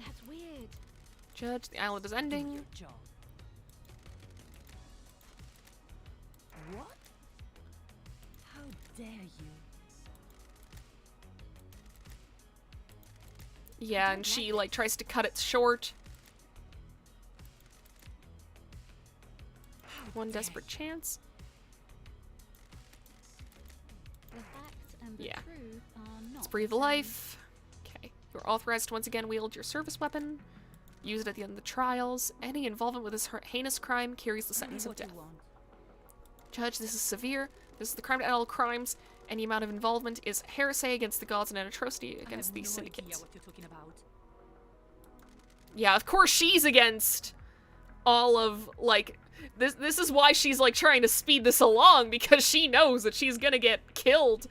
That's weird. Judge, the island is ending. Your job. What? How dare you? Yeah, and she, like, tries to cut it short. One desperate chance. The facts and the Yeah. truth are not. Let's breathe the same. life. Okay. You're authorized to once again wield your service weapon. Use it at the end of the trials. Any involvement with this heinous crime carries the sentence of What you death. want. Judge, this is severe. This is the crime to end all crimes. Any amount of involvement is heresy against the gods and an atrocity against the syndicates. What you're talking about. Yeah, of course she's against all of, like, this is why she's, like, trying to speed this along, because she knows that she's gonna get killed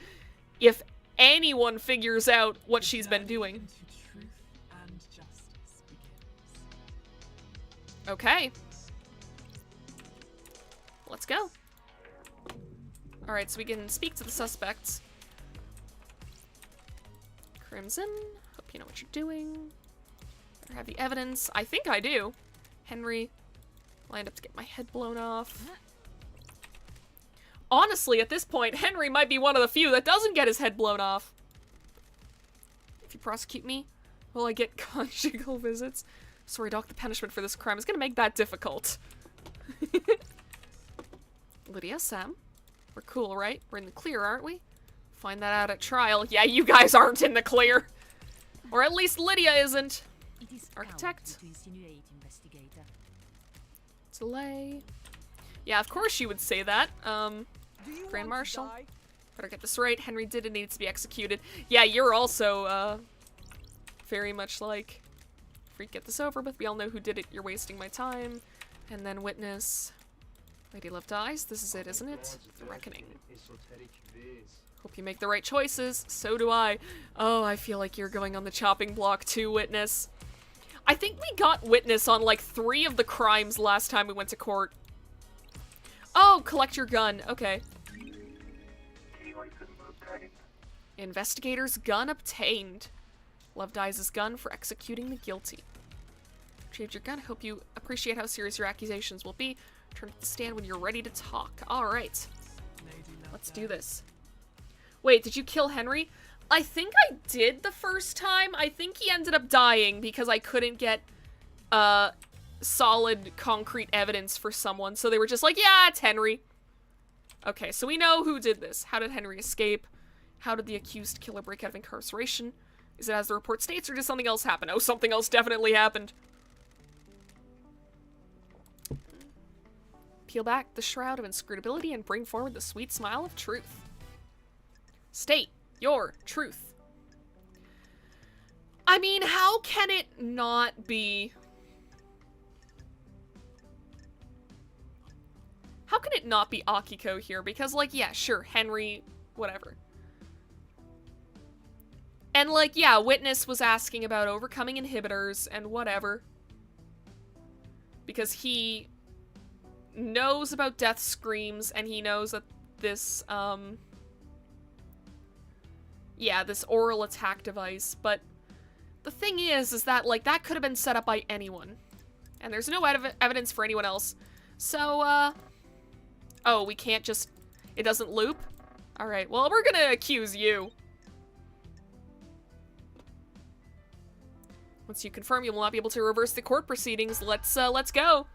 if anyone figures out what she's been doing. Into truth and justice begins. Okay. Let's go. Alright, so we can speak to the suspects. Crimson, hope you know what you're doing. Better have the evidence. I think I do. Henry, lined up to get my head blown off. Honestly, at this point, Henry might be one of the few that doesn't get his head blown off. If you prosecute me, will I get conjugal visits? Sorry, Doc, the punishment for this crime is gonna make that difficult. Lydia, Sam, we're cool, right? We're in the clear, aren't we? Find that out at trial. Yeah, you guys aren't in the clear. Or at least Lydia isn't. It is Architect. cowardly to insinuate, investigator. Delay. Yeah, of course you would say that. Grand Marshal. Better get this right. Henry did and needs to be executed. Yeah, you're also, very much like, freak, get this over with. We all know who did it. You're wasting my time. And then witness. Lady Love dies. This is it, isn't it? The reckoning. Hope you make the right choices. So do I. Oh, I feel like you're going on the chopping block too, witness. I think we got witness on like 3 of the crimes last time we went to court. Oh, collect your gun. Okay. Investigator's gun obtained. Love dies his gun for executing the guilty. Retrieved your gun. Hope you appreciate how serious your accusations will be. Turn to the stand when you're ready to talk. Alright. Let's do this. Wait, did you kill Henry? I think I did the first time. I think he ended up dying because I couldn't get solid, concrete evidence for someone. So they were just like, yeah, it's Henry. Okay, so we know who did this. How did Henry escape? How did the accused killer break out of incarceration? Is it as the report states, or did something else happen? Oh, something else definitely happened. Peel back the shroud of inscrutability and bring forward the sweet smile of truth. State your truth. I mean, how can it not be... How can it not be Akiko here? Because, like, yeah, sure, Henry, whatever. And, like, yeah, Witness was asking about overcoming inhibitors and whatever. Because he knows about death screams, and he knows that this, yeah, this oral attack device, but the thing is that, like, that could have been set up by anyone. And there's no evidence for anyone else. So, oh, we can't just... It doesn't loop? Alright, well, we're gonna accuse you. Once you confirm, you will not be able to reverse the court proceedings. Let's go.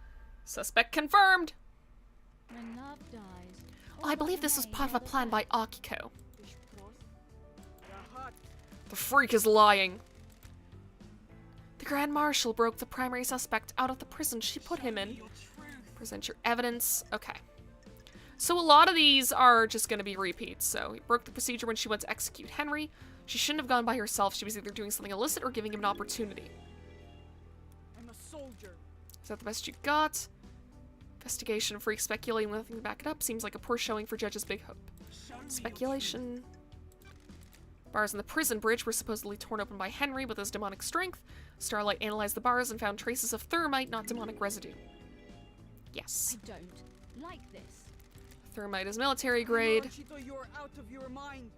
Suspect confirmed. When love dies. Well, I believe this was part of a plan by Akiko. The freak is lying. The Grand Marshal broke the primary suspect out of the prison she put him in. Present your evidence. Okay. So a lot of these are just going to be repeats. So he broke the procedure when she went to execute Henry. She shouldn't have gone by herself. She was either doing something illicit or giving him an opportunity. I'm a soldier. Is that the best you got? Investigation freak speculating with nothing to back it up. Seems like a poor showing for Judge's big hope. Speculation. Bars in the prison bridge were supposedly torn open by Henry with his demonic strength. Starlight analyzed the bars and found traces of thermite, not demonic residue. Yes. I don't like this. Thermite is military grade. Chito, you're out of your mind.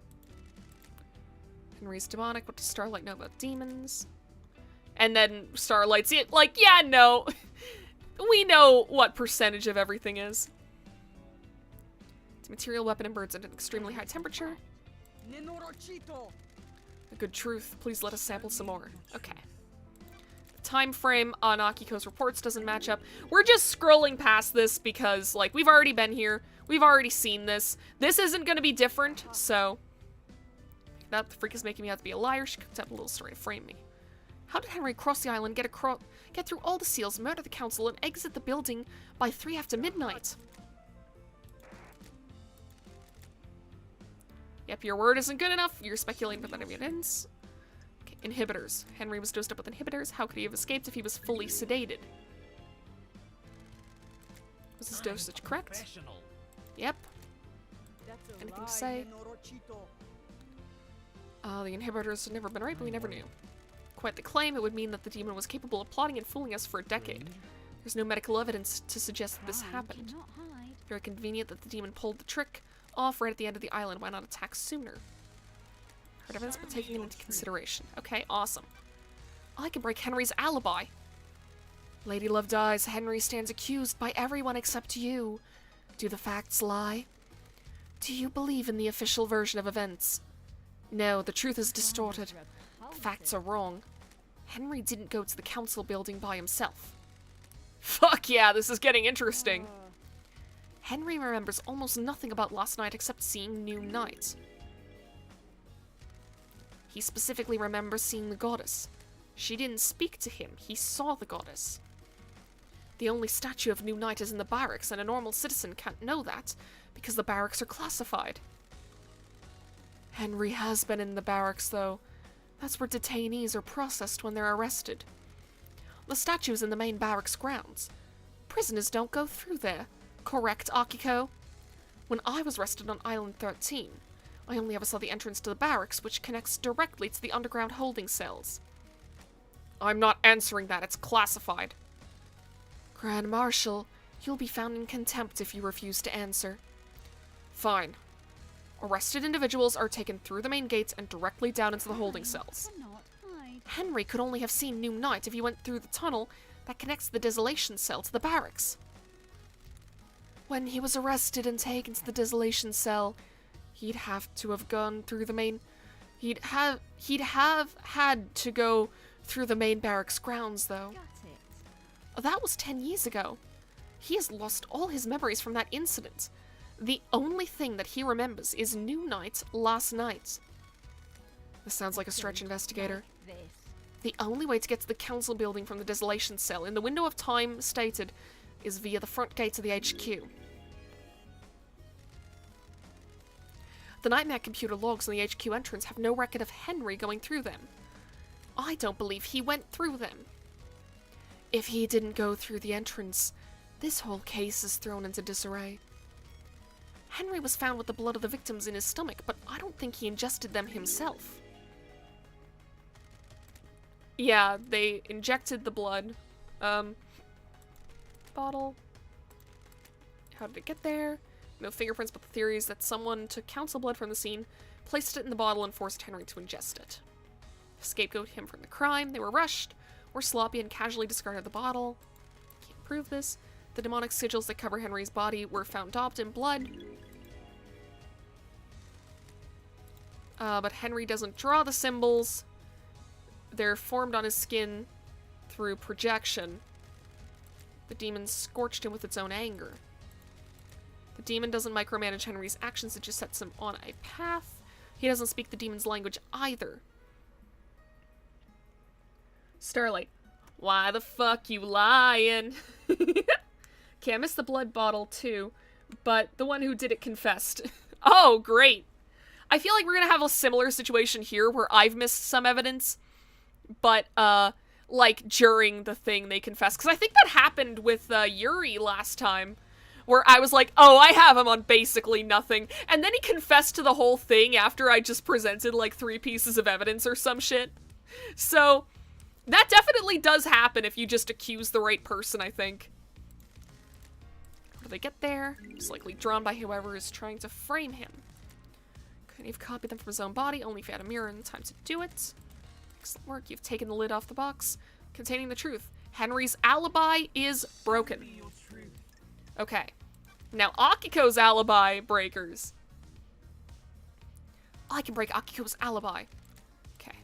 Henry's demonic. What does Starlight know about demons? And then Starlight's it. Like, yeah, no. We know what percentage of everything is. It's a material weapon and burns at an extremely high temperature. A good truth. Please let us sample some more. Okay. The time frame on Akiko's reports doesn't match up. We're just scrolling past this because, like, we've already been here. We've already seen this. This isn't going to be different, so... That the freak is making me out to be a liar. She cooked up a little story to frame me. How did Henry cross the island, get through all the seals, murder the council, and exit the building by 3 after midnight? Yep, your word isn't good enough. You're speculating without evidence. Okay, inhibitors. Henry was dosed up with inhibitors. How could he have escaped if he was fully sedated? Was his dosage correct? Yep. Anything to say? The inhibitors had never been right, but we never knew. Quite the claim. It would mean that the demon was capable of plotting and fooling us for a decade. There's no medical evidence to suggest that this happened. Very convenient that the demon pulled the trick off right at the end of the island. Why not attack sooner? Hard evidence, but taking it into consideration. Okay, awesome. I can break Henry's alibi. Lady Love dies. Henry stands accused by everyone except you. Do the facts lie? Do you believe in the official version of events? No, the truth is distorted. The facts are wrong. Henry didn't go to the council building by himself. Fuck yeah, this is getting interesting. Henry remembers almost nothing about last night except seeing New Night. He specifically remembers seeing the goddess. She didn't speak to him, he saw the goddess. The only statue of New Night is in the barracks, and a normal citizen can't know that, because the barracks are classified. Henry has been in the barracks, though. That's where detainees are processed when they're arrested. The statue is in the main barracks grounds. Prisoners don't go through there. Correct, Akiko? When I was arrested on Island 13, I only ever saw the entrance to the barracks, which connects directly to the underground holding cells. I'm not answering that, it's classified. Grand Marshal, you'll be found in contempt if you refuse to answer. Fine. Arrested individuals are taken through the main gates and directly down into the holding cells. Henry could only have seen New Night if he went through the tunnel that connects the Desolation cell to the barracks. When he was arrested and taken to the Desolation cell, he'd have to have gone through the main... He'd have had to go through the main barracks grounds, though. That was 10 years ago. He has lost all his memories from that incident. The only thing that he remembers is New Night last night. This sounds like a stretch, investigator. The only way to get to the council building from the Desolation cell in the window of time stated is via the front gates of the HQ. The Nightmare computer logs on the HQ entrance have no record of Henry going through them. I don't believe he went through them. If he didn't go through the entrance, this whole case is thrown into disarray. Henry was found with the blood of the victims in his stomach, but I don't think he ingested them himself. Yeah, they injected the blood. Bottle. How did it get there? No fingerprints, but the theory is that someone took council blood from the scene, placed it in the bottle, and forced Henry to ingest it. Scapegoat him from the crime. They were rushed, or sloppy, and casually discarded the bottle. Can't prove this. The demonic sigils that cover Henry's body were found daubed in blood. But Henry doesn't draw the symbols. They're formed on his skin through projection. The demon scorched him with its own anger. The demon doesn't micromanage Henry's actions, it just sets him on a path. He doesn't speak the demon's language either. Starlight. Why the fuck you lying? Okay, I missed the blood bottle too, but the one who did it confessed. Oh, great. I feel like we're gonna have a similar situation here where I've missed some evidence, but, like, during the thing they confessed. Because I think that happened with, Yuri last time, where I was like, oh, I have him on basically nothing, and then he confessed to the whole thing after I just presented, like, 3 pieces of evidence or some shit. So, that definitely does happen if you just accuse the right person, I think. How do they get there? It's likely drawn by whoever is trying to frame him. Couldn't have copied them from his own body, only if he had a mirror and time to do it. Excellent work, you've taken the lid off the box containing the truth. Henry's alibi is broken. Okay. Now Akiko's alibi breakers. I can break Akiko's alibi. Okay.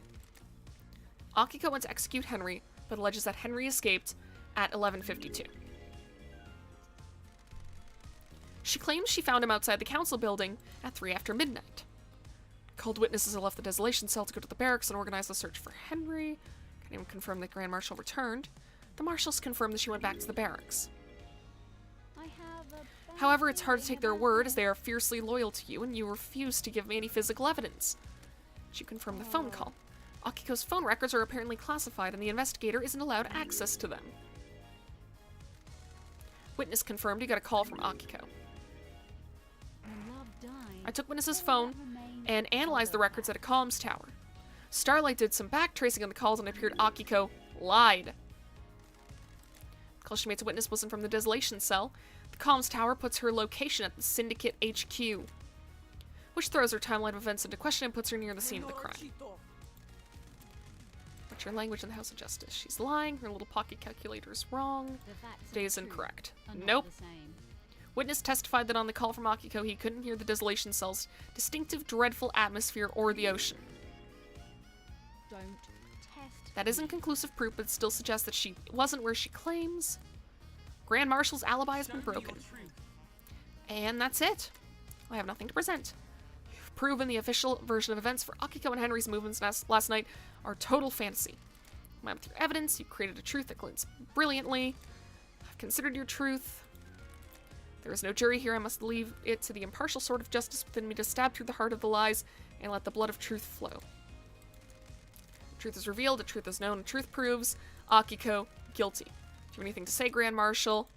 Akiko went to execute Henry, but alleges that Henry escaped at 11:52. She claims she found him outside the council building at 3 after midnight. Called witnesses have left the desolation cell to go to the barracks and organize the search for Henry. Can't even confirm that Grand Marshal returned. The marshals confirmed that she went back to the barracks. I have a bad However, it's hard to feeling take their about word it. as they are fiercely loyal to you and you refuse to give me any physical evidence. She confirmed the phone call. Akiko's phone records are apparently classified and the investigator isn't allowed access to them. Witness confirmed he got a call from Akiko. When love dies, I took witness's all phone that remains and is analyzed the love. records at a comms tower. Starlight did some backtracing on the calls and it appeared Akiko lied. The call she made to witness wasn't from the desolation cell. The comms tower puts her location at the Syndicate HQ, which throws her timeline of events into question and puts her near the scene of the crime. What's your language in the House of Justice? She's lying, her little pocket calculator is wrong, The facts of data is the truth incorrect. are not Nope. the same. Witness testified that on the call from Akiko, he couldn't hear the desolation cell's distinctive, dreadful atmosphere or the ocean. Don't test. That isn't conclusive proof, but still suggests that she wasn't where she claims. Grand Marshal's alibi has been broken. And that's it. I have nothing to present. You've proven the official version of events for Akiko and Henry's movements last night are total fantasy. Combined with your evidence, you created a truth that glints brilliantly. I've considered your truth. There is no jury here. I must leave it to the impartial sort of justice within me to stab through the heart of the lies and let the blood of truth flow. Truth is revealed, the truth is known, and truth proves Akiko guilty. Do you have anything to say, Grand Marshal?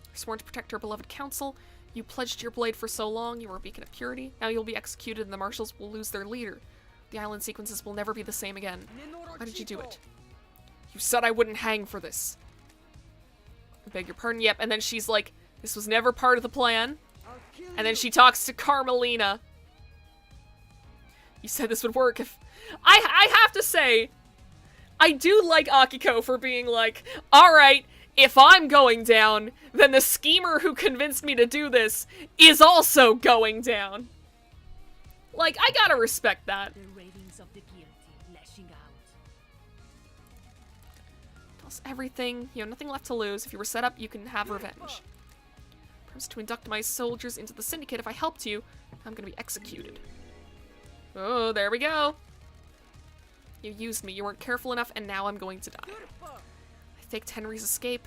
You're sworn to protect our beloved council. You pledged your blade for so long, you were a beacon of purity. Now you'll be executed and the marshals will lose their leader. The island sequences will never be the same again. Why did you do it? You said I wouldn't hang for this. I beg your pardon, yep. And then she's like, this was never part of the plan. And then she talks to Carmelina. You said this would work if... I have to say, I do like Akiko for being like, alright, if I'm going down, then the schemer who convinced me to do this is also going down. Like, I gotta respect that. The ravings of the guilty lashing out. Lost everything. You have nothing left to lose. If you were set up, you can have revenge. Promise to induct my soldiers into the syndicate. If I helped you, I'm gonna be executed. Oh, there we go. You used me. You weren't careful enough, and now I'm going to die. I faked Henry's escape.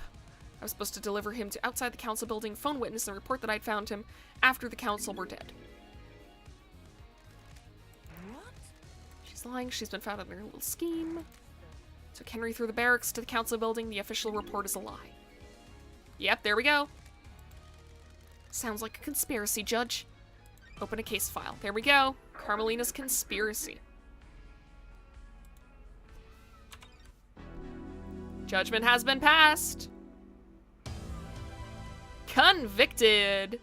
I was supposed to deliver him to outside the council building, phone witness, and report that I'd found him after the council were dead. What? She's lying. She's been found in her little scheme. Took Henry through the barracks to the council building. The official report is a lie. Yep, there we go. Sounds like a conspiracy, Judge. Open a case file. There we go. Carmelina's conspiracy. Judgment has been passed. Convicted.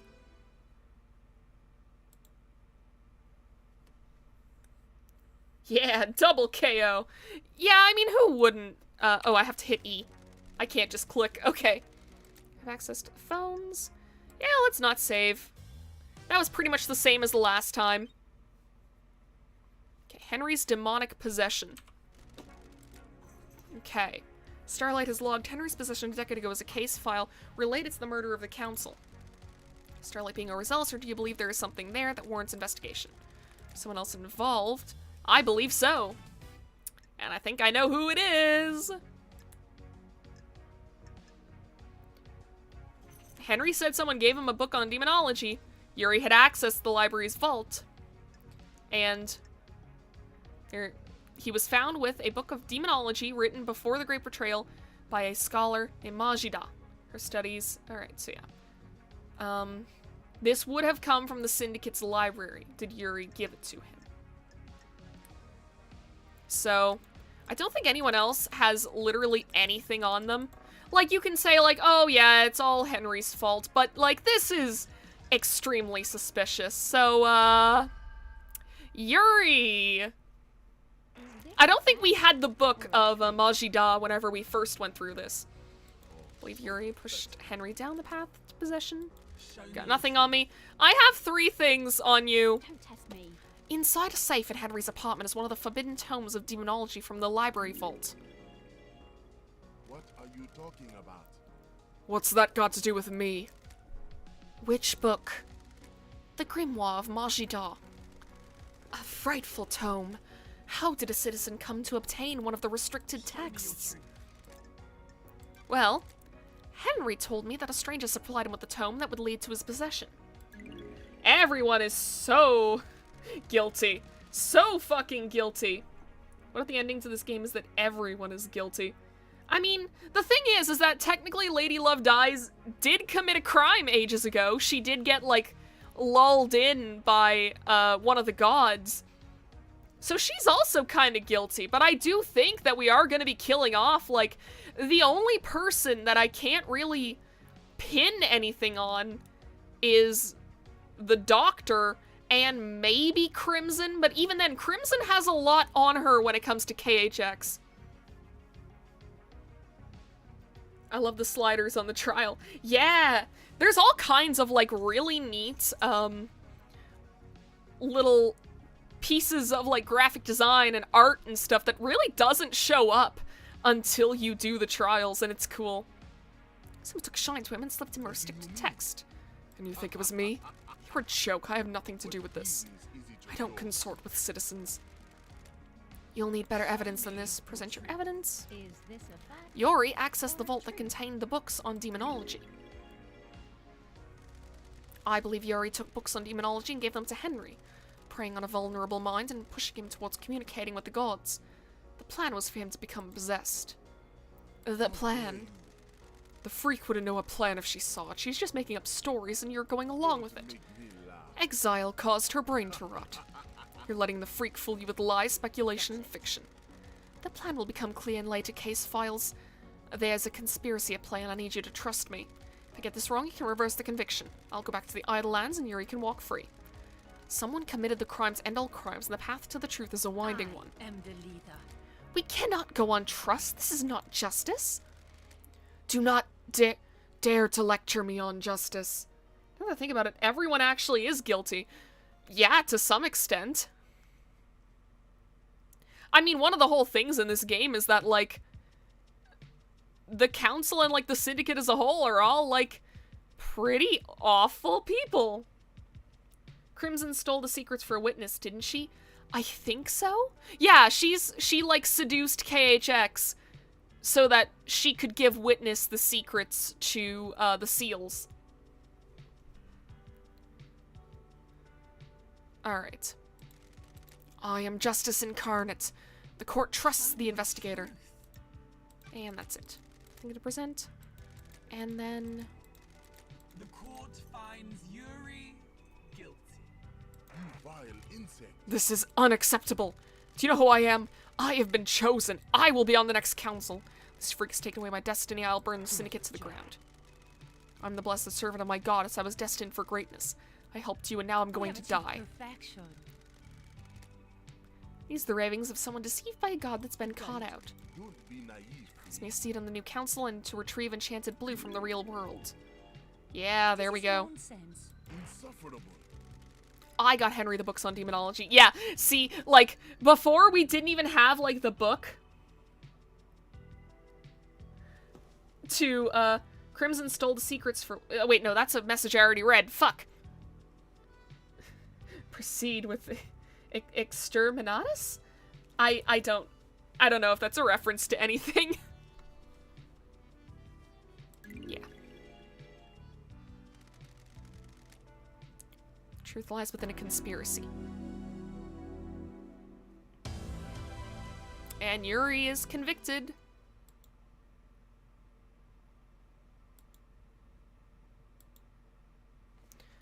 Yeah, double KO. Yeah, I mean, who wouldn't? Oh, I have to hit E. I can't just click. Okay. Have access to phones. Yeah, let's not save. That was pretty much the same as the last time. Okay, Henry's demonic possession. Okay. Starlight has logged Henry's possession a decade ago as a case file related to the murder of the council. Starlight being overzealous, or do you believe there is something there that warrants investigation? Someone else involved? I believe so. And I think I know who it is. Henry said someone gave him a book on demonology. Yuri had accessed the library's vault. And he was found with a book of demonology written before the Great Betrayal by a scholar named Majida. Her studies... Alright, so yeah. This would have come from the Syndicate's library. Did Yuri give it to him? So, I don't think anyone else has literally anything on them. Like, you can say, like, oh yeah, it's all Henry's fault, but, like, this is extremely suspicious. So, Yuri! I don't think we had the book of Majida whenever we first went through this. I believe Yuri pushed Henry down the path to possession. Got nothing on me. I have 3 things on you. Don't test me. Inside a safe in Henry's apartment is one of the forbidden tomes of demonology from the library vault. What are you talking about? What's that got to do with me? Which book? The Grimoire of Majida. A frightful tome. How did a citizen come to obtain one of the restricted texts? Well, Henry told me that a stranger supplied him with a tome that would lead to his possession. Everyone is so guilty. So fucking guilty. One of the endings of this game is that everyone is guilty. I mean, the thing is that technically Lady Love Dies did commit a crime ages ago. She did get, like, lulled in by, one of the gods. So she's also kind of guilty, but I do think that we are going to be killing off, like, the only person that I can't really pin anything on is the Doctor and maybe Crimson, but even then, Crimson has a lot on her when it comes to KHX. I love the sliders on the trial. Yeah! There's all kinds of, like, really neat, little pieces of, like, graphic design and art and stuff that really doesn't show up until you do the trials, and it's cool. Someone took a shine to him and slipped him a restricted text. And you think it was me? You're a joke. I have nothing to do with this. I don't consort with citizens. You'll need better evidence than this. Present your evidence. Is this a fact? Yuri accessed the vault that contained the books on demonology. I believe Yuri took books on demonology and gave them to Henry, preying on a vulnerable mind and pushing him towards communicating with the gods. The plan was for him to become possessed. The plan? The freak wouldn't know a plan if she saw it. She's just making up stories and you're going along with it. Exile caused her brain to rot. You're letting the freak fool you with lies, speculation, and fiction. The plan will become clear in later case files. There's a conspiracy at play and I need you to trust me. If I get this wrong, you can reverse the conviction. I'll go back to the Idle Lands and Yuri can walk free. Someone committed the crimes and all crimes, and the path to the truth is a winding one. I am the leader. We cannot go on trust. This is not justice. Do not dare to lecture me on justice. Now that I think about it, everyone actually is guilty. Yeah, to some extent. I mean, one of the whole things in this game is that, like, the council and, like, the syndicate as a whole are all, like, pretty awful people. Crimson stole the secrets for a witness, didn't she? I think so? Yeah, she, like, seduced KHX so that she could give Witness the secrets to, the seals. Alright. I am justice incarnate. The court trusts the investigator. And that's it. Nothing to present. And then... The court finds Yuri guilty. Vile insect. This is unacceptable. Do you know who I am? I have been chosen. I will be on the next council. This freak has taken away my destiny. I'll burn the syndicate to the ground. I'm the blessed servant of my goddess. I was destined for greatness. I helped you and now I'm going to die. Perfection. These are the ravings of someone deceived by a god that's been caught out. Don't be naive. Gives me a seat on the new council and to retrieve enchanted blue from the real world. Yeah, there we go. Nonsense. Insufferable. I got Henry the books on demonology. Yeah, see, like, before we didn't even have, like, the book to, Crimson stole the secrets for... wait, no, that's a message I already read. Fuck. Proceed with Exterminatus? I don't I don't know if that's a reference to anything. Yeah. Truth lies within a conspiracy. And Yuri is convicted.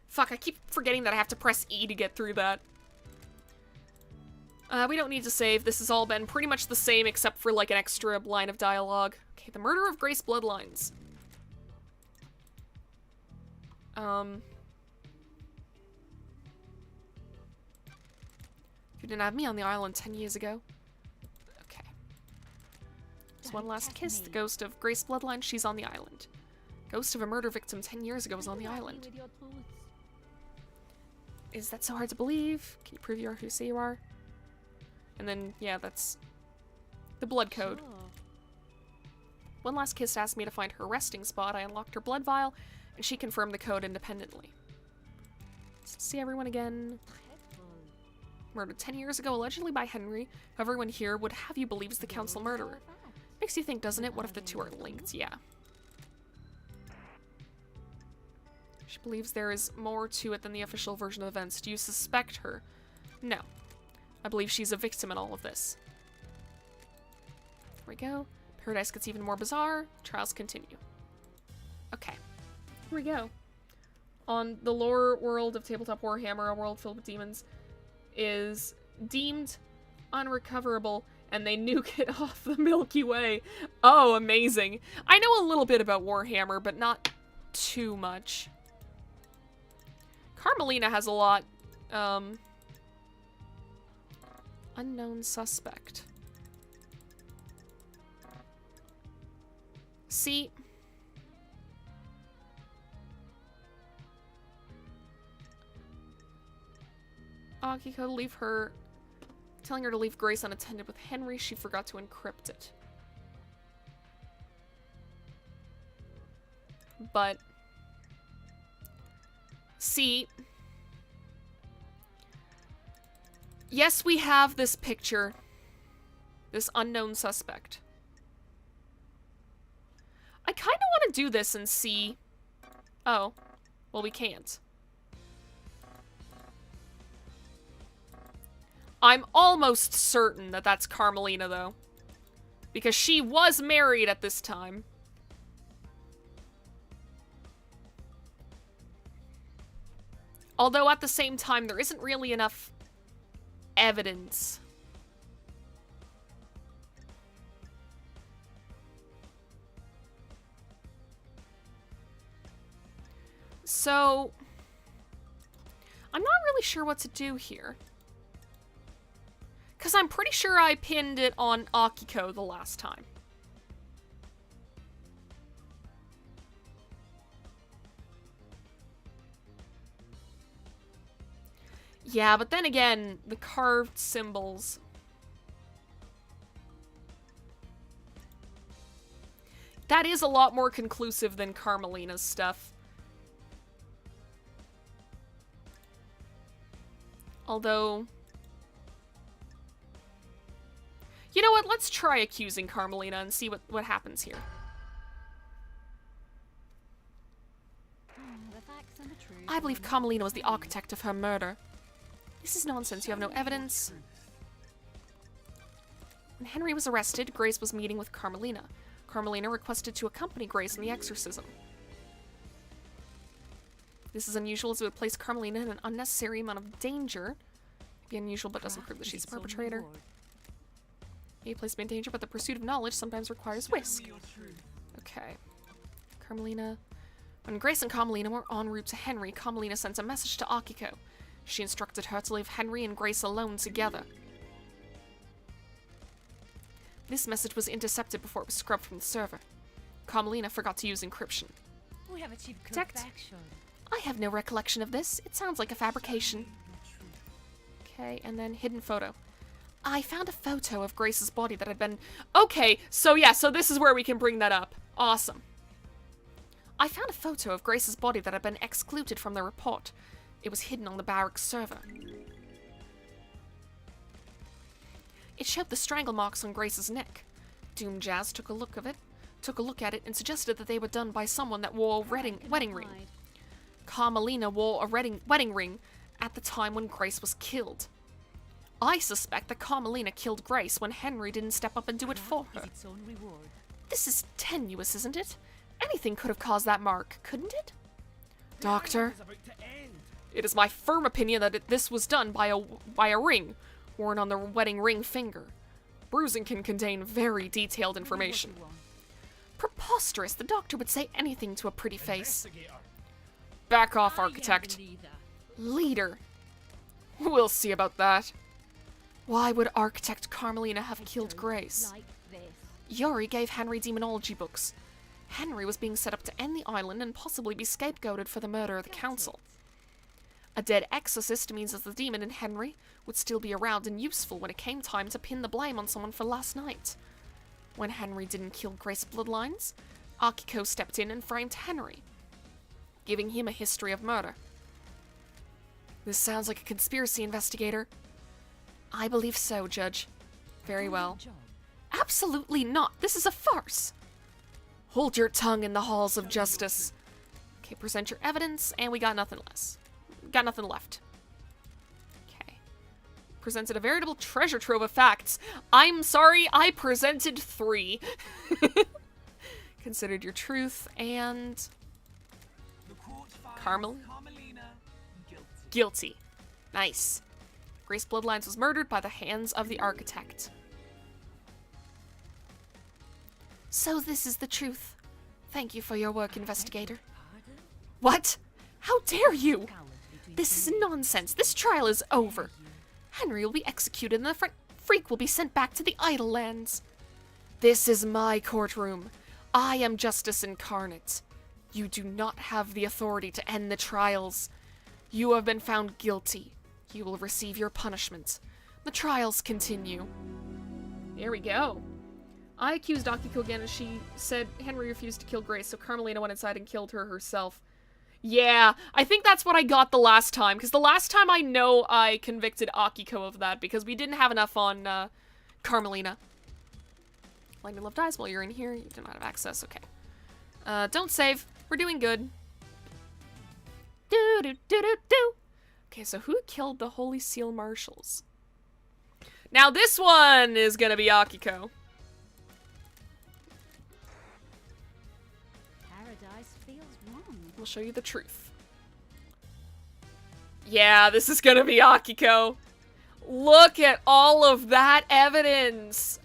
Fuck, I keep forgetting that I have to press E to get through that. We don't need to save. This has all been pretty much the same except for like an extra line of dialogue. Okay, the murder of Grace Bloodlines. You didn't have me on the island 10 years ago. Okay. There's one last kiss. The ghost of Grace Bloodline, she's on the island. Ghost of a murder victim 10 years ago was on the island. Is that so hard to believe? Can you prove you are who you say you are? And then, yeah, that's the blood code. One last kiss asked me to find her resting spot. I unlocked her blood vial, and she confirmed the code independently. See everyone again. Murdered 10 years ago, allegedly by Henry, who everyone here would have you believe is the council murderer. Makes you think, doesn't it? What if the two are linked? Yeah. She believes there is more to it than the official version of events. Do you suspect her? No. I believe she's a victim in all of this. There we go. Paradise gets even more bizarre. Trials continue. Okay. Here we go. On the lore world of Tabletop Warhammer, a world filled with demons is deemed unrecoverable, and they nuke it off the Milky Way. Oh, amazing. I know a little bit about Warhammer, but not too much. Carmelina has a lot. Unknown suspect. See? Akiko, leave her. Telling her to leave Grace unattended with Henry, she forgot to encrypt it. But see, yes, we have this picture. This unknown suspect. I kind of want to do this and see. Oh, well, we can't. I'm almost certain that that's Carmelina, though. Because she was married at this time. Although at the same time, there isn't really enough evidence. So, I'm not really sure what to do here. Because I'm pretty sure I pinned it on Akiko the last time. Yeah, but then again, the carved symbols. That is a lot more conclusive than Carmelina's stuff. Although... You know what? Let's try accusing Carmelina and see what happens here. I believe Carmelina was the architect of her murder. This is nonsense. You have no evidence. When Henry was arrested, Grace was meeting with Carmelina. Carmelina requested to accompany Grace in the exorcism. This is unusual as it would place Carmelina in an unnecessary amount of danger. Maybe unusual, but doesn't prove that she's a perpetrator. May place me in danger, but the pursuit of knowledge sometimes requires risk. Okay. Carmelina. When Grace and Carmelina were en route to Henry, Carmelina sent a message to Akiko. She instructed her to leave Henry and Grace alone together. This message was intercepted before it was scrubbed from the server. Carmelina forgot to use encryption. We have achieved Detect. I have no recollection of this. It sounds like a fabrication. Okay, and then hidden photo. I found a photo of Grace's body that had been... Okay, so yeah, so this is where we can bring that up. Awesome. I found a photo of Grace's body that had been excluded from the report. It was hidden on the barracks server. It showed the strangle marks on Grace's neck. Doom Jazz took a look at it, and suggested that they were done by someone that wore a wedding ring. Carmelina wore a wedding ring at the time when Grace was killed. I suspect that Carmelina killed Grace when Henry didn't step up and do it for her. This is tenuous, isn't it? Anything could have caused that mark, couldn't it? Doctor, it is my firm opinion that this was done by a ring worn on the wedding ring finger. Bruising can contain very detailed information. Preposterous, the doctor would say anything to a pretty face. Back off, Architect. Leader. We'll see about that. Why would Architect Carmelina have killed Grace? Yuri gave Henry demonology books. Henry was being set up to end the island and possibly be scapegoated for the murder of the council. A dead exorcist means that the demon in Henry would still be around and useful when it came time to pin the blame on someone for last night. When Henry didn't kill Grace's bloodlines, Akiko stepped in and framed Henry, giving him a history of murder. This sounds like a conspiracy, investigator. I believe so, Judge. Very well. Absolutely not. This is a farce. Hold your tongue in the halls of justice. Okay, present your evidence, and we got nothing less. Got nothing left. Okay. Presented a veritable treasure trove of facts. I'm sorry, I presented 3. Considered your truth, and... Carmelina guilty. Nice. Grace Bloodlines was murdered by the hands of the architect. So this is the truth. Thank you for your work, investigator. What? How dare you? This is nonsense. This trial is over. Henry will be executed and the freak will be sent back to the Idle Lands. This is my courtroom. I am justice incarnate. You do not have the authority to end the trials. You have been found guilty. You will receive your punishment. The trials continue. There we go. I accused Akiko again as she said Henry refused to kill Grace, so Carmelina went inside and killed her herself. Yeah, I think that's what I got the last time, because the last time I know I convicted Akiko of that, because we didn't have enough on Carmelina. Lightning Love dies while you're in here. You do not have access. Okay. Don't save. We're doing good. Do. Okay, so who killed the Holy Seal Marshals? Now this one is gonna be Akiko. Paradise feels wrong. We'll show you the truth. Yeah, this is gonna be Akiko. Look at all of that evidence.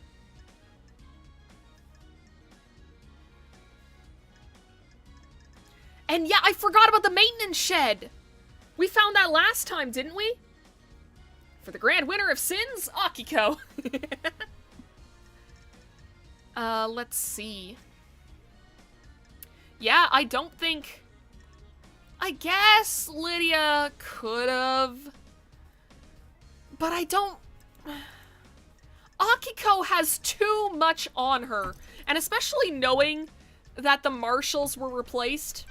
And yeah, I forgot about the maintenance shed. We found that last time, didn't we? For the grand winner of sins, Akiko. Let's see. Yeah, I don't think... I guess Lydia could've... But I don't... Akiko has too much on her. And especially knowing that the marshals were replaced...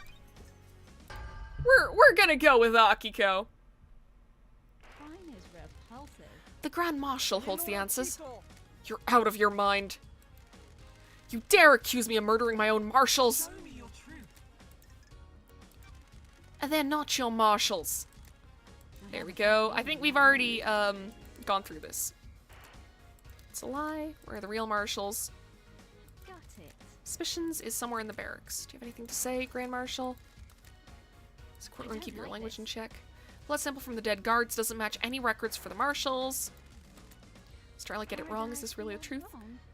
We're gonna go with Akiko. Crime is repulsive. The Grand Marshal holds the answers. You're out of your mind. You dare accuse me of murdering my own marshals? Show me your truth. And they're not your marshals. There we go. I think we've already gone through this. It's a lie. Where are the real marshals? Got it. Suspicions is somewhere in the barracks. Do you have anything to say, Grand Marshal? This courtroom, keep your language in check. Blood sample from the dead guards doesn't match any records for the marshals. Let's try to get it wrong. Is this really the truth?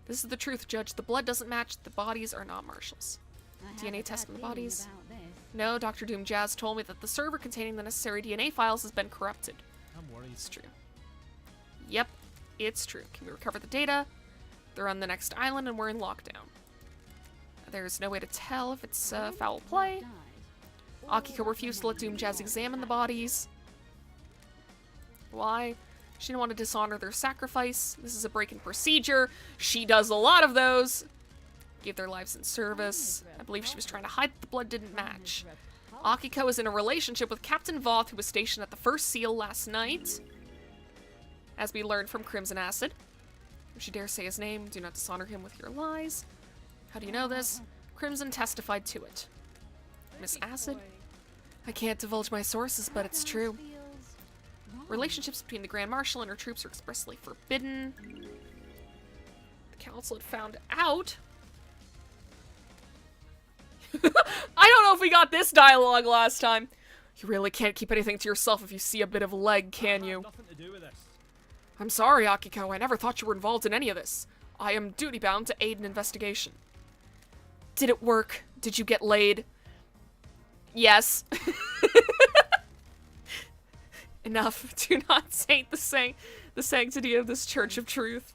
This is the truth, Judge. The blood doesn't match. The bodies are not marshals. DNA test on the bodies. No, Dr. Doom Jazz told me that the server containing the necessary DNA files has been corrupted. I'm worried. It's true. Yep, it's true. Can we recover the data? They're on the next island and we're in lockdown. There's no way to tell if it's foul play. Akiko refused to let Doom Jazz examine the bodies. Why? She didn't want to dishonor their sacrifice. This is a break in procedure. She does a lot of those. Gave their lives in service. I believe she was trying to hide that the blood didn't match. Akiko is in a relationship with Captain Voth, who was stationed at the First Seal last night, as we learned from Crimson Acid. If you dare say his name, do not dishonor him with your lies. How do you know this? Crimson testified to it. Miss Acid? I can't divulge my sources, but it's true. Relationships between the Grand Marshal and her troops are expressly forbidden. The council had found out. I don't know if we got this dialogue last time. You really can't keep anything to yourself if you see a bit of leg, can you? Nothing to do with this. I'm sorry, Akiko. I never thought you were involved in any of this. I am duty-bound to aid an investigation. Did it work? Did you get laid? Yes. Enough. Do not taint the sanctity of this Church of Truth.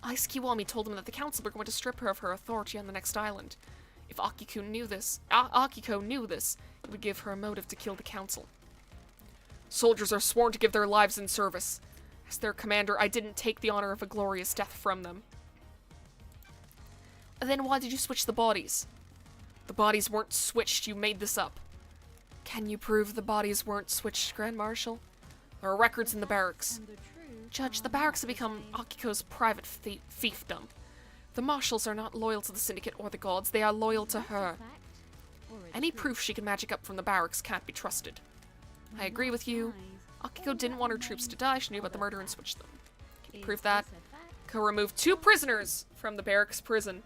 Ice Kiwami told him that the council were going to strip her of her authority on the next island. If Akiko knew this, it would give her a motive to kill the council. Soldiers are sworn to give their lives in service. As their commander, I didn't take the honor of a glorious death from them. Then why did you switch the bodies? The bodies weren't switched, you made this up. Can you prove the bodies weren't switched, Grand Marshal? There are records in the barracks. Judge, the barracks have become Akiko's private fiefdom. The marshals are not loyal to the Syndicate or the gods, they are loyal to her. Any proof she can magic up from the barracks can't be trusted. I agree with you. Akiko didn't want her troops to die, she knew about the murder and switched them. Can you prove that? Akiko removed 2 prisoners from the barracks prison.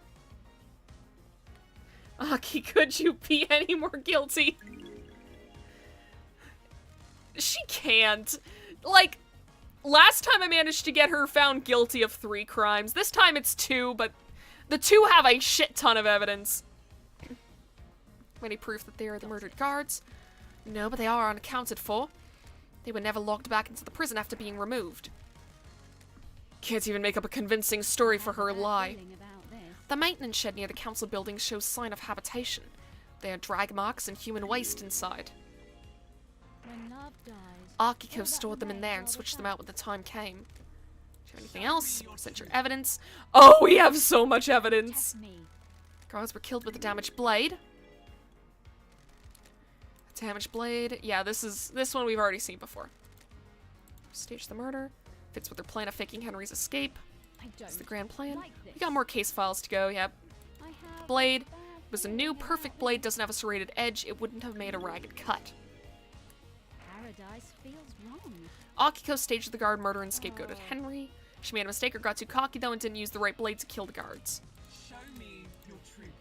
Aki, could you be any more guilty? She can't. Like, last time I managed to get her found guilty of 3 crimes. This time it's 2, but the 2 have a shit ton of evidence. Any proof that they are the murdered guards? No, but they are unaccounted for. They were never locked back into the prison after being removed. Can't even make up a convincing story for her lie. The maintenance shed near the council building shows sign of habitation. There are drag marks and human waste inside. Akiko stored them in there and switched them out when the time came. Do you have anything else? Present your evidence. Oh, we have so much evidence! Guards were killed with a damaged blade. Damaged blade. Yeah, this one we've already seen before. Stage the murder. Fits with their plan of faking Henry's escape. It's the grand plan. We got more case files to go, yep. Blade. It was a new perfect blade, doesn't have a serrated edge, it wouldn't have made a ragged cut. Paradise feels wrong. Akiko staged the guard murder and scapegoated Henry. She made a mistake or got too cocky though and didn't use the right blade to kill the guards. Show me your truth.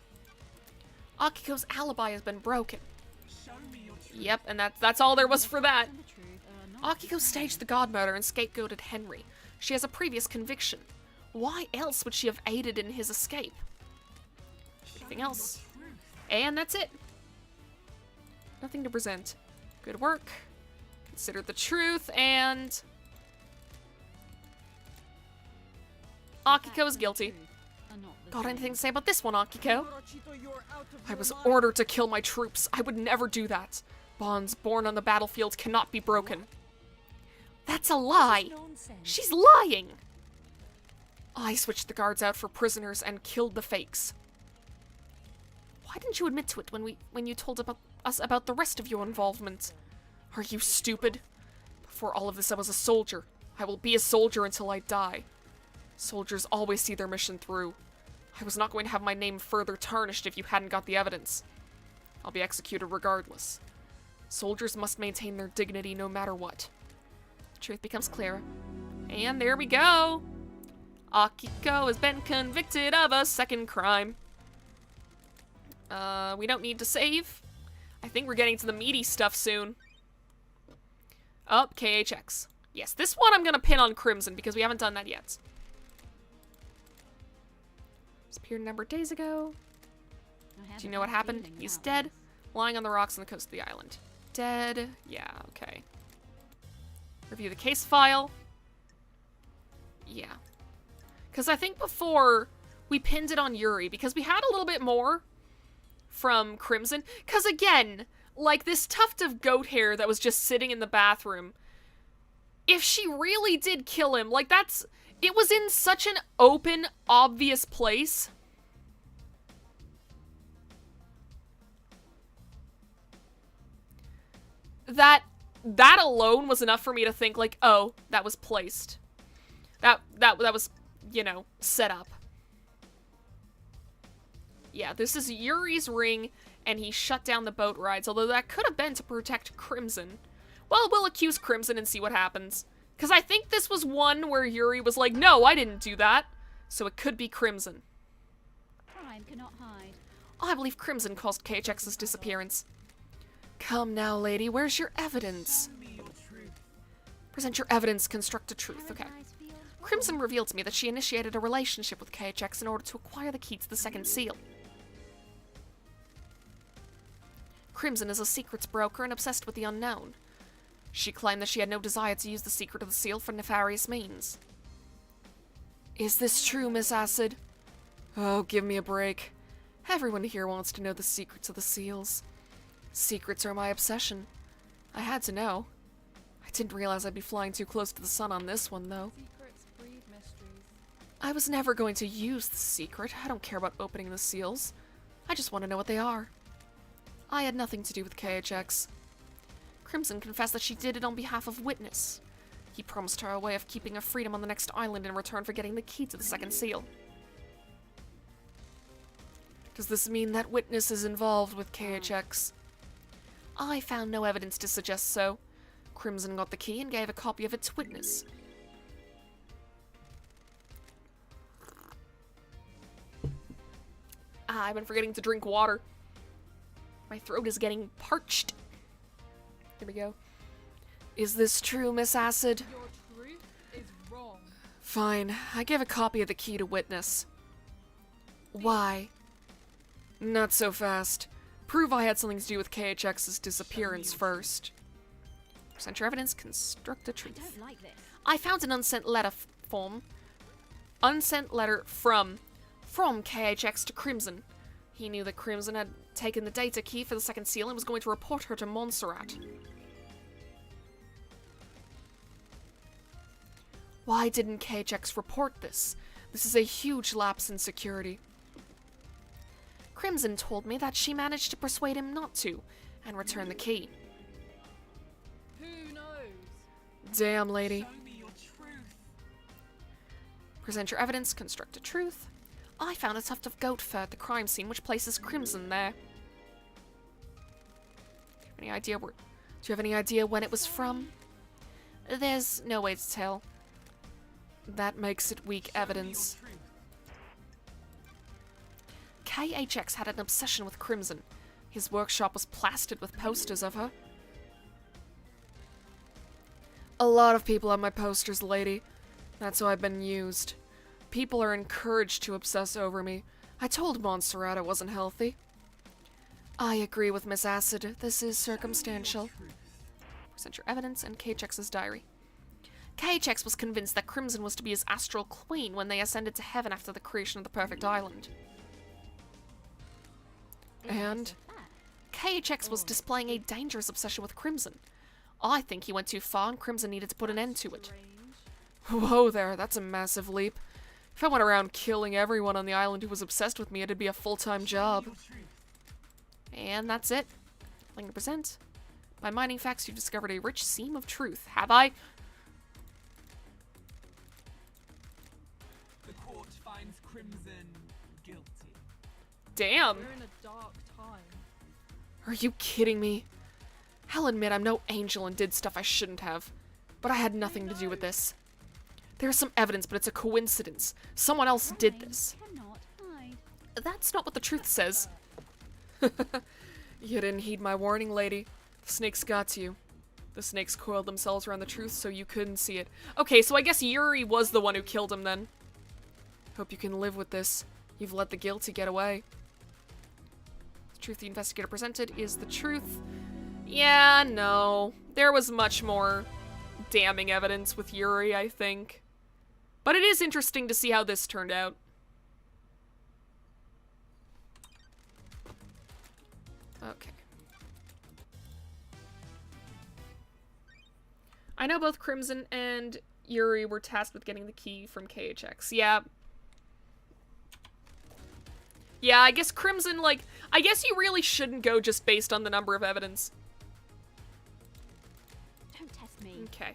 Akiko's alibi has been broken. Show me your truth. Yep, and that's all there was for that. Akiko staged the god murder and scapegoated Henry. She has a previous conviction. Why else would she have aided in his escape? Anything else? And that's it. Nothing to present. Good work. Consider the truth, and Akiko is guilty. Got anything to say about this one, Akiko? I was ordered to kill my troops. I would never do that. Bonds born on the battlefield cannot be broken. That's a lie. She's lying. I switched the guards out for prisoners and killed the fakes. Why didn't you admit to it when you told us about the rest of your involvement? Are you stupid? Before all of this, I was a soldier. I will be a soldier until I die. Soldiers always see their mission through. I was not going to have my name further tarnished if you hadn't got the evidence. I'll be executed regardless. Soldiers must maintain their dignity no matter what. The truth becomes clear. And there we go! Akiko has been convicted of a second crime. We don't need to save. I think we're getting to the meaty stuff soon. Oh, KHX. Yes, this one I'm gonna pin on Crimson because we haven't done that yet. Disappeared a number of days ago. Do you know what happened? He's dead, lying on the rocks on the coast of the island. Dead. Yeah, okay. Review the case file. Yeah. Because I think before we pinned it on Yuri because we had a little bit more from Crimson. Because again, like this tuft of goat hair that was just sitting in the bathroom, if she really did kill him, like it was in such an open, obvious place. That alone was enough for me to think like, oh, that was placed. That was you know, set up. Yeah, this is Yuri's ring, and he shut down the boat rides, although that could have been to protect Crimson. Well, we'll accuse Crimson and see what happens. Because I think this was one where Yuri was like, no, I didn't do that. So it could be Crimson. Crime cannot hide. I believe Crimson caused KHX's disappearance. Come now, lady, where's your evidence? Show me your truth. Present your evidence, construct a truth. Okay. Paradise feels wrong. Crimson revealed to me that she initiated a relationship with KHX in order to acquire the key to the second seal. Crimson is a secrets broker and obsessed with the unknown. She claimed that she had no desire to use the secret of the seal for nefarious means. Is this true, Miss Acid? Oh, give me a break. Everyone here wants to know the secrets of the seals. Secrets are my obsession. I had to know. I didn't realize I'd be flying too close to the sun on this one, though. Secrets breed mysteries. I was never going to use the secret. I don't care about opening the seals. I just want to know what they are. I had nothing to do with KHX. Crimson confessed that she did it on behalf of Witness. He promised her a way of keeping her freedom on the next island in return for getting the key to the second seal. Does this mean that Witness is involved with KHX? I found no evidence to suggest so. Crimson got the key and gave a copy of it to Witness. I've been forgetting to drink water. My throat is getting parched. Here we go. Is this true, Miss Acid? Your truth is wrong. Fine. I gave a copy of the key to Witness. Why? Not so fast. Prove I had something to do with KHX's disappearance first. Present your evidence, construct the I truth. don't like this. I found an unsent letter unsent letter from KHX to Crimson. He knew that Crimson had taken the data key for the second seal and was going to report her to Montserrat. Why didn't KHX report this? This is a huge lapse in security. Crimson told me that she managed to persuade him not to, and return the key. Who knows? Damn, lady. Show me your truth. Present your evidence, construct a truth. I found a tuft of goat fur at the crime scene, which places Crimson there. Do you have any idea when it was from? There's no way to tell. That makes it weak evidence. Truth. KHX had an obsession with Crimson. His workshop was plastered with posters of her. A lot of people have my posters, lady. That's how I've been used. People are encouraged to obsess over me. I told Montserrat it wasn't healthy. I agree with Miss Acid. This is circumstantial. Present your evidence and KHX's diary. KHX was convinced that Crimson was to be his astral queen when they ascended to heaven after the creation of the perfect island. And KHX was displaying a dangerous obsession with Crimson. I think he went too far and Crimson needed to put an end to it. Strange. Whoa there, that's a massive leap. If I went around killing everyone on the island who was obsessed with me, it'd be a full-time job. Your truth. And that's it. Nothing to present. By mining facts, you've discovered a rich seam of truth. Have I? The court finds Crimson guilty. Damn. We're in a dark time. Are you kidding me? I'll admit I'm no angel and did stuff I shouldn't have. But I had nothing to do with this. There's some evidence, but it's a coincidence. Someone else did this. Cannot hide. That's not what the truth says. You didn't heed my warning, lady. The snakes got to you. The snakes coiled themselves around the truth so you couldn't see it. Okay, so I guess Yuri was the one who killed him then. Hope you can live with this. You've let the guilty get away. The truth the investigator presented is the truth. Yeah, no. There was much more damning evidence with Yuri, I think. But it is interesting to see how this turned out. Okay. I know both Crimson and Yuri were tasked with getting the key from KHX. Yeah. Yeah, I guess Crimson, like, I guess you really shouldn't go just based on the number of evidence. Don't test me. Okay.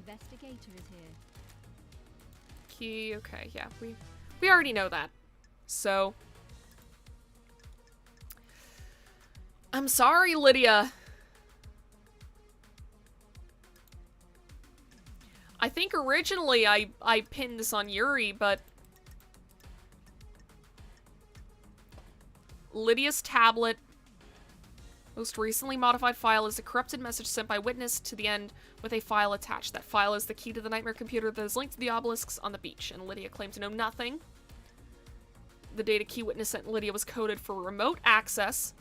investigator is here. Key, okay, yeah, we already know that. So I'm sorry, Lydia. I think originally I pinned this on Yuri, but Lydia's tablet, most recently modified file, is a corrupted message sent by witness to the end with a file attached. That file is the key to the nightmare computer that is linked to the obelisks on the beach, and Lydia claimed to know nothing. The data key witness sent Lydia was coded for remote access,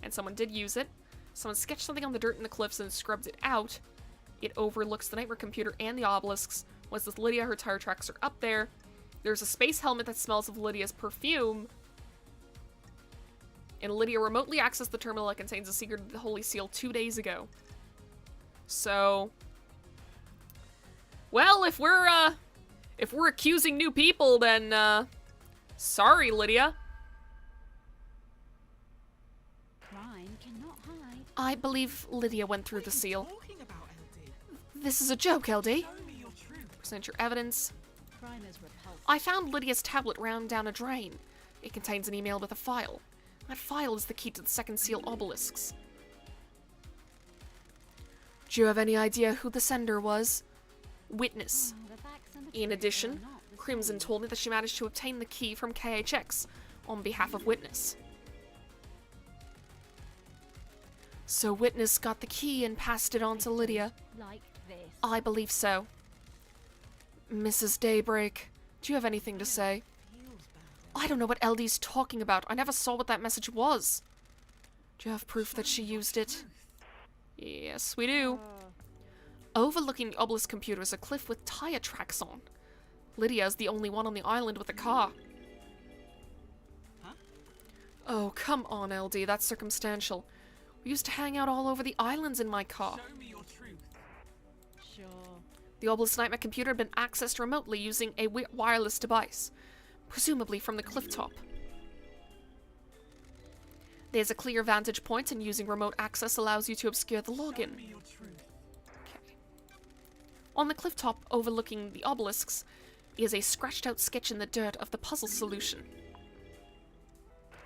and someone did use it. Someone sketched something on the dirt in the cliffs and scrubbed it out. It overlooks the nightmare computer and the obelisks. Once with Lydia, her tire tracks are up there. There's a space helmet that smells of Lydia's perfume. And Lydia remotely accessed the terminal that contains the secret of the Holy Seal 2 days ago. So, well, if we're accusing new people, then, sorry, Lydia. Crime cannot hide. I believe Lydia went through the seal. Talking about LD. This is a joke, LD. Show me your truth. Present your evidence. Crime is repulsive. I found Lydia's tablet round down a drain. It contains an email with a file. That file is the key to the second seal obelisks. Do you have any idea who the sender was? Witness. The facts and the In truth addition, are not the Crimson same. told me that she managed to obtain the key from KHX on behalf of Witness. So Witness got the key and passed it on to Lydia. Like this. I believe so. Mrs. Daybreak, do you have anything to say? I don't know what LD's talking about. I never saw what that message was. Do you have proof that she used it? Yes, we do. Overlooking the obelisk computer is a cliff with tire tracks on. Lydia is the only one on the island with a car. Huh? Oh, come on, LD. That's circumstantial. We used to hang out all over the islands in my car. Show me your truth. Sure. The obelisk nightmare computer had been accessed remotely using a wireless device, presumably from the cliff top. There's a clear vantage point, and using remote access allows you to obscure the Show login. me your truth. Okay. On the cliff top overlooking the obelisks is a scratched out sketch in the dirt of the puzzle solution.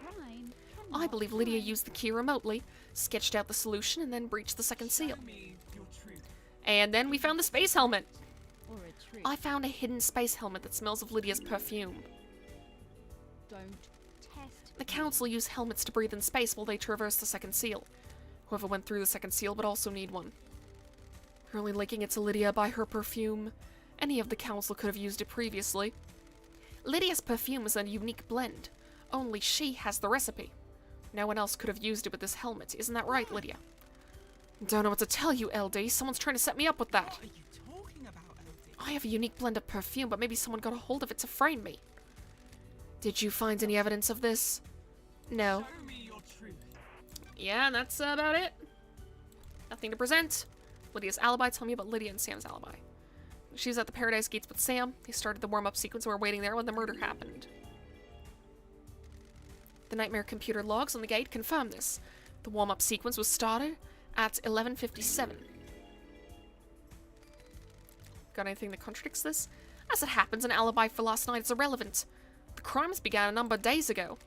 Crime I cannot believe Lydia hide. used the key remotely, sketched out the solution, and then breached the second seal. Show me your truth. And then we found the space helmet. Or a truth. I found a hidden space helmet that smells of Lydia's perfume. Don't test. The council use helmets to breathe in space while they traverse the second seal. Whoever went through the second seal would also need one. You're only linking it to Lydia by her perfume. Any of the council could have used it previously. Lydia's perfume is a unique blend. Only she has the recipe. No one else could have used it with this helmet. Isn't that right, Lydia? Don't know what to tell you, LD. Someone's trying to set me up with that. What are you talking about, LD? I have a unique blend of perfume, but maybe someone got a hold of it to frame me. Did you find any evidence of this? No. Show me your truth. Yeah, and that's about it. Nothing to present. Lydia's alibi. Tell me about Lydia and Sam's alibi. She was at the Paradise Gates with Sam. They started the warm-up sequence and were waiting there when the murder happened. The nightmare computer logs on the gate confirm this. The warm-up sequence was started at 11:57. Got anything that contradicts this? As it happens, an alibi for last night is irrelevant. The crimes began a number of days ago.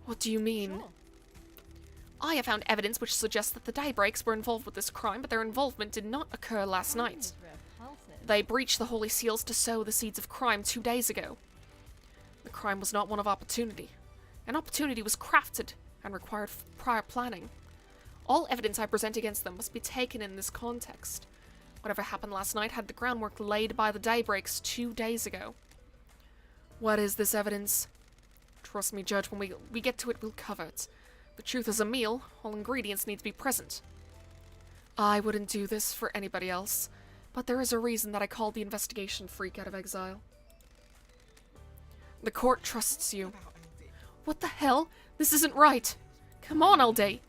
What do you mean? Sure. I have found evidence which suggests that the Daybreaks were involved with this crime, but their involvement did not occur last Crime night. is repulsive. They breached the Holy Seals to sow the seeds of crime 2 days ago. The crime was not one of opportunity. An opportunity was crafted and required prior planning. All evidence I present against them must be taken in this context. Whatever happened last night had the groundwork laid by the Daybreaks 2 days ago. What is this evidence? Trust me, Judge, when we get to it, we'll cover it. The truth is a meal. All ingredients need to be present. I wouldn't do this for anybody else, but there is a reason that I called the investigation freak out of exile. The court trusts you. About LD. What the hell? This isn't right. Come on, LD.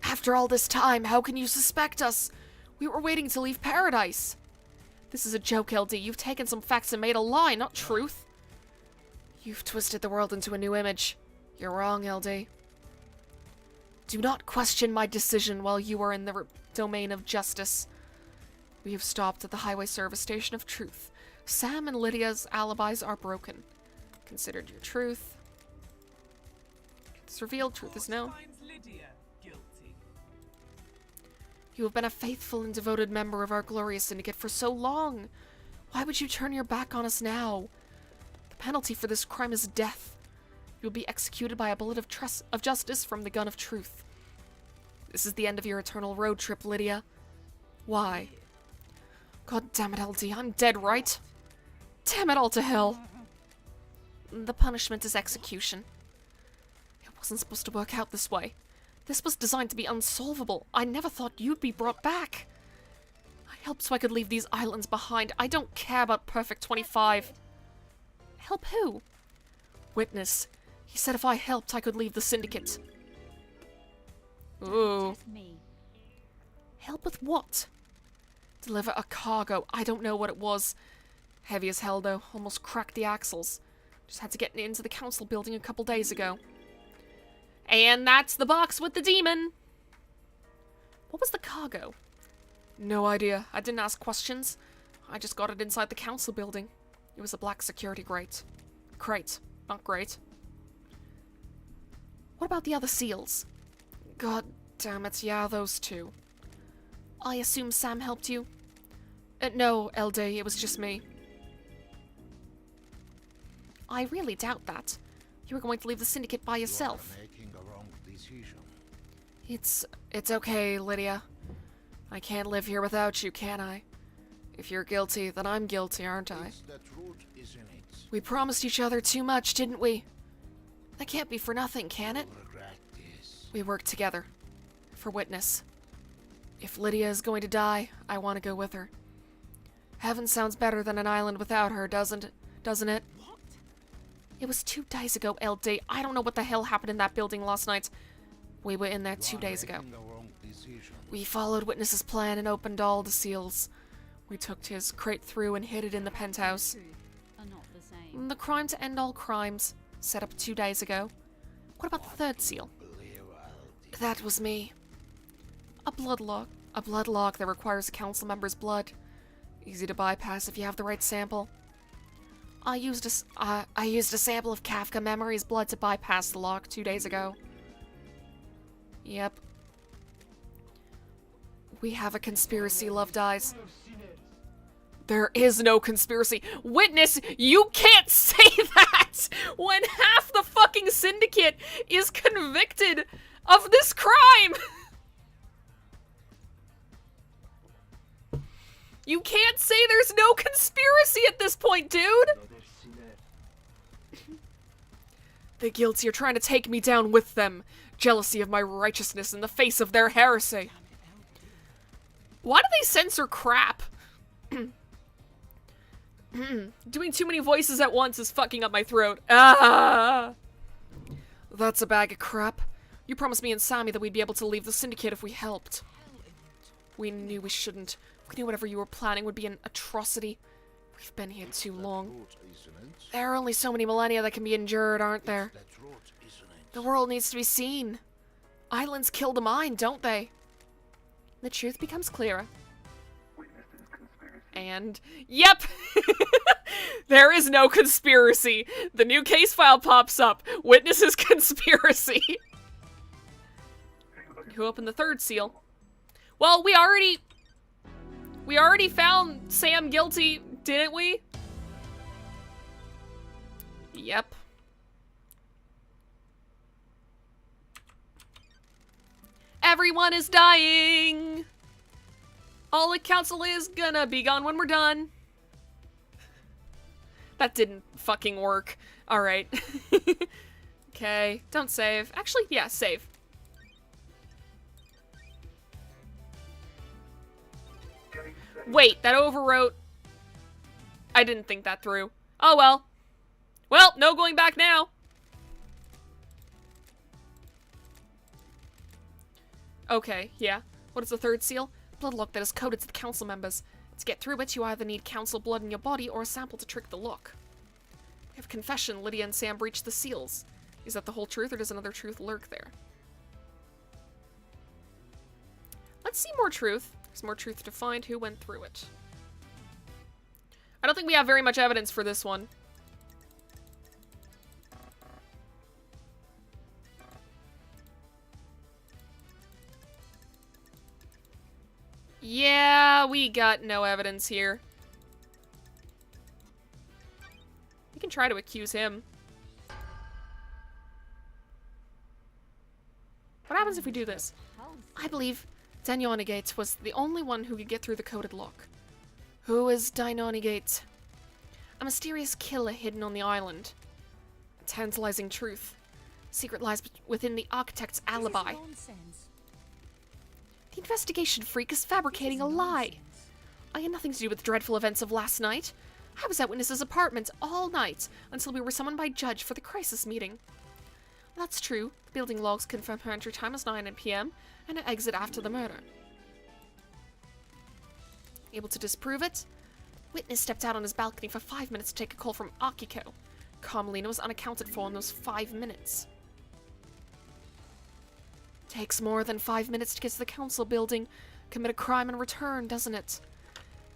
After all this time, how can you suspect us? We were waiting to leave paradise. This is a joke, LD. You've taken some facts and made a lie, not truth. You've twisted the world into a new image. You're wrong, LD. Do not question my decision while you are in the domain of justice. We have stopped at the highway service station of truth. Sam and Lydia's alibis are broken. Considered your truth. It's revealed, truth is known. Finds Lydia guilty. You have been a faithful and devoted member of our glorious syndicate for so long. Why would you turn your back on us now? The penalty for this crime is death. You will be executed by a bullet of justice from the gun of truth. This is the end of your eternal road trip, Lydia. Why? God damn it, LD, I'm dead, right? Damn it all to hell. The punishment is execution. It wasn't supposed to work out this way. This was designed to be unsolvable. I never thought you'd be brought back. I helped so I could leave these islands behind. I don't care about Perfect 25. Help who? Witness. He said if I helped, I could leave the syndicate. Ooh. Just me. Help with what? Deliver a cargo. I don't know what it was. Heavy as hell, though. Almost cracked the axles. Just had to get into the council building a couple days ago. And that's the box with the demon. What was the cargo? No idea. I didn't ask questions. I just got it inside the council building. It was a black security crate. Not great. What about the other seals? God damn it, yeah, those two. I assume Sam helped you? No, LD, it was just me. I really doubt that. You were going to leave the syndicate by yourself. You are making a wrong decision. It's okay, Lydia. I can't live here without you, can I? If you're guilty, then I'm guilty, aren't I? It's the truth, isn't it? We promised each other too much, didn't we? That can't be for nothing, can it? You regret this. We worked together. For witness. If Lydia is going to die, I want to go with her. Heaven sounds better than an island without her, doesn't it? What? It was 2 days ago, LD. I don't know what the hell happened in that building last night. We were in there 2 days ago. Making a wrong decision. We followed Witness's plan and opened all the seals. We took his crate through and hid it in the penthouse. Truth are not the same. The crime to end all crimes, set up 2 days ago. What about the third seal? That was me. A blood log that requires a council member's blood. Easy to bypass if you have the right sample. I used a sample of Kafka Memory's blood to bypass the log 2 days ago. Yep. We have a conspiracy, Love Dies. There is no conspiracy. Witness, you can't say that when half the fucking syndicate is convicted of this crime! You can't say there's no conspiracy at this point, dude! The guilty are trying to take me down with them. Jealousy of my righteousness in the face of their heresy. Why do they censor crap? Doing too many voices at once is fucking up my throat. Ah! That's a bag of crap. You promised me and Sammy that we'd be able to leave the syndicate if we helped. We knew we shouldn't. We knew whatever you were planning would be an atrocity. We've been here too long. Truth, isn't it? There are only so many millennia that can be endured, aren't there? The truth, isn't it? The world needs to be seen. Islands kill the mind, don't they? The truth becomes clearer. Witnesses conspiracy. And, yep! There is no conspiracy. The new case file pops up. Witnesses conspiracy. Who opened the third seal? Well, we already found Sam guilty, didn't we? Yep. Everyone is dying! All the council is gonna be gone when we're done. That didn't fucking work. Alright. Okay, don't save. Actually, yeah, save. Getting saved. Wait, that overwrote. I didn't think that through. Oh well. Well, no going back now. Okay, yeah. What is the third seal? Blood lock that is coded to the council members. To get through it, you either need council blood in your body or a sample to trick the lock. We have confession. Lydia and Sam breached the seals. Is that the whole truth, or does another truth lurk there? Let's see more truth. There's more truth to find. Who went through it? I don't think we have very much evidence for this one. Yeah, we got no evidence here. We can try to accuse him. What happens if we do this? I believe Dainonigate was the only one who could get through the coded lock. Who is Dainonigate? A mysterious killer hidden on the island. A tantalizing truth. Secret lies within the architect's alibi. The investigation freak is fabricating a lie. I had nothing to do with the dreadful events of last night. I was at Witness's apartment all night until we were summoned by Judge for the crisis meeting. That's true. The building logs confirm her entry time as 9 p.m. and her exit after the murder. Able to disprove it? Witness stepped out on his balcony for 5 minutes to take a call from Akiko. Carmelina was unaccounted for in those 5 minutes. Takes more than 5 minutes to get to the council building, commit a crime and return, doesn't it?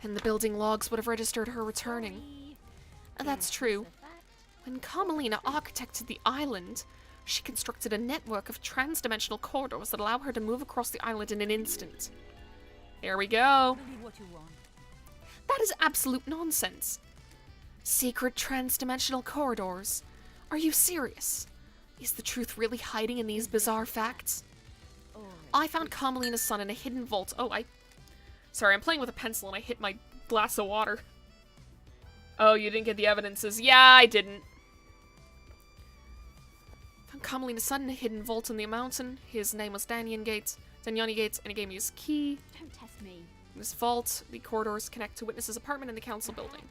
And the building logs would have registered her returning. That's true. When Carmelina architected the island, she constructed a network of trans-dimensional corridors that allow her to move across the island in an instant. There we go. That is absolute nonsense. Secret trans-dimensional corridors. Are you serious? Is the truth really hiding in these bizarre facts? I found Carmelina's son in a hidden vault. Sorry, I'm playing with a pencil and I hit my glass of water. Oh, you didn't get the evidences. Yeah, I didn't. Found Carmelina's son in a hidden vault in the mountain. His name was Dainonigate, and he gave me his key. Don't test me. In this vault, the corridors connect to Witness's apartment in the council building.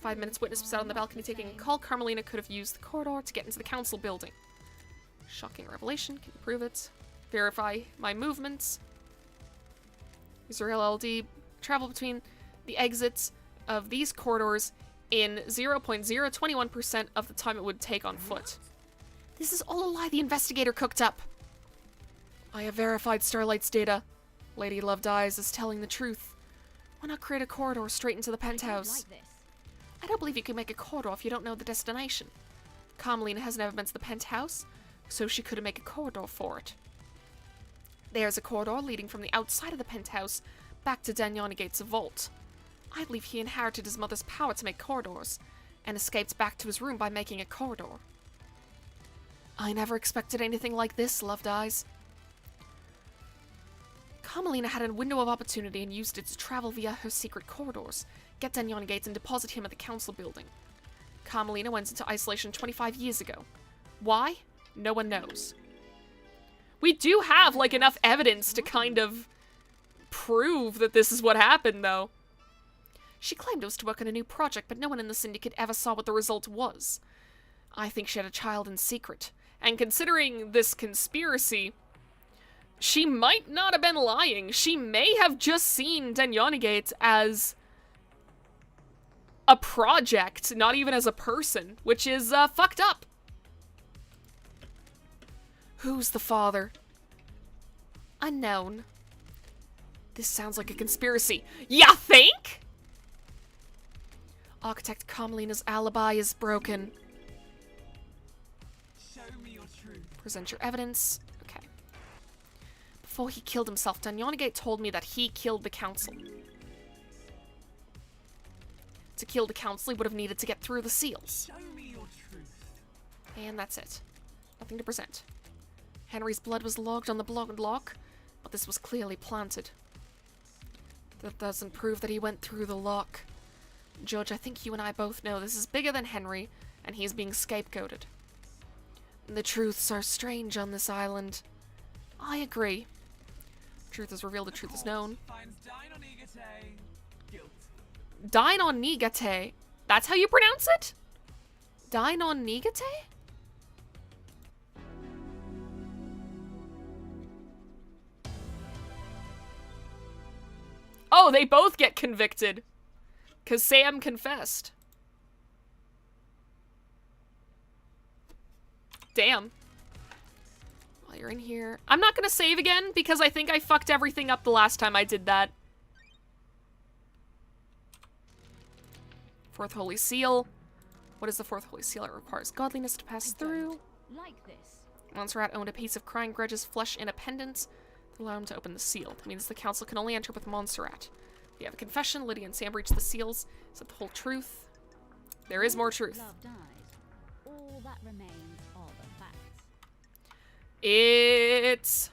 5 minutes, Witness was out on the balcony taking a call. Carmelina could have used the corridor to get into the council building. Shocking revelation. Can you prove it? Verify my movements. User LLD. Travel between the exits of these corridors in 0.021% of the time it would take on foot. This is all a lie the investigator cooked up. I have verified Starlight's data. Lady Loved Eyes is telling the truth. Why not create a corridor straight into the penthouse? I don't believe you can make a corridor if you don't know the destination. Carmelina has never been to the penthouse, so she couldn't make a corridor for it. There's a corridor leading from the outside of the penthouse back to Dainonigate's vault. I believe he inherited his mother's power to make corridors, and escaped back to his room by making a corridor. I never expected anything like this, Loved Eyes. Carmelina had a window of opportunity and used it to travel via her secret corridors, get Dainonigate and deposit him at the council building. Carmelina went into isolation 25 years ago. Why? No one knows. We do have, like, enough evidence to kind of prove that this is what happened, though. She claimed it was to work on a new project, but no one in the syndicate ever saw what the result was. I think she had a child in secret. And considering this conspiracy, she might not have been lying. She may have just seen Dainonigate as a project, not even as a person, which is fucked up. Who's the father? Unknown. This sounds like a conspiracy. Ya think? Architect Carmelina's alibi is broken. Show me your truth. Present your evidence. Okay. Before he killed himself, Dainonigate told me that he killed the council. To kill the council, he would have needed to get through the seals. Show me your truth. And that's it. Nothing to present. Henry's blood was logged on the blocked lock, but this was clearly planted. That doesn't prove that he went through the lock. Judge, I think you and I both know this is bigger than Henry, and he's being scapegoated. The truths are strange on this island. I agree. Truth is revealed, the truth is known. Finds Dainonigate guilty. Dainonigate? That's how you pronounce it? Dainonigate? Oh, they both get convicted. Because Sam confessed. Damn. While you're in here... I'm not gonna save again, because I think I fucked everything up the last time I did that. Fourth Holy Seal. What is the Fourth Holy Seal? It requires godliness to pass through. Like this. Montserrat owned a piece of crying Grudge's flesh in a pendant to allow him to open the seal. That means the council can only enter with Montserrat. We have a confession. Lydia and Sam breached the seals. Is that the whole truth? There is more truth. Love died. All that remains are the facts. It's...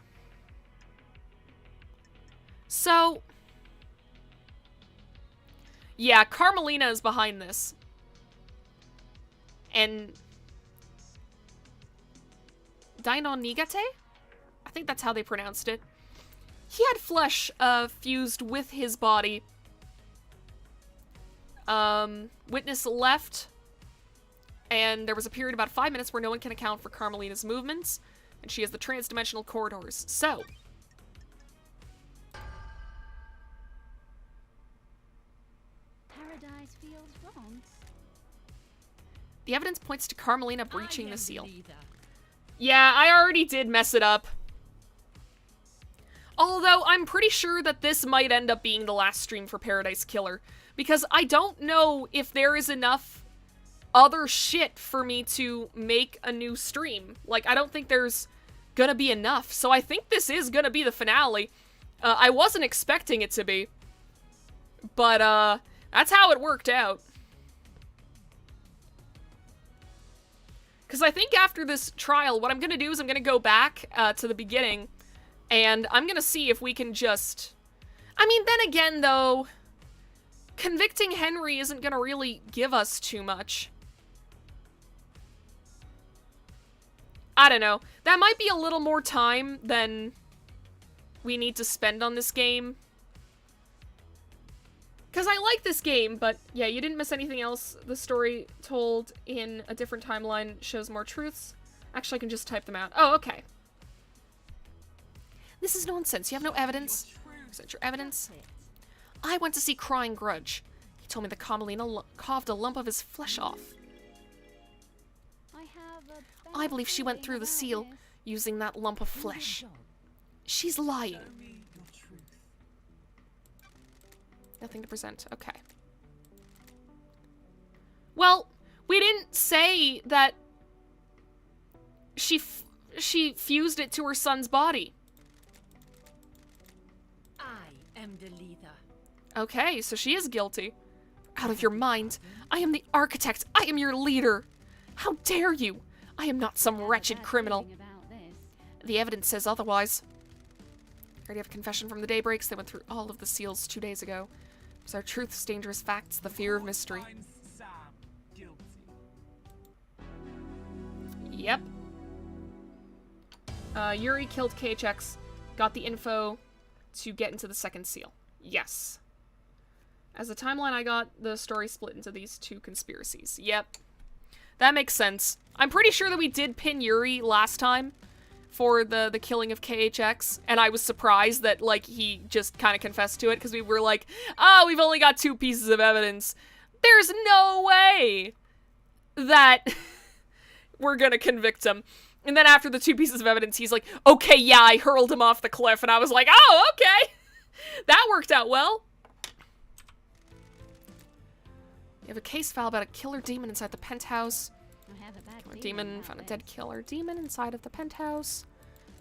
So... Yeah, Carmelina is behind this. And... Dinon Nigate? I think that's how they pronounced it. He had flesh, fused with his body. Witness left. And there was a period about 5 minutes where no one can account for Carmelina's movements. And she has the trans-dimensional corridors. So... Paradise feels wrong. The evidence points to Carmelina breaching I the am seal. leader. Yeah, I already did mess it up. Although, I'm pretty sure that this might end up being the last stream for Paradise Killer. Because I don't know if there is enough other shit for me to make a new stream. Like, I don't think there's gonna be enough. So I think this is gonna be the finale. I wasn't expecting it to be. But, that's how it worked out. Because I think after this trial, what I'm going to do is I'm going to go back to the beginning, and I'm going to see if we can just... I mean, then again, though, convicting Henry isn't going to really give us too much. I don't know. That might be a little more time than we need to spend on this game. Because I like this game, but yeah, you didn't miss anything else. The story told in a different timeline shows more truths. Actually, I can just type them out. Oh, okay. This is nonsense. You have no evidence. Is that your evidence? I went to see Crying Grudge. He told me that Carmelina carved a lump of his flesh off. I believe she went through the seal using that lump of flesh. She's lying. Nothing to present. Okay. Well, we didn't say that she fused it to her son's body. I am the leader. Okay, so she is guilty. Out of your mind. I am the architect. I am your leader. How dare you? I am not some wretched criminal. The evidence says otherwise. I already have a confession from the Daybreaks. They went through all of the seals 2 days ago. It was our truths, dangerous facts, the fear of mystery. Finds Sam guilty. Yep. Yuri killed KHX, got the info to get into the second seal. Yes. As the timeline I got, the story split into these two conspiracies. Yep. That makes sense. I'm pretty sure that we did pin Yuri last time for the killing of KHX, and I was surprised that, like, he just kind of confessed to it, because we were like, oh, we've only got 2 pieces of evidence. There's no way that we're gonna convict him. And then after the 2 pieces of evidence, he's like, okay, yeah, I hurled him off the cliff, and I was like, oh, okay. That worked out well. You have a case file about a killer demon inside the penthouse. Killer demon found a dead killer demon inside of the penthouse.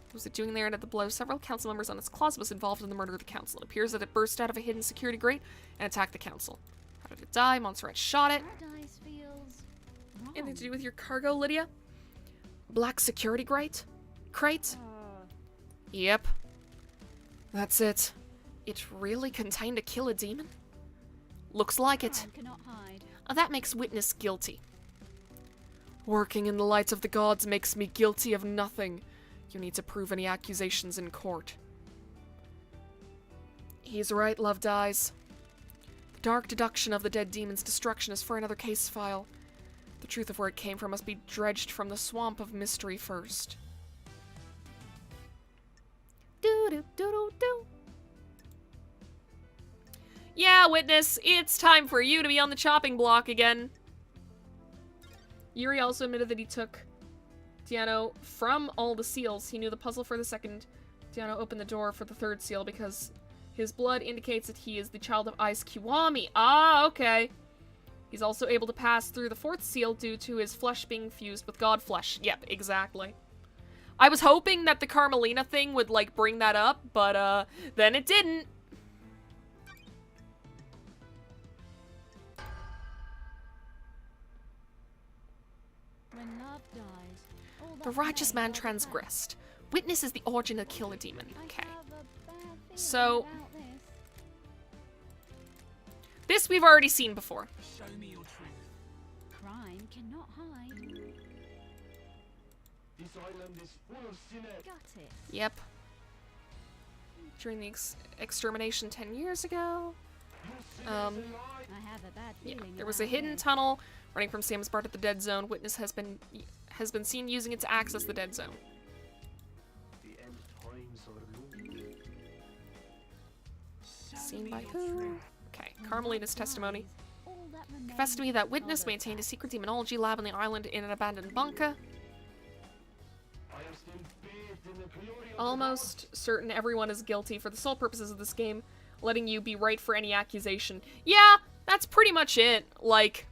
What was it doing there? And at the blow, several council members on its closet was involved in the murder of the council. It appears that it burst out of a hidden security grate and attacked the council. How did it die? Montserrat shot it. Anything to do with your cargo, Lydia? Black security grate? Crate? Yep. That's it. It really contained a killer demon? Looks like it. That makes Witness guilty. Working in the light of the gods makes me guilty of nothing. You need to prove any accusations in court. He's right, Love dies. The dark deduction of the dead demon's destruction is for another case file. The truth of where it came from must be dredged from the swamp of mystery first. Do-do-do-do-do. Yeah, Witness, it's time for you to be on the chopping block again. Yuri also admitted that he took Diano from all the seals. He knew the puzzle for the second. Diano opened the door for the third seal because his blood indicates that he is the child of Ice Kiwami. Ah, okay. He's also able to pass through the fourth seal due to his flesh being fused with god flesh. Yep, exactly. I was hoping that the Carmelina thing would, like, bring that up, but, then it didn't. When love dies, all The that righteous pain man does transgressed. Witness is the origin of the killer demon. I Okay. have a bad feeling So- about this. This we've already seen before. Show me your truth. Crime cannot hide. This island is full of sinners. Got it. Yep. During the extermination 10 years ago. I have a bad Yeah, feeling there was a about hidden this. tunnel running from Sam's bar to the dead zone. Witness has been seen using it to access the dead zone. The end times are looming. Show Seen me by your who? truth. Okay, When Carmelina's love testimony. dies, all that Confessed to me remains that are Witness the maintained a facts. secret demonology lab on the island in an abandoned bunker. I am still bathed in the glory of Almost certain everyone is guilty for the sole purposes of this game, letting you be right for any accusation. Yeah, that's pretty much it. Like,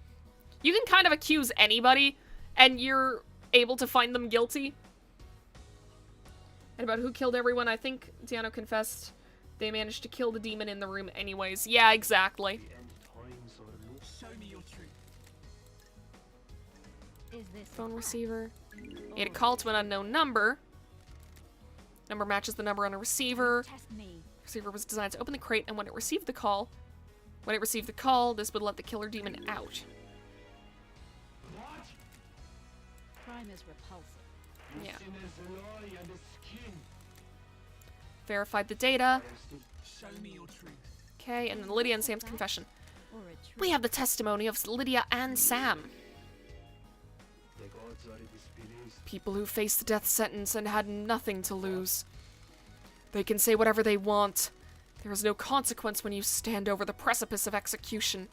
you can kind of accuse anybody, and you're able to find them guilty. And about who killed everyone, I think Diano confessed they managed to kill the demon in the room anyways. Yeah, exactly. The end times are looming. Show me your truth. Is this a Phone fact? receiver. He had a call to an unknown number. Number matches the number on a receiver. Test me. Receiver was designed to open the crate, and when it received the call, this would let the killer demon out. what? Crime is repulsive. Yeah. Sinners lie and the skin. Verified the data. I am still Show me your truth. Okay, and then Lydia and Sam's confession. Or a truth. We have the testimony of Lydia and Sam. the gods are displeased. People who faced the death sentence and had nothing to lose. They can say whatever they want. There is no consequence when you stand over the precipice of execution.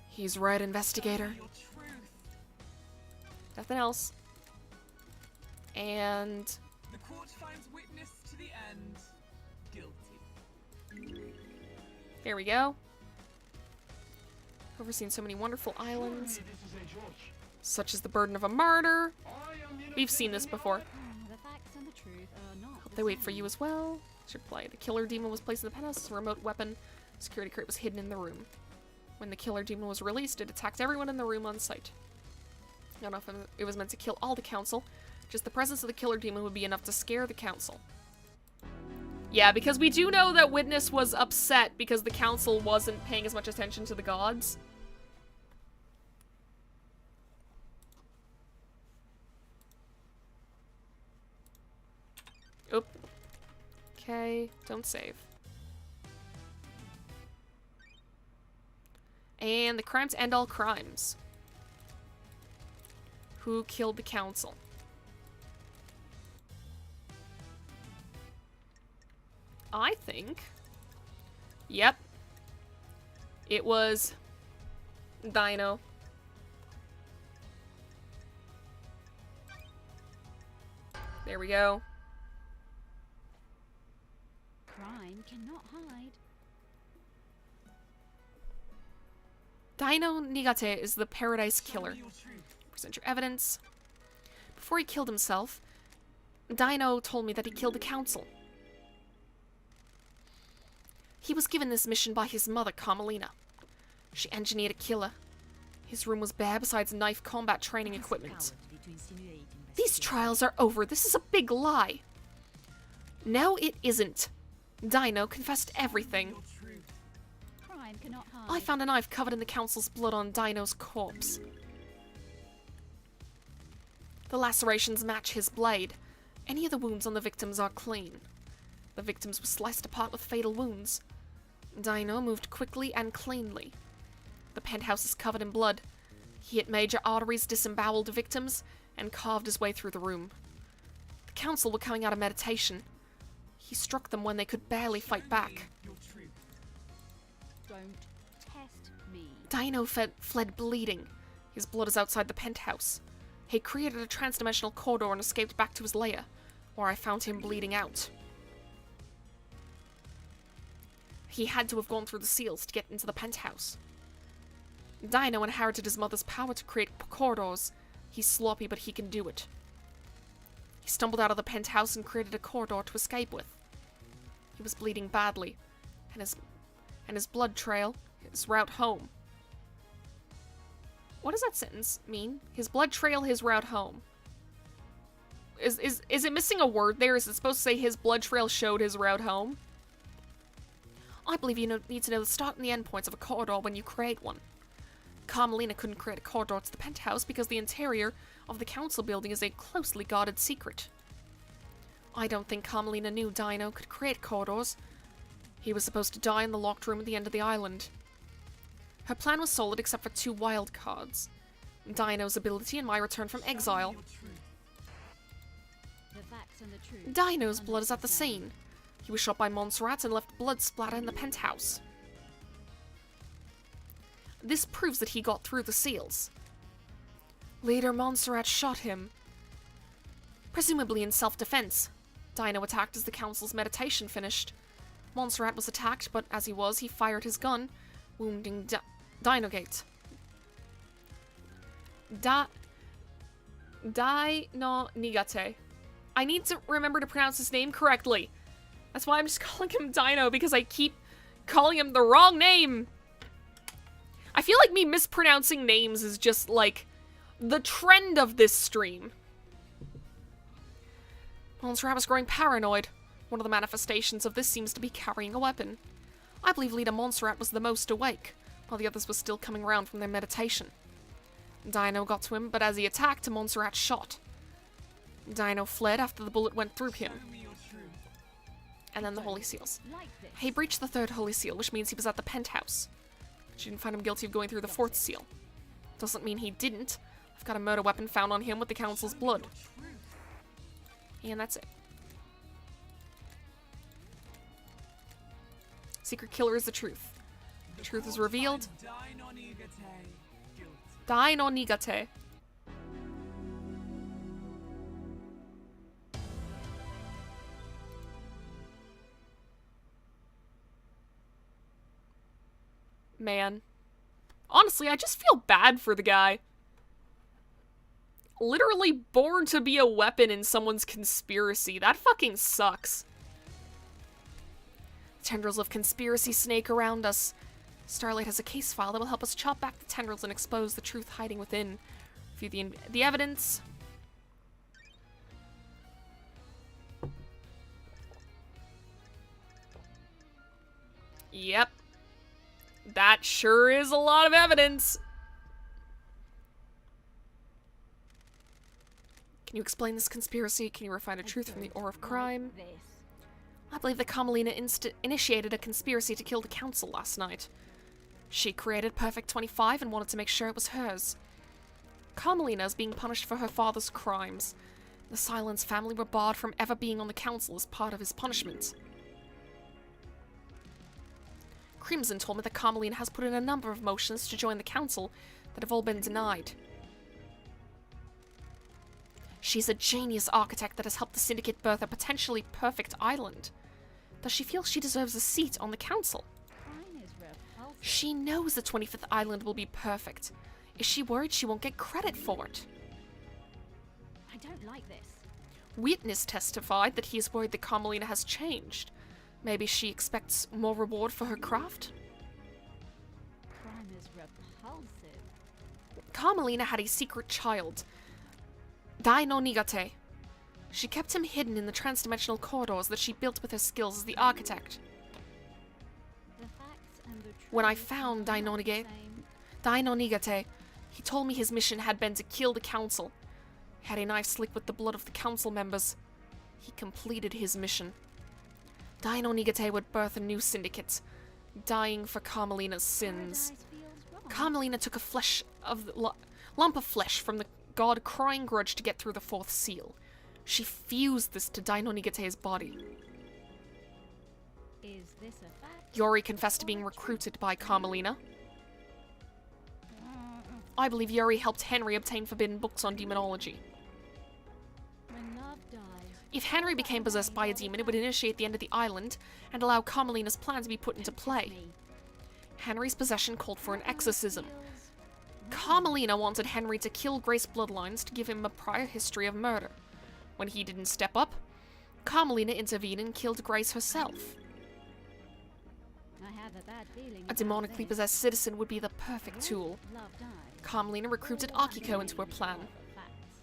He's right, investigator. Your truth. Nothing else. And The court finds witness to the end guilty. there we go. Overseen so many wonderful islands, Surely this is a judge. such as the burden of a martyr. I am innocent We've seen this in your before. eyes. The facts and the truth are not. Hope the they wait for same. you as well. Should play. The killer demon was placed in the penthouse as a remote weapon. Security crate was hidden in the room. When the killer demon was released, it attacked everyone in the room on sight. I don't know if it was meant to kill all the council. Just the presence of the killer demon would be enough to scare the council. Yeah, because we do know that Witness was upset because the council wasn't paying as much attention to the gods. Oop. Okay, don't save. And the crime to end all crimes. Who killed the council? I think. Yep. It was Dino. There we go. Crime cannot hide. Dino Nigate is the Paradise Show Killer. me your truth. Present your evidence. Before he killed himself, Dino told me that he killed the council. He was given this mission by his mother, Carmelina. She engineered a killer. His room was bare besides knife combat training equipment. These trials are over. This is a big lie. No, it isn't. Dino confessed everything. Your truth. Crime cannot hide. I found a knife covered in the council's blood on Dino's corpse. The lacerations match his blade. Any of the wounds on the victims are clean. The victims were sliced apart with fatal wounds. Dino moved quickly and cleanly. The penthouse is covered in blood. He hit major arteries, disemboweled victims, and carved his way through the room. The council were coming out of meditation. He struck them when they could barely fight back. Your truth. Don't test me. Dino fled bleeding. His blood is outside the penthouse. He created a transdimensional corridor and escaped back to his lair, where I found him bleeding out. He had to have gone through the seals to get into the penthouse. Dino inherited his mother's power to create corridors. He's sloppy, but he can do it. He stumbled out of the penthouse and created a corridor to escape with. He was bleeding badly, and his blood trail, his route home. What does that sentence mean? His blood trail, his route home. Is it missing a word there? Is it supposed to say his blood trail showed his route home? I believe you need to know the start and the end points of a corridor when you create one. Carmelina couldn't create a corridor to the penthouse because the interior of the council building is a closely guarded secret. I don't think Carmelina knew Dino could create corridors. He was supposed to die in the locked room at the end of the island. Her plan was solid except for 2 wild cards. Dino's ability and my return from exile. The facts and the truth. Dino's blood is at the scene. He was shot by Montserrat and left blood splatter in the penthouse. This proves that he got through the seals. Later, Montserrat shot him. Presumably in self-defense. Dino attacked as the council's meditation finished. Montserrat was attacked, but as he was, he fired his gun, wounding Dinogate. Nigate. I need to remember to pronounce his name correctly. That's why I'm just calling him Dino, because I keep calling him the wrong name. I feel like me mispronouncing names is just, like, the trend of this stream. Montserrat was growing paranoid. One of the manifestations of this seems to be carrying a weapon. I believe leader Montserrat was the most awake, while the others were still coming around from their meditation. Dino got to him, but as he attacked, Montserrat shot. Dino fled after the bullet went through him. And then the Holy Seals. He breached the 3rd Holy Seal, which means he was at the penthouse. She didn't find him guilty of going through the 4th seal. Doesn't mean he didn't. I've got a murder weapon found on him with the council's blood. And that's it. Secret killer is the truth. The truth is revealed. Die no nigate. Man. Honestly, I just feel bad for the guy. Literally born to be a weapon in someone's conspiracy. That fucking sucks. Tendrils of conspiracy snake around us. Starlight has a case file that will help us chop back the tendrils and expose the truth hiding within. View the evidence. Yep. That sure is a lot of evidence. Can you explain this conspiracy? Can you refine the truth from the ore of crime? I believe that Carmelina initiated a conspiracy to kill the council last night. She created Perfect 25 and wanted to make sure it was hers. Carmelina is being punished for her father's crimes. The Silence family were barred from ever being on the council as part of his punishment. Crimson told me that Carmelina has put in a number of motions to join the council that have all been denied. She's a genius architect that has helped the Syndicate birth a potentially perfect island. Does she feel she deserves a seat on the council? She knows the 25th island will be perfect. Is she worried she won't get credit for it? I don't like this. Witness testified that he is worried that Carmelina has changed. Maybe she expects more reward for her craft? Crime is repulsive. Carmelina had a secret child, Dai no Nigate. She kept him hidden in the transdimensional corridors that she built with her skills as the architect. The facts and the truth When I found Dai no Nigate, he told me his mission had been to kill the council. He had a knife slick with the blood of the council members. He completed his mission. Dai no Nigate would birth a new syndicate, dying for Carmelina's sins. Carmelina took a lump of flesh from the god crying grudge to get through the 4th seal. She fused this to Dai no Nigate's body. Is this a fact? Yori confessed to being recruited by Carmelina. I believe Yuri helped Henry obtain forbidden books on demonology. When love dies, If Henry became possessed by a demon, it would initiate the end of the island and allow Carmelina's plan to be put into play. Henry's possession called for an exorcism. Carmelina wanted Henry to kill Grace bloodlines to give him a prior history of murder. When he didn't step up, Carmelina intervened and killed Grace herself. I have a bad feeling A about demonically this. possessed citizen would be the perfect tool. Love dies. Carmelina recruited Akiko into her plan. Facts.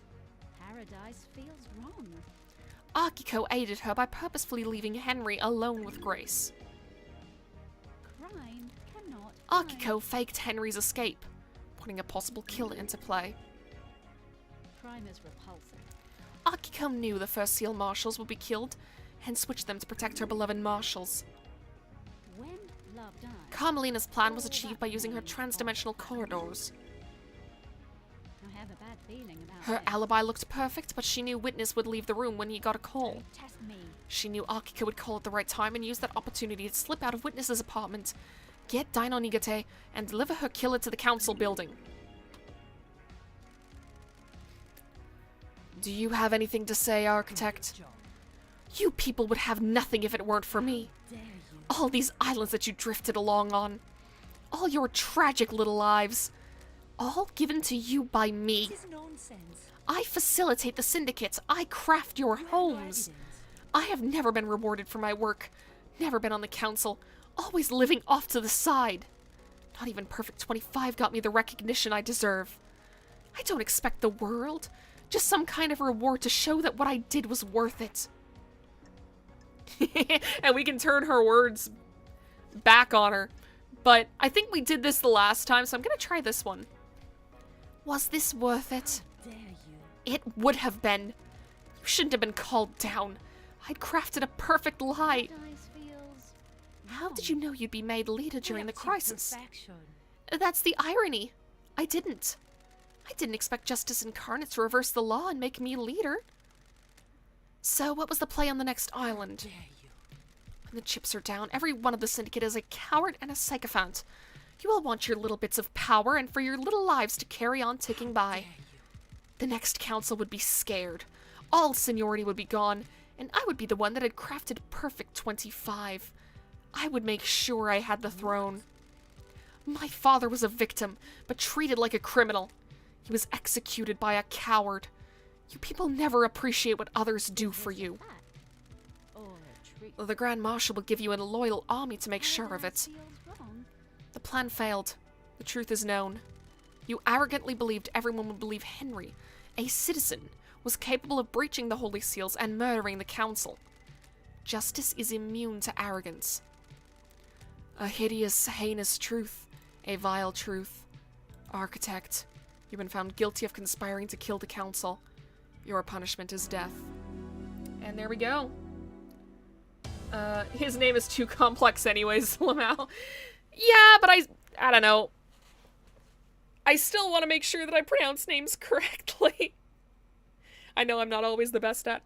Paradise feels wrong. Akiko aided her by purposefully leaving Henry alone with Grace. Crime cannot. Akiko faked Henry's escape, putting a possible killer into play. Crime is repulsive. Akiko knew the first seal marshals would be killed, and switched them to protect her beloved marshals. When love dies, Carmelina's plan was achieved by using her transdimensional corridors. I have a bad feeling about Her this. alibi looked perfect, but she knew Witness would leave the room when he got a call. Test me. She knew Akiko would call at the right time and use that opportunity to slip out of Witness's apartment, get Dino Nigate, and deliver her killer to the council building. Do you have anything to say, Architect? Job. You people would have nothing if it weren't for me. Dare you? All these islands that you drifted along on. All your tragic little lives. All given to you by me. This is nonsense. I facilitate the syndicates. I craft your homes. I have never been rewarded for my work. Never been on the council. Always living off to the side. Not even Perfect 25 got me the recognition I deserve. I don't expect the world. Just some kind of reward to show that what I did was worth it. And we can turn her words back on her. But I think we did this the last time, so I'm gonna try this one. Was this worth it? Dare you? It would have been. You shouldn't have been called down. I'd crafted a perfect lie. Paradise feels How did you know you'd be made leader during the That's crisis? imperfection. That's the irony. I didn't. I didn't expect Justice Incarnate to reverse the law and make me leader. So what was the play on the next island? Dare you? When the chips are down, every one of the syndicate is a coward and a sycophant. You all want your little bits of power and for your little lives to carry on ticking by. The next council would be scared. All seniority would be gone, and I would be the one that had crafted Perfect 25. I would make sure I had the throne. My father was a victim, but treated like a criminal. He was executed by a coward. You people never appreciate what others do for you. that. Or a treat. The Grand Marshal will give you a loyal army to make sure of it. Paradise feels wrong. The plan failed. The truth is known. You arrogantly believed everyone would believe Henry, a citizen, was capable of breaching the Holy Seals and murdering the Council. Justice is immune to arrogance. A hideous, heinous truth. A vile truth. Architect, you've been found guilty of conspiring to kill the Council. Your punishment is death. And there we go. His name is too complex anyways, Lamau. Yeah, but I don't know. I still want to make sure that I pronounce names correctly. I know I'm not always the best at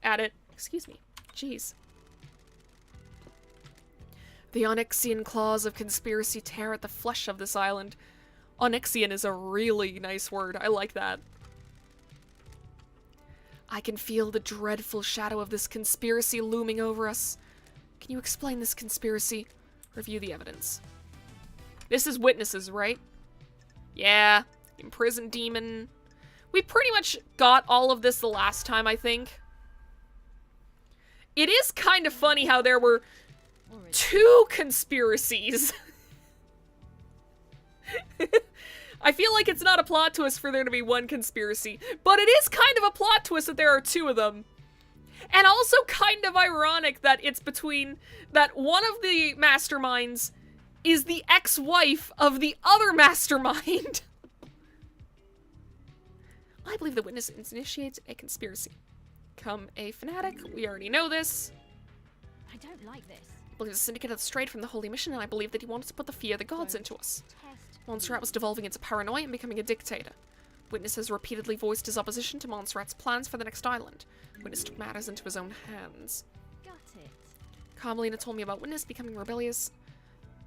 it. Excuse me. Jeez. The Onyxian claws of conspiracy tear at the flesh of this island. Onyxian is a really nice word. I like that. I can feel the dreadful shadow of this conspiracy looming over us. Can you explain this conspiracy? Review the evidence. This is witnesses, right? Yeah. Imprisoned demon. We pretty much got all of this the last time, I think. It is kind of funny how there were Or a 2 conspiracies. I feel like it's not a plot twist for there to be 1 conspiracy, but it is kind of a plot twist that there are 2 of them. And also kind of ironic that it's between that one of the masterminds is the ex-wife of the other mastermind. I believe the witness initiates a conspiracy. Come a fanatic, we already know this. I don't like this. I believe the syndicate had strayed from the holy mission, and I believe that he wanted to put the fear of the gods into us. Test. Montserrat was devolving into paranoia and becoming a dictator. Witness has repeatedly voiced his opposition to Montserrat's plans for the next island. Witness took matters into his own hands. Got it. Carmelina told me about Witness becoming rebellious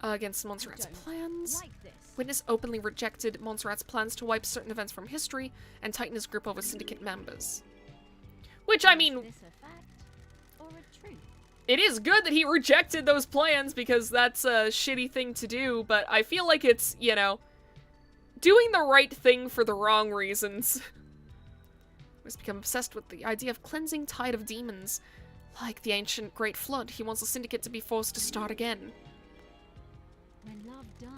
against Montserrat's don't plans. Like this. Witness openly rejected Montserrat's plans to wipe certain events from history and tighten his grip over Syndicate members. Which, I mean, Is this a fact or a truth? it is good that he rejected those plans because that's a shitty thing to do, but I feel like it's, you know, doing the right thing for the wrong reasons. He's become obsessed with the idea of cleansing tide of demons. Like the ancient Great Flood, he wants the Syndicate to be forced to start again. When love dies,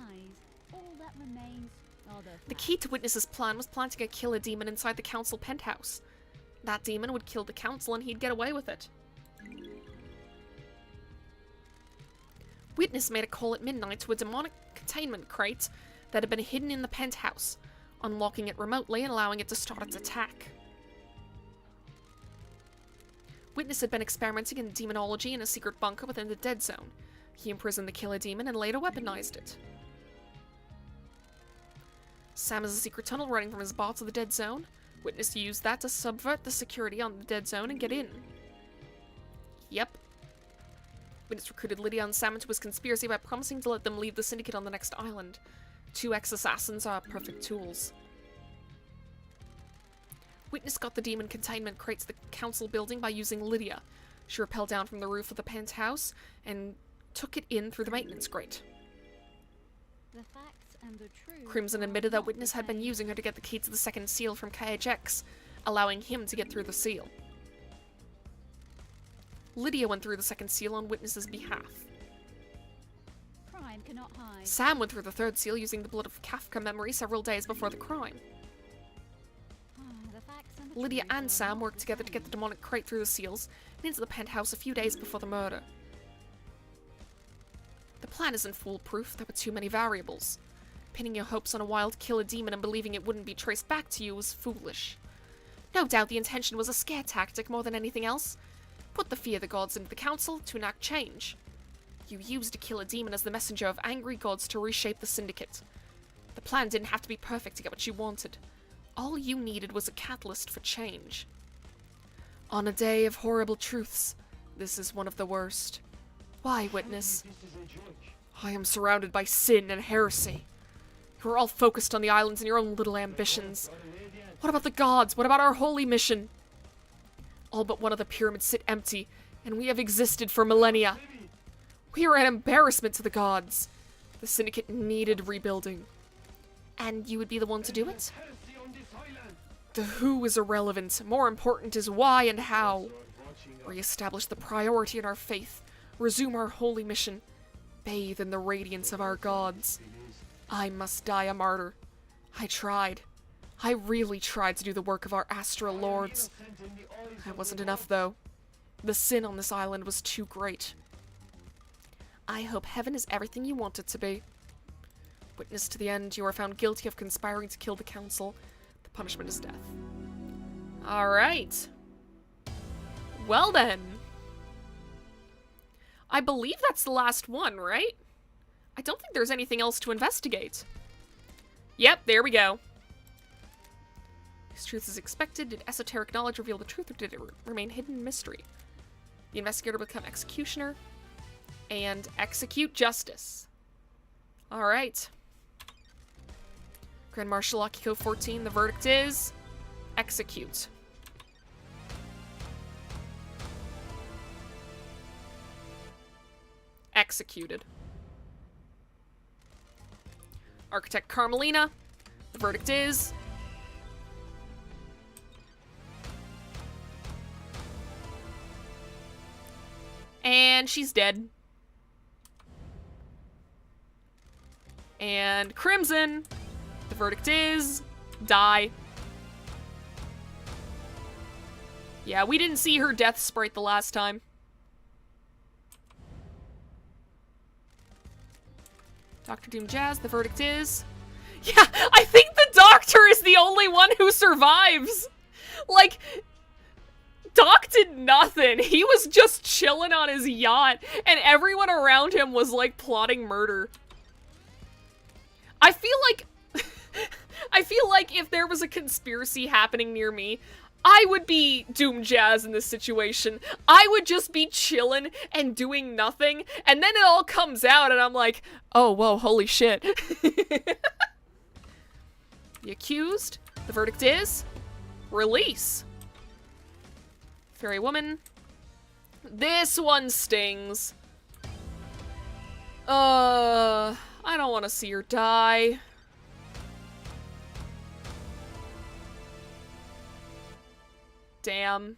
all that remains are The key to Witness's plan was planting a killer demon inside the council penthouse. That demon would kill the council and he'd get away with it. Witness made a call at midnight to a demonic containment crate that had been hidden in the penthouse, unlocking it remotely and allowing it to start its attack. Witness had been experimenting in demonology in a secret bunker within the Dead Zone. He imprisoned the killer demon and later weaponized it. Sam is a secret tunnel running from his bar to the Dead Zone. Witness used that to subvert the security on the Dead Zone and get in. Yep. Witness recruited Lydia and Sam into his conspiracy by promising to let them leave the Syndicate on the next island. 2 ex-assassins are perfect tools. Witness got the demon containment crate to the council building by using Lydia. She rappelled down from the roof of the penthouse and took it in through the maintenance grate. the facts and the truth. Crimson admitted that Witness had been using her to get the key to the second seal from KHX, allowing him to get through the seal. Lydia went through the second seal on Witness's behalf. Crime cannot hide. Sam went through the third seal using the blood of Kafka memory several days before the crime. The facts and the Lydia truth and are Sam not worked the together to same. get the demonic crate through the seals and into the penthouse a few days before the murder. The plan isn't foolproof, there were too many variables. Pinning your hopes on a wild killer demon and believing it wouldn't be traced back to you was foolish. No doubt the intention was a scare tactic more than anything else. Put the fear of the gods into the council to enact change. You used a killer demon as the messenger of angry gods to reshape the Syndicate. The plan didn't have to be perfect to get what you wanted. All you needed was a catalyst for change. On a day of horrible truths, this is one of the worst. Why, Witness? I am surrounded by sin and heresy. You are all focused on the islands and your own little ambitions. What about the gods? What about our holy mission? All but one of the pyramids sit empty, and we have existed for millennia. We are an embarrassment to the gods. The Syndicate needed rebuilding. And you would be the one to do it? The who is irrelevant. More important is why and how. Re-establish the priority in our faith. Resume our holy mission. Bathe in the radiance of our gods. I must die a martyr. I tried. I really tried to do the work of our astral lords. That wasn't enough, though. The sin on this island was too great. I hope heaven is everything you want it to be. Witness to the end, you are found guilty of conspiring to kill the council. The punishment is death. Alright. Well then. I believe that's the last one, right? I don't think there's anything else to investigate. Yep, there we go. This truth is expected. Did esoteric knowledge reveal the truth, or did it remain hidden in mystery? The investigator will become executioner and execute justice. Alright. Grand Marshal Akiko 14, the verdict is execute. Executed. Architect Carmelina, the verdict is and she's dead. And Crimson, the verdict is die. Yeah, we didn't see her death sprite the last time. Dr. Doom Jazz, the verdict is... Yeah, I think the doctor is the only one who survives! Like, Doc did nothing. He was just chilling on his yacht, and everyone around him was, like, plotting murder. I feel like... I feel like if there was a conspiracy happening near me, I would be Doom Jazz in this situation. I would just be chilling and doing nothing, and then it all comes out, and I'm like, oh, whoa, holy shit. The accused, the verdict is release. Fairy woman. This one stings. I don't want to see her die. Damn.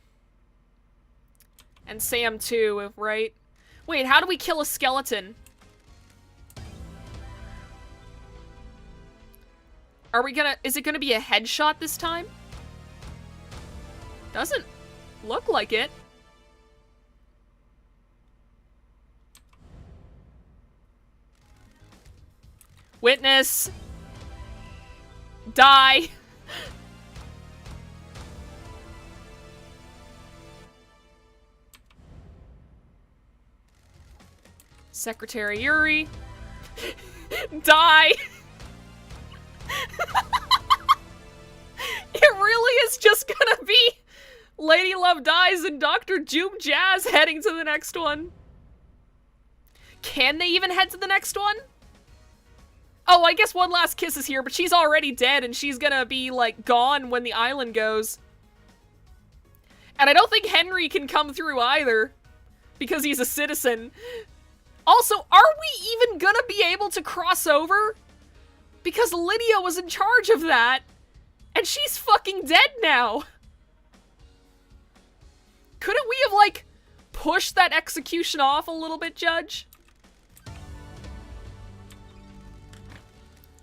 And Sam too, right? Wait, how do we kill a skeleton? Are we gonna... Is it gonna be a headshot this time? Doesn't look like it. Witness. Die. Secretary Yuri. Die. It really is just gonna be Lady Love dies and Dr. Doom Jazz heading to the next one. Can they even head to the next one? Oh, I guess One Last Kiss is here, but she's already dead and she's gonna be, like, gone when the island goes. And I don't think Henry can come through either, because he's a citizen. Also, are we even gonna be able to cross over? Because Lydia was in charge of that, and she's fucking dead now. Couldn't we have, like, pushed that execution off a little bit, Judge?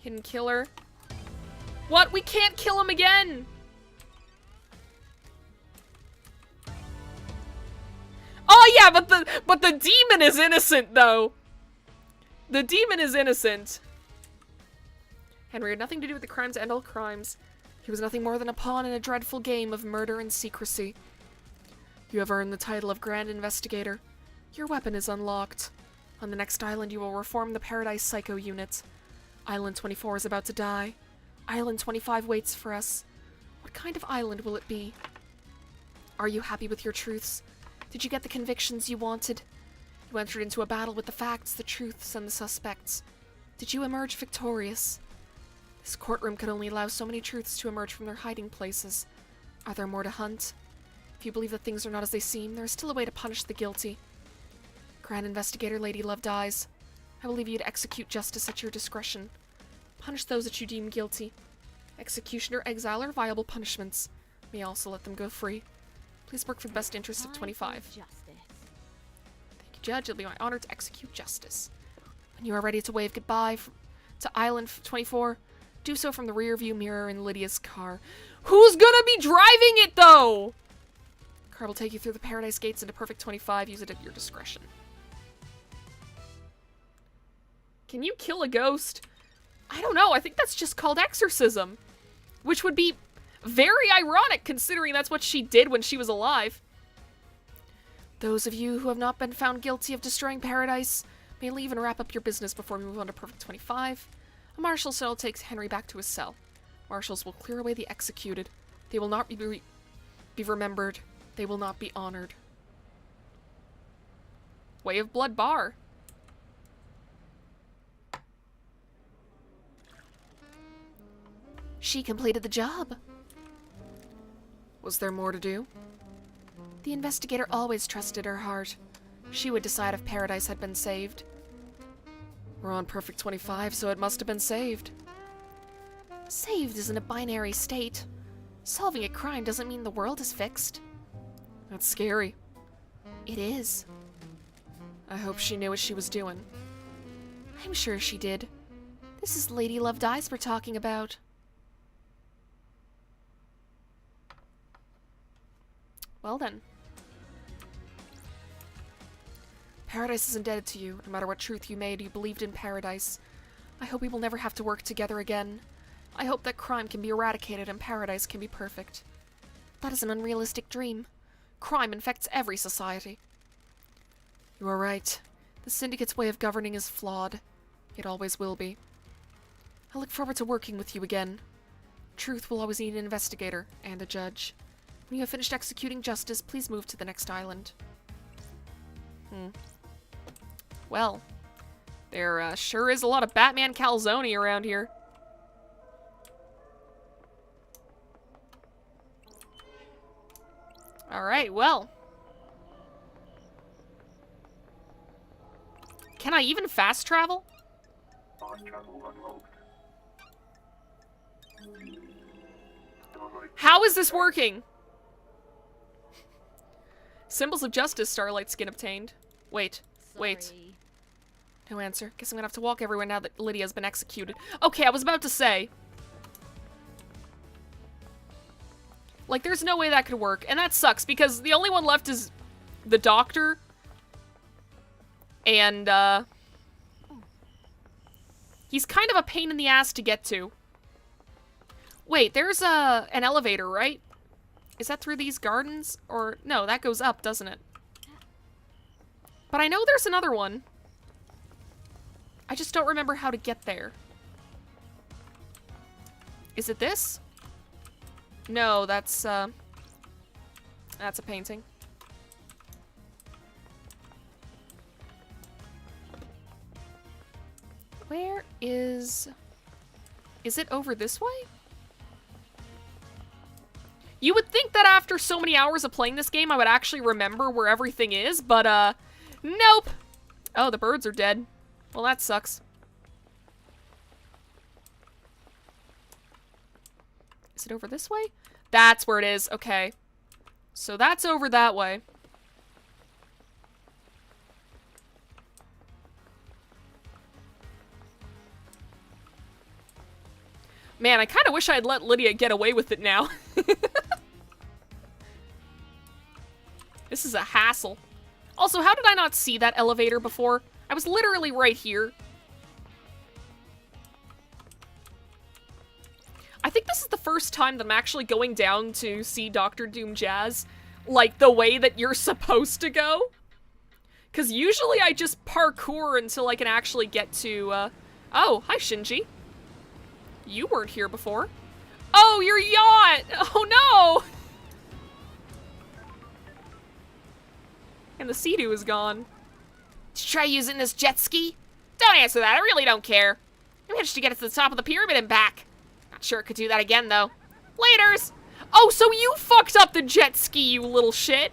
Hidden killer. What? We can't kill him again! Oh yeah, but the demon is innocent, though. The demon is innocent. Henry had nothing to do with the crimes and all crimes. He was nothing more than a pawn in a dreadful game of murder and secrecy. You have earned the title of Grand Investigator. Your weapon is unlocked. On the next island, you will reform the Paradise Psycho Unit. Island 24 is about to die. Island 25 waits for us. What kind of island will it be? Are you happy with your truths? Did you get the convictions you wanted? You entered into a battle with the facts, the truths, and the suspects. Did you emerge victorious? This courtroom could only allow so many truths to emerge from their hiding places. Are there more to hunt? If you believe that things are not as they seem, there is still a way to punish the guilty. Grand Investigator Lady Love dies. I will leave you to execute justice at your discretion. Punish those that you deem guilty. Execution or exile are viable punishments. May also let them go free. Please work for the best interest of 25. Thank you, Judge. It'll be my honor to execute justice. When you are ready to wave goodbye to Island 24, do so from the rear view mirror in Lydia's car. Who's gonna be driving it, though? Car will take you through the Paradise Gates into Perfect 25. Use it at your discretion. Can you kill a ghost? I don't know. I think that's just called exorcism. Which would be very ironic, considering that's what she did when she was alive. Those of you who have not been found guilty of destroying paradise may leave and wrap up your business before we move on to Perfect 25. A marshal cell takes Henry back to his cell. Marshals will clear away the executed. They will not be remembered. They will not be honored. Way of Blood Bar. She completed the job. Was there more to do? The investigator always trusted her heart. She would decide if paradise had been saved. We're on Perfect 25, so it must have been saved. Saved isn't a binary state. Solving a crime doesn't mean the world is fixed. That's scary. It is. I hope she knew what she was doing. I'm sure she did. This is Lady Love Dies we're talking about. Well then. Paradise is indebted to you. No matter what truth you made, you believed in paradise. I hope we will never have to work together again. I hope that crime can be eradicated and paradise can be perfect. That is an unrealistic dream. Crime infects every society. You are right. The Syndicate's way of governing is flawed. It always will be. I look forward to working with you again. Truth will always need an investigator and a judge. When you have finished executing justice, please move to the next island. Well, there sure is a lot of Batman calzone around here. Alright, well. Can I even fast travel? Fast travel unlocked. How is this working? Symbols of Justice, Starlight Skin obtained. Wait, wait. Sorry. No answer. Guess I'm gonna have to walk everywhere now that Lydia's been executed. Okay, I was about to say. Like, there's no way that could work. And that sucks, because the only one left is the doctor. And, he's kind of a pain in the ass to get to. Wait, there's an elevator, right? Is that through these gardens? Or, no, that goes up, doesn't it? But I know there's another one. I just don't remember how to get there. Is it this? No, that's a painting. Where is it over this way? You would think that after so many hours of playing this game, I would actually remember where everything is, but, nope. Oh, the birds are dead. Well, that sucks. Is it over this way? That's where it is. Okay. So that's over that way. Man, I kind of wish I had let Lydia get away with it now. This is a hassle. Also, how did I not see that elevator before? I was literally right here. I think this is the first time that I'm actually going down to see Dr. Doom Jazz, like, the way that you're supposed to go. Because usually I just parkour until I can actually get to, Oh, hi, Shinji. You weren't here before. Oh, your yacht! Oh, no! And the Sea-Doo is gone. Did you try using this jet ski? Don't answer that, I really don't care. I managed to get it to the top of the pyramid and back. Not sure it could do that again, though. Laters! Oh, so you fucked up the jet ski, you little shit.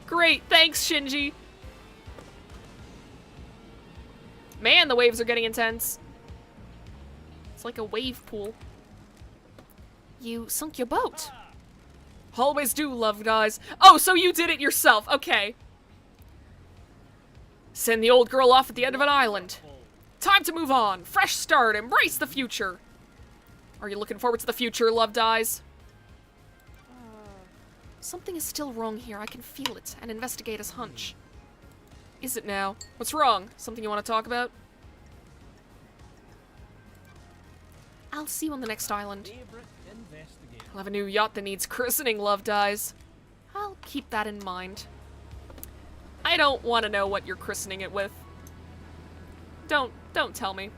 Great, thanks, Shinji. Man, the waves are getting intense. It's like a wave pool. You sunk your boat. Always do, love guys. Oh, so you did it yourself. Okay. Send the old girl off at the end of an island. Time to move on. Fresh start. Embrace the future. Are you looking forward to the future, loved eyes? Something is still wrong here. I can feel it. An investigator's hunch. Is it now? What's wrong? Something you want to talk about? I'll see you on the next island. I'll have a new yacht that needs christening, loved eyes. I'll keep that in mind. I don't want to know what you're christening it with. Don't tell me.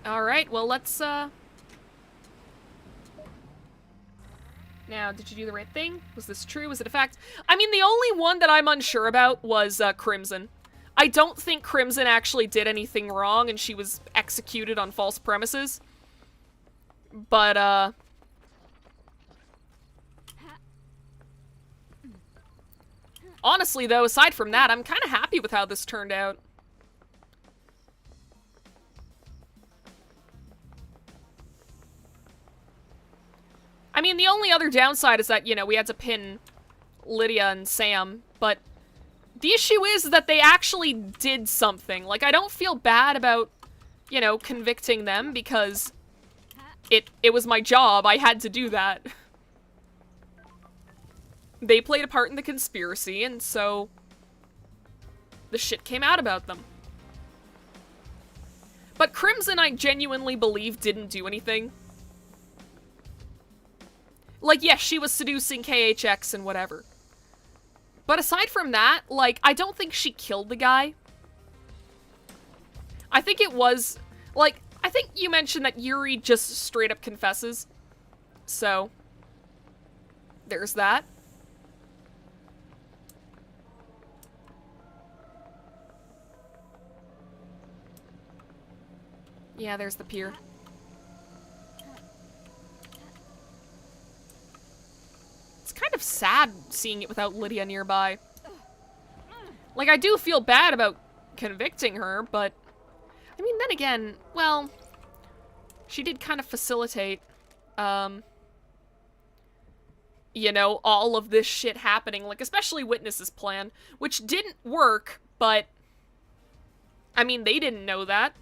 Alright, well, let's, Now, did you do the right thing? Was this true? Was it a fact? I mean, the only one that I'm unsure about was, Crimson. I don't think Crimson actually did anything wrong and she was executed on false premises. But, honestly, though, aside from that, I'm kind of happy with how this turned out. I mean, the only other downside is that, you know, we had to pin Lydia and Sam, but the issue is that they actually did something. Like, I don't feel bad about, you know, convicting them because it was my job. I had to do that. They played a part in the conspiracy, and so the shit came out about them. But Crimson, I genuinely believe, didn't do anything. Like, yes, she was seducing KHX and whatever. But aside from that, like, I don't think she killed the guy. I think it was, like, I I think you mentioned that Yuri just straight up confesses. So, there's that. Yeah, there's the pier. It's kind of sad seeing it without Lydia nearby. Like, I do feel bad about convicting her, but... I mean, then again, well... She did kind of facilitate, you know, all of this shit happening. Like, especially Witness's plan, which didn't work, but... I mean, they didn't know that.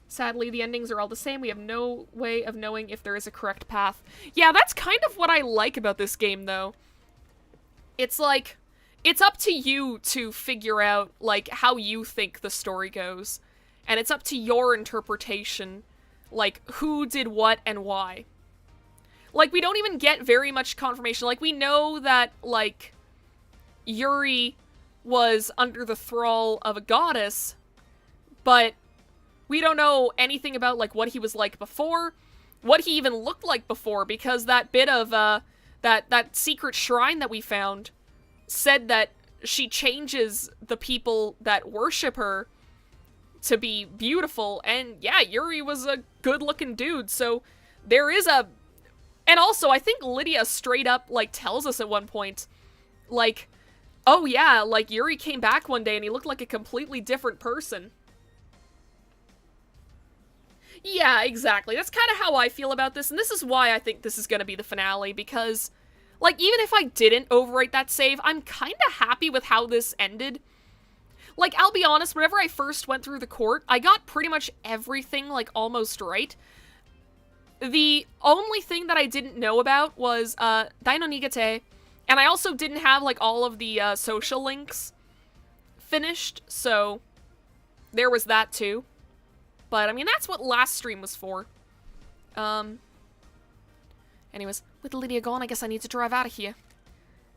Sadly, the endings are all the same. We have no way of knowing if there is a correct path. Yeah, that's kind of what I like about this game, though. It's like, it's up to you to figure out, like, how you think the story goes. And it's up to your interpretation, like, who did what and why. Like, we don't even get very much confirmation. Like, we know that, like, Yuri was under the thrall of a goddess, but... we don't know anything about, like, what he was like before, what he even looked like before, because that bit of, that secret shrine that we found said that she changes the people that worship her to be beautiful, and yeah, Yuri was a good-looking dude, so there is a... And also, I think Lydia straight up, like, tells us at one point, like, oh yeah, like, Yuri came back one day and he looked like a completely different person. Yeah, exactly. That's kind of how I feel about this, and this is why I think this is going to be the finale, because, like, even if I didn't overwrite that save, I'm kind of happy with how this ended. Like, I'll be honest, whenever I first went through the court, I got pretty much everything, like, almost right. The only thing that I didn't know about was, Daino Nigate, and I also didn't have, like, all of the, social links finished, so there was that, too. But, I mean, that's what last stream was for. Anyways, with Lydia gone, I guess I need to drive out of here.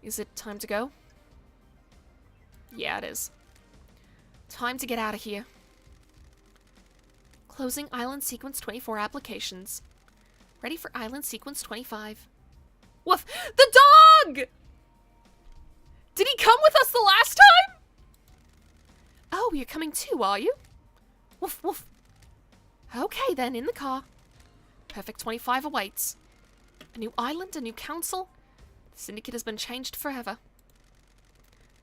Is it time to go? Yeah, it is. Time to get out of here. Closing Island Sequence 24 applications. Ready for Island Sequence 25. Woof! The dog! Did he come with us the last time? Oh, you're coming too, are you? Woof, woof. Okay, then, in the car. Perfect 25 awaits. A new island, a new council. The syndicate has been changed forever.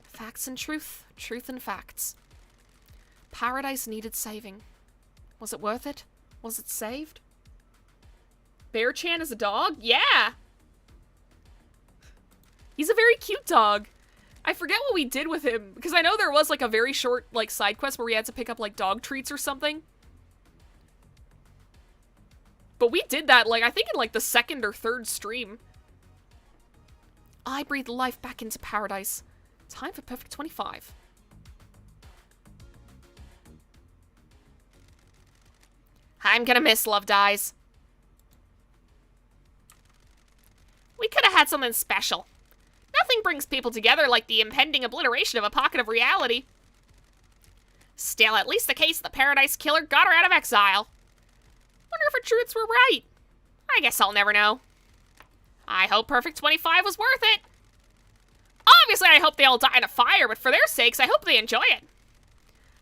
Facts and truth, truth and facts. Paradise needed saving. Was it worth it? Was it saved? Bear-chan is a dog? Yeah! He's a very cute dog. I forget what we did with him, because I know there was, like, a very short, like, side quest where we had to pick up, like, dog treats or something. But we did that, like, I think in, like, the second or third stream. I breathe life back into paradise. Time for Perfect 25. I'm gonna miss Love Dies. We could have had something special. Nothing brings people together like the impending obliteration of a pocket of reality. Still, at least the case of the Paradise Killer got her out of exile. Wonder if her truths were right. I guess I'll never know. I hope Perfect 25 was worth it. Obviously, I hope they all die in a fire, but for their sakes, I hope they enjoy it.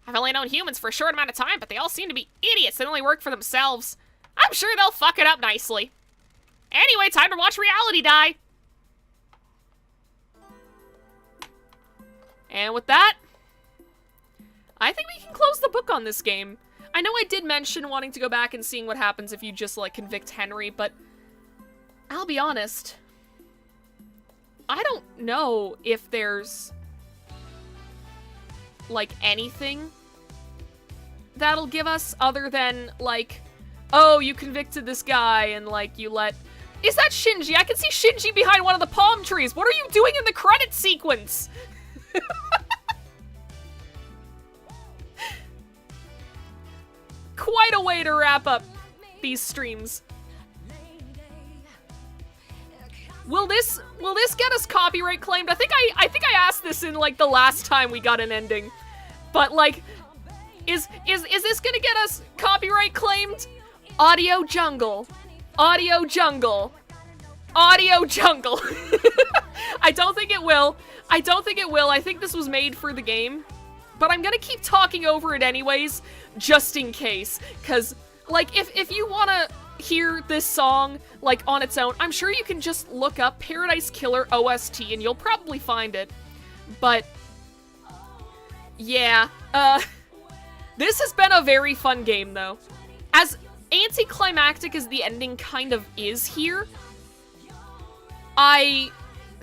I've only known humans for a short amount of time, but they all seem to be idiots that only work for themselves. I'm sure they'll fuck it up nicely. Anyway, time to watch reality die. And with that, I think we can close the book on this game. I know I did mention wanting to go back and seeing what happens if you just, like, convict Henry, but I'll be honest. I don't know if there's, like, anything that'll give us other than, like, oh, you convicted this guy and, like, you let... Is that Shinji? I can see Shinji behind one of the palm trees. What are you doing in the credit sequence? Quite a way to wrap up these streams. Will this get us copyright claimed? I think I asked this in, like, the last time we got an ending. But, like, Is this gonna get us copyright claimed? Audio jungle. Audio jungle. Audio jungle. I don't think it will. I don't think it will. I think this was made for the game. But I'm gonna keep talking over it anyways, just in case. Cause, like, if you wanna hear this song, like, on its own, I'm sure you can just look up Paradise Killer OST and you'll probably find it. But, yeah, this has been a very fun game, though. As anticlimactic as the ending kind of is here, I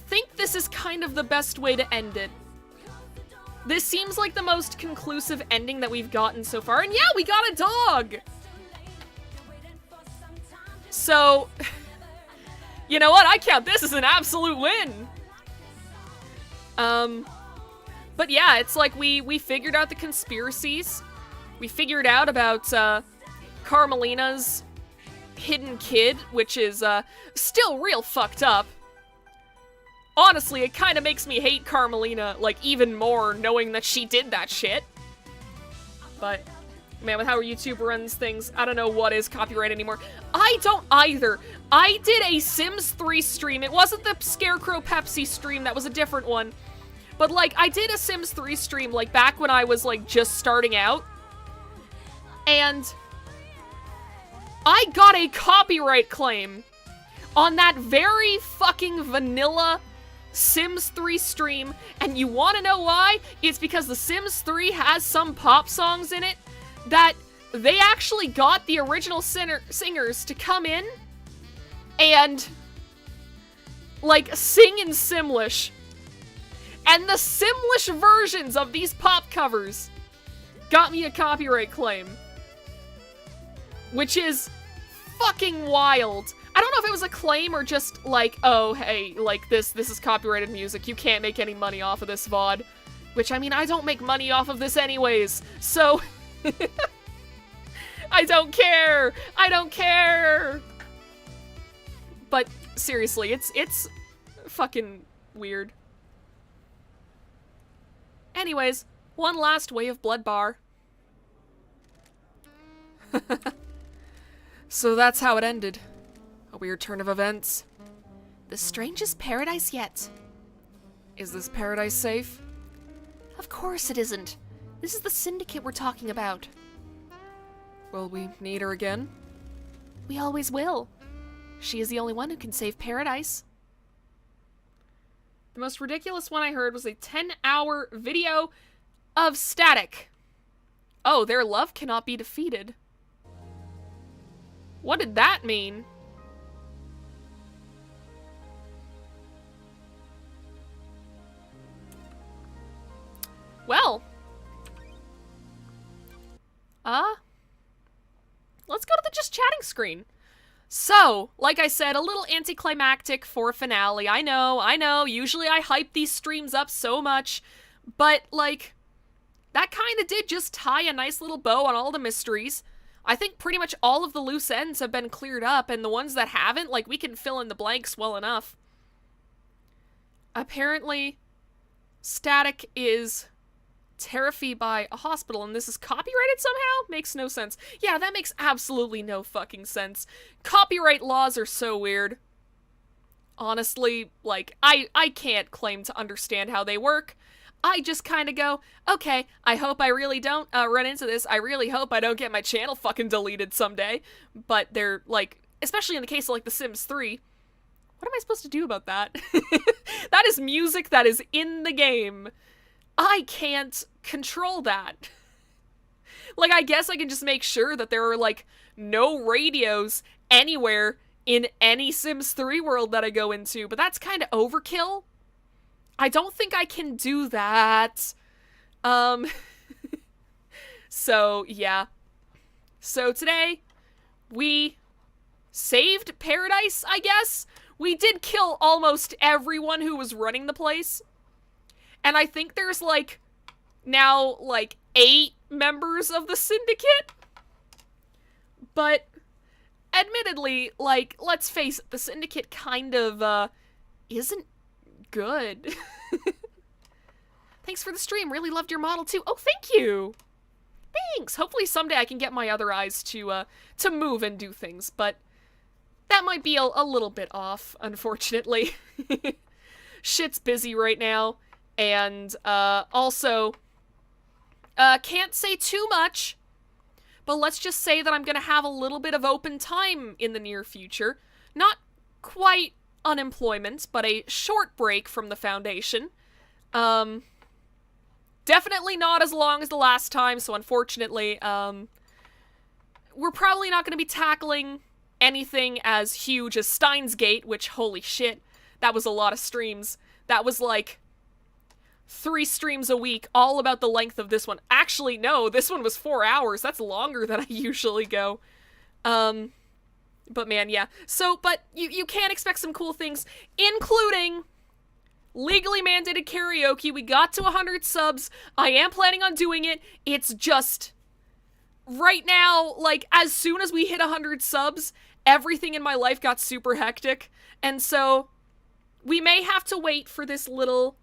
think this is kind of the best way to end it. This seems like the most conclusive ending that we've gotten so far, and yeah, we got a dog! So, you know what? I count this as an absolute win! But yeah, it's like we figured out the conspiracies. We figured out about, Carmelina's hidden kid, which is, still real fucked up. Honestly, it kind of makes me hate Carmelina, like, even more, knowing that she did that shit. But, man, with how YouTube runs things, I don't know what is copyright anymore. I don't either. I did a Sims 3 stream. It wasn't the Scarecrow Pepsi stream, that was a different one. But, like, I did a Sims 3 stream, like, back when I was, like, just starting out. And I got a copyright claim on that very fucking vanilla Sims 3 stream, and you want to know why? It's because the Sims 3 has some pop songs in it that they actually got the original singers to come in and, like, sing in Simlish. And the Simlish versions of these pop covers got me a copyright claim. Which is fucking wild. I don't know if it was a claim or just like, oh, hey, like, this is copyrighted music. You can't make any money off of this VOD. Which, I mean, I don't make money off of this anyways. So, I don't care. I don't care. But, seriously, it's fucking weird. Anyways, one last Way of Blood bar. So that's how it ended. A weird turn of events. The strangest paradise yet. Is this paradise safe? Of course it isn't. This is the syndicate we're talking about. Will we need her again? We always will. She is the only one who can save paradise. The most ridiculous one I heard was a 10-hour video of Static. Oh, their love cannot be defeated. What did that mean? Well. Let's go to the just chatting screen. So, like I said, a little anticlimactic for a finale. I know, usually I hype these streams up so much, but, like, that kind of did just tie a nice little bow on all the mysteries. I think pretty much all of the loose ends have been cleared up, and the ones that haven't, like, we can fill in the blanks well enough. Apparently, Static is terrified by a hospital, and this is copyrighted somehow? Makes no sense. Yeah, that makes absolutely no fucking sense. Copyright laws are so weird. Honestly, like, I can't claim to understand how they work. I just kind of go, okay, I hope I really don't run into this. I really hope I don't get my channel fucking deleted someday. But they're, like, especially in the case of, like, The Sims 3, what am I supposed to do about that? That is music that is in the game. I can't control that. Like, I guess I can just make sure that there are, like, no radios anywhere in any Sims 3 world that I go into, but that's kind of overkill. I don't think I can do that. So, yeah. So today, we saved Paradise, I guess? We did kill almost everyone who was running the place. And I think there's, like, now, like, 8 members of the syndicate. But, admittedly, like, let's face it, the syndicate kind of, isn't good. Thanks for the stream. Really loved your model, too. Oh, thank you. Thanks! Hopefully someday I can get my other eyes to move and do things, but that might be a little bit off, unfortunately. Shit's busy right now, and, also, can't say too much, but let's just say that I'm gonna have a little bit of open time in the near future. Not quite unemployment, but a short break from the Foundation. Definitely not as long as the last time, so unfortunately, we're probably not gonna be tackling anything as huge as Steins Gate, which, holy shit, that was a lot of streams. That was like 3 streams a week, all about the length of this one. Actually, no, this one was 4 hours. That's longer than I usually go. But man, yeah. So, but you can expect some cool things, including legally mandated karaoke. We got to 100 subs. I am planning on doing it. It's just, right now, like, as soon as we hit 100 subs, everything in my life got super hectic. And so, we may have to wait for this little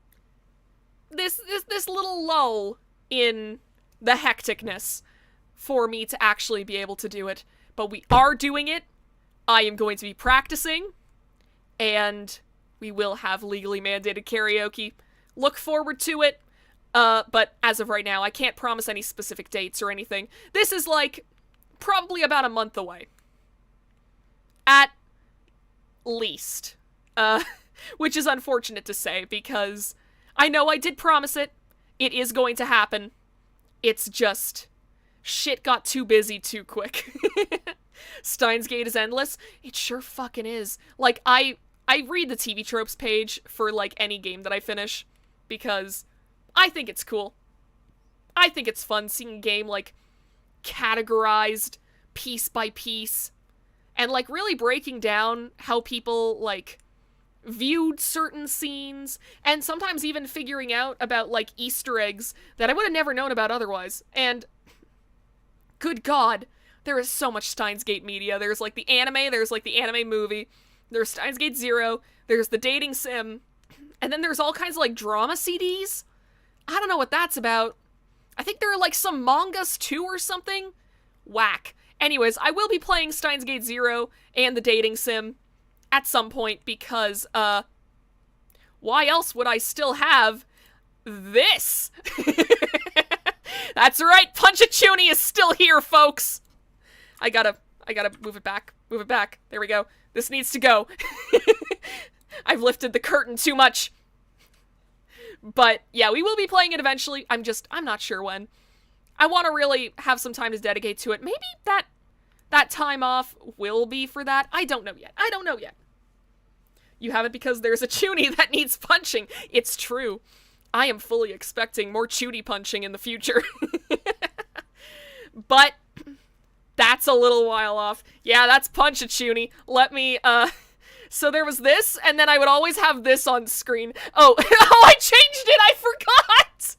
little lull in the hecticness for me to actually be able to do it. But we are doing it. I am going to be practicing, and we will have legally mandated karaoke. Look forward to it. But as of right now, I can't promise any specific dates or anything. This is like probably about a month away. At least. Which is unfortunate to say, because I know I did promise it. It is going to happen. It's just, shit got too busy too quick. Steins Gate is endless. It sure fucking is. Like, I read the TV tropes page for, like, any game that I finish, because I think it's cool. I think it's fun seeing a game, like, categorized piece by piece, and, like, really breaking down how people, like, viewed certain scenes, and sometimes even figuring out about, like, Easter eggs that I would have never known about otherwise. And good God, there is so much Steins Gate media. There's, like, the anime, there's, like, the anime movie, there's Steins Gate Zero, there's the dating sim, and then there's all kinds of, like, drama CDs. I don't know what that's about. I think there are, like, some mangas, too, or something. Whack. Anyways, I will be playing Steins Gate Zero and the dating sim at some point, because, why else would I still have this? That's right, Punchachuni is still here, folks! I gotta move it back. Move it back. There we go. This needs to go. I've lifted the curtain too much. But, yeah, we will be playing it eventually. I'm not sure when. I want to really have some time to dedicate to it. Maybe that time off will be for that. I don't know yet. You have it because there's a Chuny that needs punching. It's true. I am fully expecting more Chuny punching in the future. But that's a little while off. Yeah, that's Punchachuni. Let me, so there was this, and then I would always have this on screen. Oh, oh, I changed it! I forgot!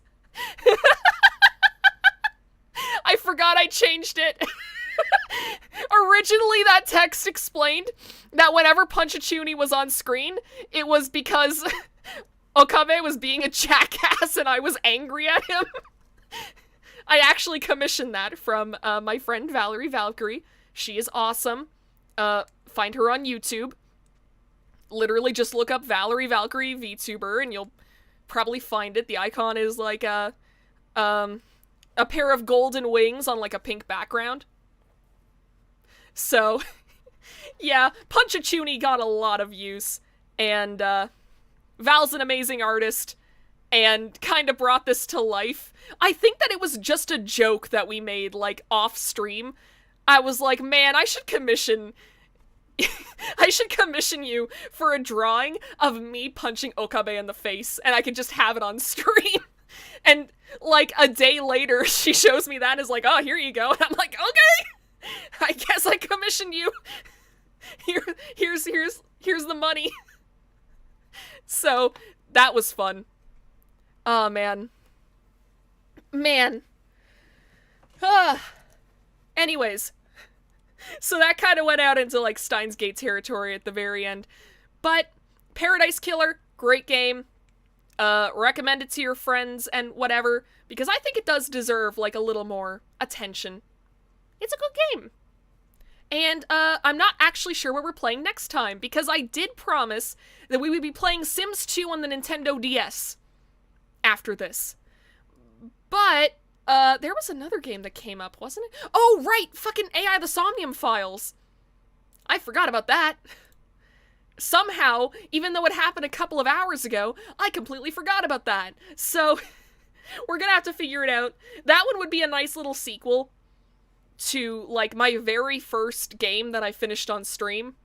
I forgot I changed it. Originally, that text explained that whenever Punchachuni was on screen, it was because Okabe was being a jackass and I was angry at him. I actually commissioned that from my friend Valerie Valkyrie. She is awesome. Find her on YouTube. Literally just look up Valerie Valkyrie VTuber and you'll probably find it. The icon is like a pair of golden wings on like a pink background. So, yeah, Punchachuni got a lot of use, and Val's an amazing artist, and kind of brought this to life. I think that it was just a joke that we made, like, off-stream. I was like, man, I should commission you for a drawing of me punching Okabe in the face, and I could just have it on screen. And, like, a day later, she shows me that and is like, oh, here you go. And I'm like, okay! I guess I commissioned you. Here's the money. So, that was fun. Oh, man. Anyways. So that kind of went out into, like, Steins Gate territory at the very end. But, Paradise Killer, great game. recommend it to your friends and whatever, because I think it does deserve, like, a little more attention. It's a good game. And, I'm not actually sure what we're playing next time, because I did promise that we would be playing Sims 2 on the Nintendo DS after this. But, there was another game that came up, wasn't it? Oh, right! Fucking AI the Somnium Files! I forgot about that. Somehow, even though it happened a couple of hours ago, I completely forgot about that. So, we're gonna have to figure it out. That one would be a nice little sequel to, like, my very first game that I finished on stream.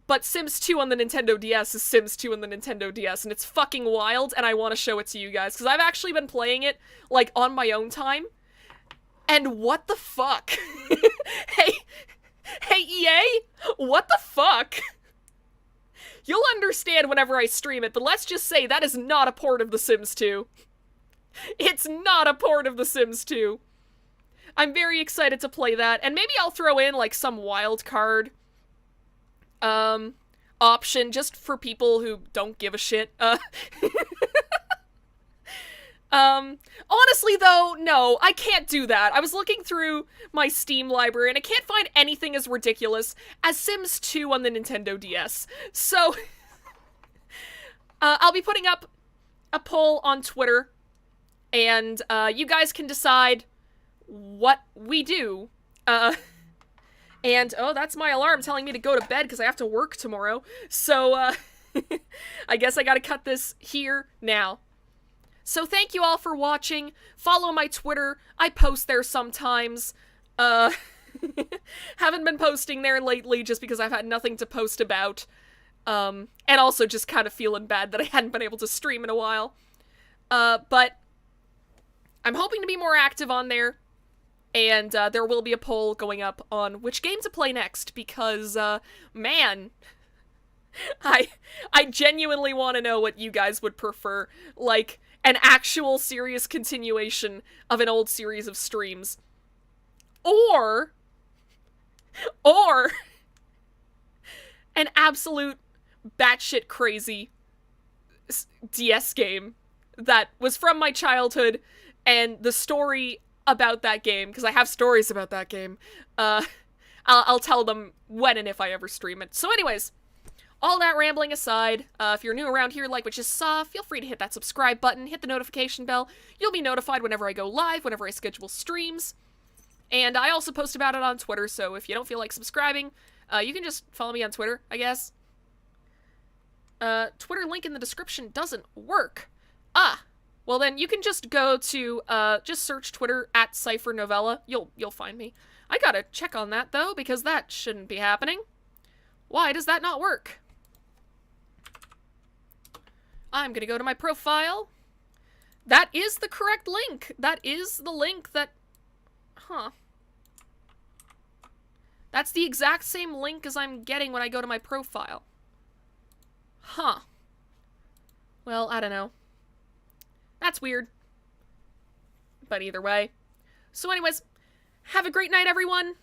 But Sims 2 on the Nintendo DS is Sims 2 on the Nintendo DS, and it's fucking wild, and I want to show it to you guys, because I've actually been playing it, like, on my own time. And what the fuck? Hey, EA? What the fuck? You'll understand whenever I stream it, but let's just say that is not a port of The Sims 2. It's not a port of The Sims 2. I'm very excited to play that, and maybe I'll throw in, like, some wild card, option, just for people who don't give a shit. Honestly though, no, I can't do that. I was looking through my Steam library and I can't find anything as ridiculous as Sims 2 on the Nintendo DS. So, I'll be putting up a poll on Twitter, and, you guys can decide what we do. And, oh, that's my alarm telling me to go to bed because I have to work tomorrow. So, I guess I gotta cut this here now. So thank you all for watching. Follow my Twitter. I post there sometimes. Haven't been posting there lately just because I've had nothing to post about. And also just kind of feeling bad that I hadn't been able to stream in a while. But I'm hoping to be more active on there. And there will be a poll going up on which game to play next because, man, I genuinely want to know what you guys would prefer. Like, an actual serious continuation of an old series of streams. Or an absolute batshit crazy DS game that was from my childhood, and the story about that game, because I have stories about that game, I'll tell them when and if I ever stream it. So anyways, all that rambling aside, if you're new around here like what you saw, feel free to hit that subscribe button, hit the notification bell. You'll be notified whenever I go live, whenever I schedule streams. And I also post about it on Twitter, so if you don't feel like subscribing, you can just follow me on Twitter, I guess. Twitter link in the description doesn't work. Well then you can just go to, just search Twitter at Cipher Novella. You'll find me. I gotta check on that though, because that shouldn't be happening. Why does that not work? I'm gonna go to my profile. That is the correct link. That is the link that... Huh. That's the exact same link as I'm getting when I go to my profile. Huh. Well, I don't know. That's weird. But either way. So anyways, have a great night, everyone.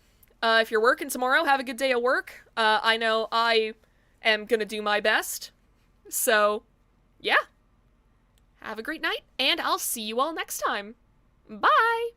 If you're working tomorrow, have a good day at work. I know I am gonna do my best. So, yeah. Have a great night, and I'll see you all next time. Bye!